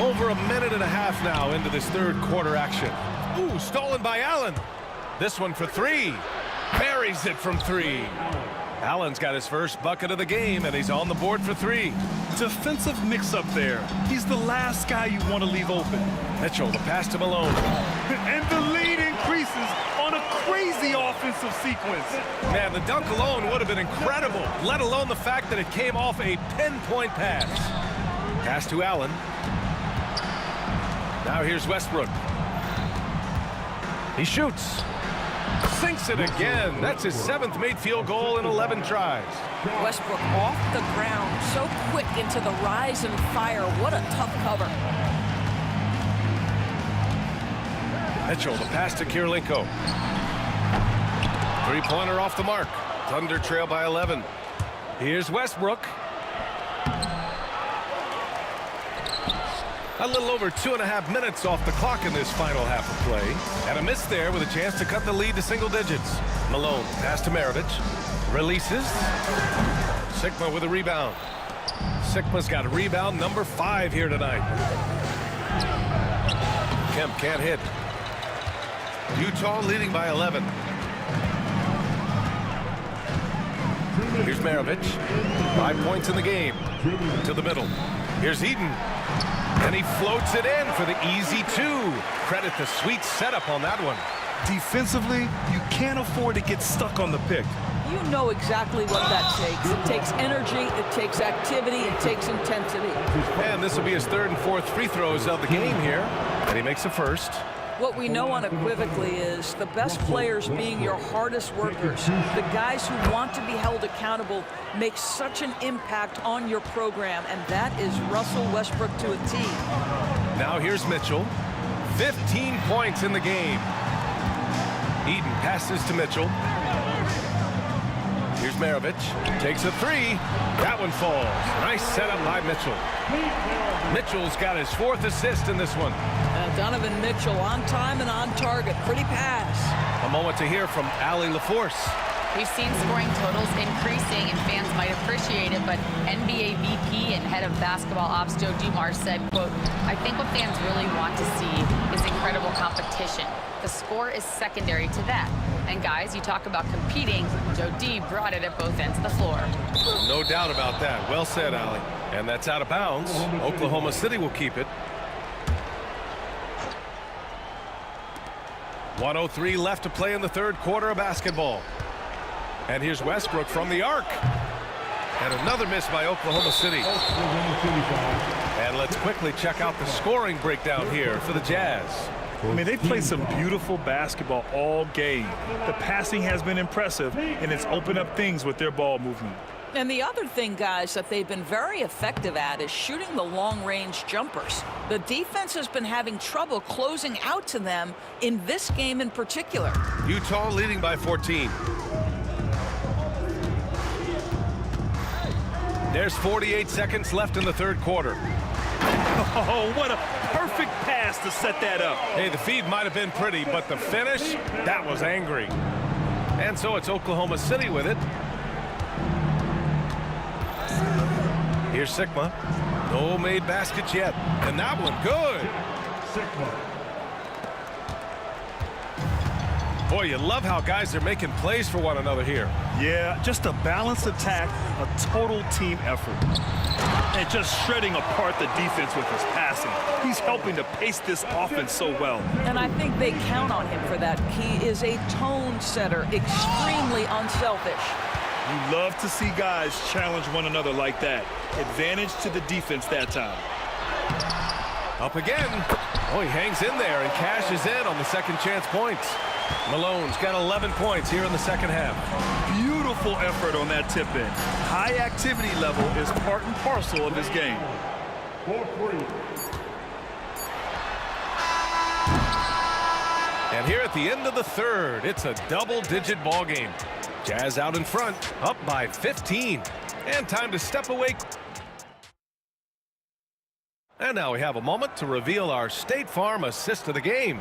Over a minute and a half now into this third quarter action. Ooh, stolen by Allen. This one for 3. Buries it from 3. Allen's got his first bucket of the game, and he's on the board for 3. Defensive mix-up there. He's the last guy you want to leave open. Mitchell, the pass to Malone. And the lead increases on a crazy offensive sequence. Man, the dunk alone would have been incredible, let alone the fact that it came off a pinpoint pass. Pass to Allen. Now here's Westbrook. He shoots. Sinks it again. That's his 7th made field goal in 11 tries. Westbrook off the ground, so quick into the rise and fire. What a tough cover. Mitchell, the pass to Kirilenko. Three-pointer off the mark. Thunder trail by 11. Here's Westbrook. A little over 2.5 minutes off the clock in this final half of play. And a miss there with a chance to cut the lead to single digits. Malone, pass to Maravich. Releases. Sigma with a rebound. Sigma's got a rebound number 5 here tonight. Kemp can't hit. Utah leading by 11. Here's Maravich. 5 points in the game. To the middle. Here's Eaton. And he floats it in for the easy 2. Credit the sweet setup on that one. Defensively, you can't afford to get stuck on the pick. You know exactly what that takes. It takes energy, it takes activity, it takes intensity. And this will be his 3rd and 4th free throws of the game here. And he makes the first. What we know unequivocally is the best players being your hardest workers, the guys who want to be held accountable, make such an impact on your program, and that is Russell Westbrook to a T. Now here's Mitchell. 15 points in the game. Eaton passes to Mitchell. Here's Maravich. Takes a 3. That one falls. Nice setup by Mitchell. Mitchell's got his 4th assist in this one. Donovan Mitchell on time and on target. Pretty pass. A moment to hear from Allie LaForce. We've seen scoring totals increasing, and fans might appreciate it, but NBA VP and head of basketball ops Joe Dumars said, quote, "I think what fans really want to see is incredible competition competition. The score is secondary to that. And guys, you talk about competing, Joe D brought it at both ends of the floor. No doubt about that. Well said, Allie. And that's out of bounds. Oklahoma City will keep it. 1:03 left to play in the third quarter of basketball. And here's Westbrook from the arc. And another miss by Oklahoma City. And let's quickly check out the scoring breakdown here for the Jazz. I mean, they played some beautiful basketball all game. The passing has been impressive, and it's opened up things with their ball movement. And the other thing, guys, that they've been very effective at is shooting the long-range jumpers. The defense has been having trouble closing out to them in this game in particular. Utah leading by 14. There's 48 seconds left in the third quarter. Oh, what a perfect pass to set that up. Hey, the feed might have been pretty, but the finish, that was angry. And so it's Oklahoma City with it. Here's Sigma. No made baskets yet. And that one good. Boy, you love how guys are making plays for one another here. Yeah, just a balanced attack, a total team effort. And just shredding apart the defense with his passing. He's helping to pace this offense so well. And I think they count on him for that. He is a tone setter, extremely unselfish. You love to see guys challenge one another like that. Advantage to the defense that time. Up again. Oh, he hangs in there and cashes in on the second chance points. Malone's got 11 points here in the second half. Beautiful effort on that tip-in. High activity level is part and parcel of his game. And here at the end of the third, it's a double-digit ball game. Jazz out in front, up by 15. And time to step away. And now we have a moment to reveal our State Farm assist of the game.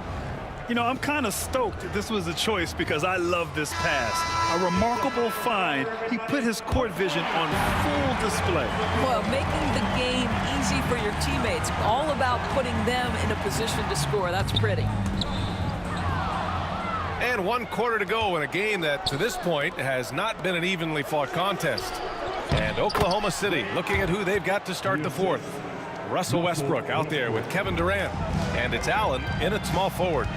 You know, I'm kind of stoked this was a choice because I love this pass. A remarkable find. He put his court vision on full display. Well, making the game easy for your teammates. All about putting them in a position to score. That's pretty. And 1 quarter to go in a game that, to this point, has not been an evenly fought contest. And Oklahoma City looking at who they've got to start the fourth. Russell Westbrook out there with Kevin Durant. And it's Allen in at small forward.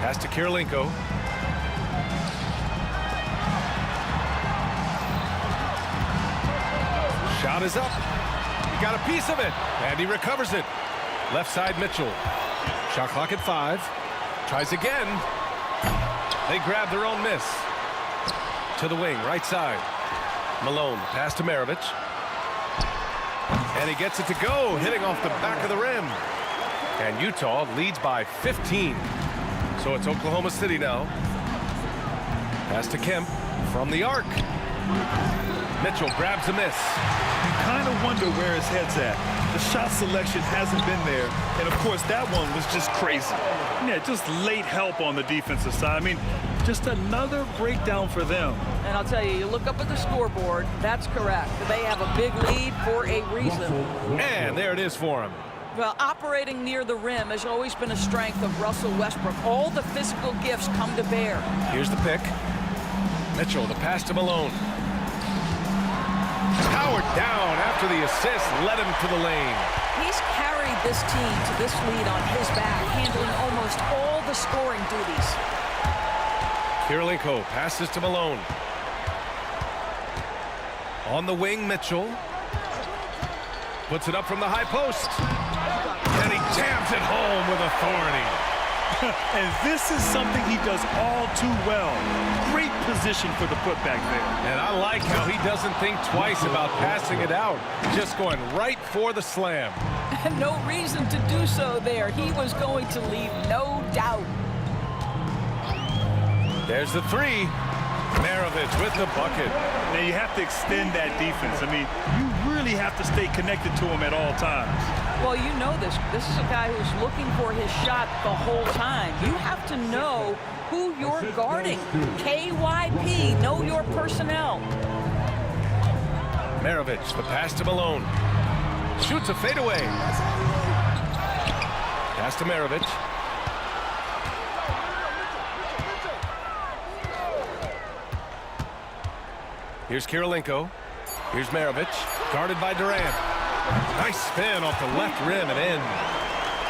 Pass to Kirilenko. Shot is up. He got a piece of it. And he recovers it. Left side Mitchell. Shot clock at 5. Tries again. They grab their own miss. To the wing, right side. Malone, pass to Maravich. And he gets it to go, hitting off the back of the rim. And Utah leads by 15. So it's Oklahoma City now. Pass to Kemp from the arc. Mitchell grabs a miss. You kind of wonder where his head's at. The shot selection hasn't been there. And, of course, that one was just crazy. Yeah, just late help on the defensive side. I mean, just another breakdown for them. And I'll tell you, you look up at the scoreboard, that's correct. They have a big lead for a reason. And there it is for him. Well, operating near the rim has always been a strength of Russell Westbrook. All the physical gifts come to bear. Here's the pick. Mitchell, the pass to Malone. Powered down after the assist led him to the lane. He's carried this team to this lead on his back, handling almost all the scoring duties. Kirilenko passes to Malone. On the wing, Mitchell. Puts it up from the high post. And he jams it home with authority. And this is something he does all too well. Great position for the putback there. And I like how he doesn't think twice about passing it out. Just going right for the slam. And no reason to do so there. He was going to leave no doubt. There's the three. Maravich with the bucket. Now you have to extend that defense. I mean, you really have to stay connected to him at all times. Well, you know this. This is a guy who's looking for his shot the whole time. You have to know who you're guarding. KYP, know your personnel. Maravich, the pass to Malone. Shoots a fadeaway. Pass to Maravich. Here's Kirilenko. Here's Maravich. Guarded by Durant. Nice spin off the left rim and in.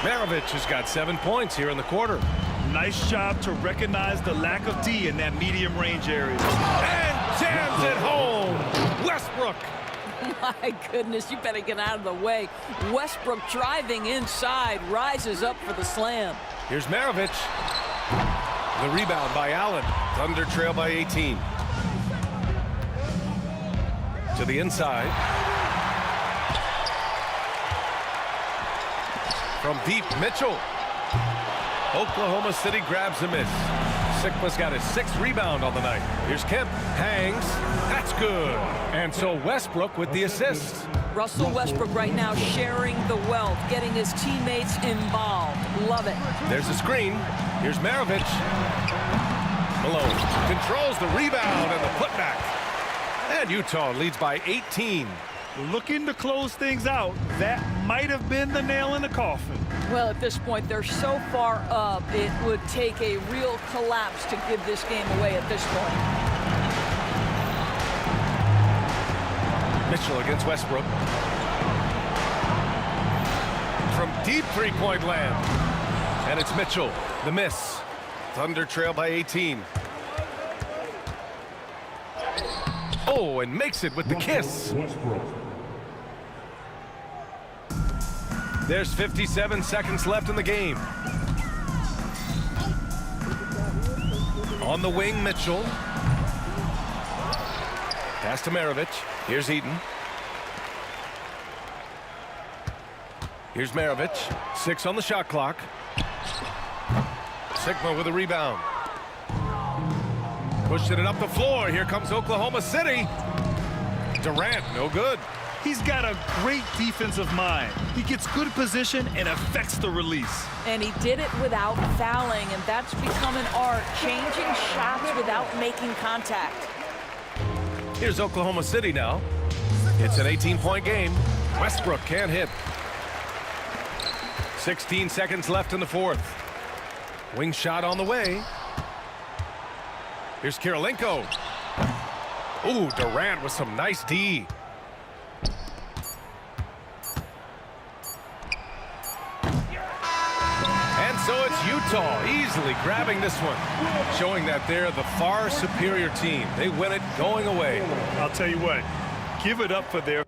Maravich has got 7 points here in the quarter. Nice job to recognize the lack of D in that medium range area. And jams it home. Westbrook. My goodness, you better get out of the way. Westbrook driving inside, rises up for the slam. Here's Maravich. The rebound by Allen. Thunder trail by 18. To the inside. From deep, Mitchell. Oklahoma City grabs a miss. Sigma's got his 6th rebound on the night. Here's Kemp. Hangs. That's good. And so Westbrook with the assist. Russell Westbrook right now sharing the wealth, getting his teammates involved. Love it. There's a screen. Here's Maravich. Malone controls the rebound and the putback. And Utah leads by 18. Looking to close things out. That might have been the nail in the coffin. Well, at this point, they're so far up, it would take a real collapse to give this game away at this point. Mitchell against Westbrook. From deep three-point land. And it's Mitchell, the miss. Thunder trail by 18. Oh, and makes it with the kiss. There's 57 seconds left in the game. On the wing, Mitchell. Pass to Maravich. Here's Eaton. Here's Maravich. 6 on the shot clock. Sigma with a rebound. Pushing it up the floor. Here comes Oklahoma City. Durant, no good. He's got a great defensive mind. He gets good position and affects the release. And he did it without fouling, and that's become an art, changing shots without making contact. Here's Oklahoma City now. It's an 18-point game. Westbrook can't hit. 16 seconds left in the fourth. Wing shot on the way. Here's Kirilenko. Ooh, Durant with some nice D. And so it's Utah easily grabbing this one, showing that they're the far superior team. They win it going away. I'll tell you what, give it up for their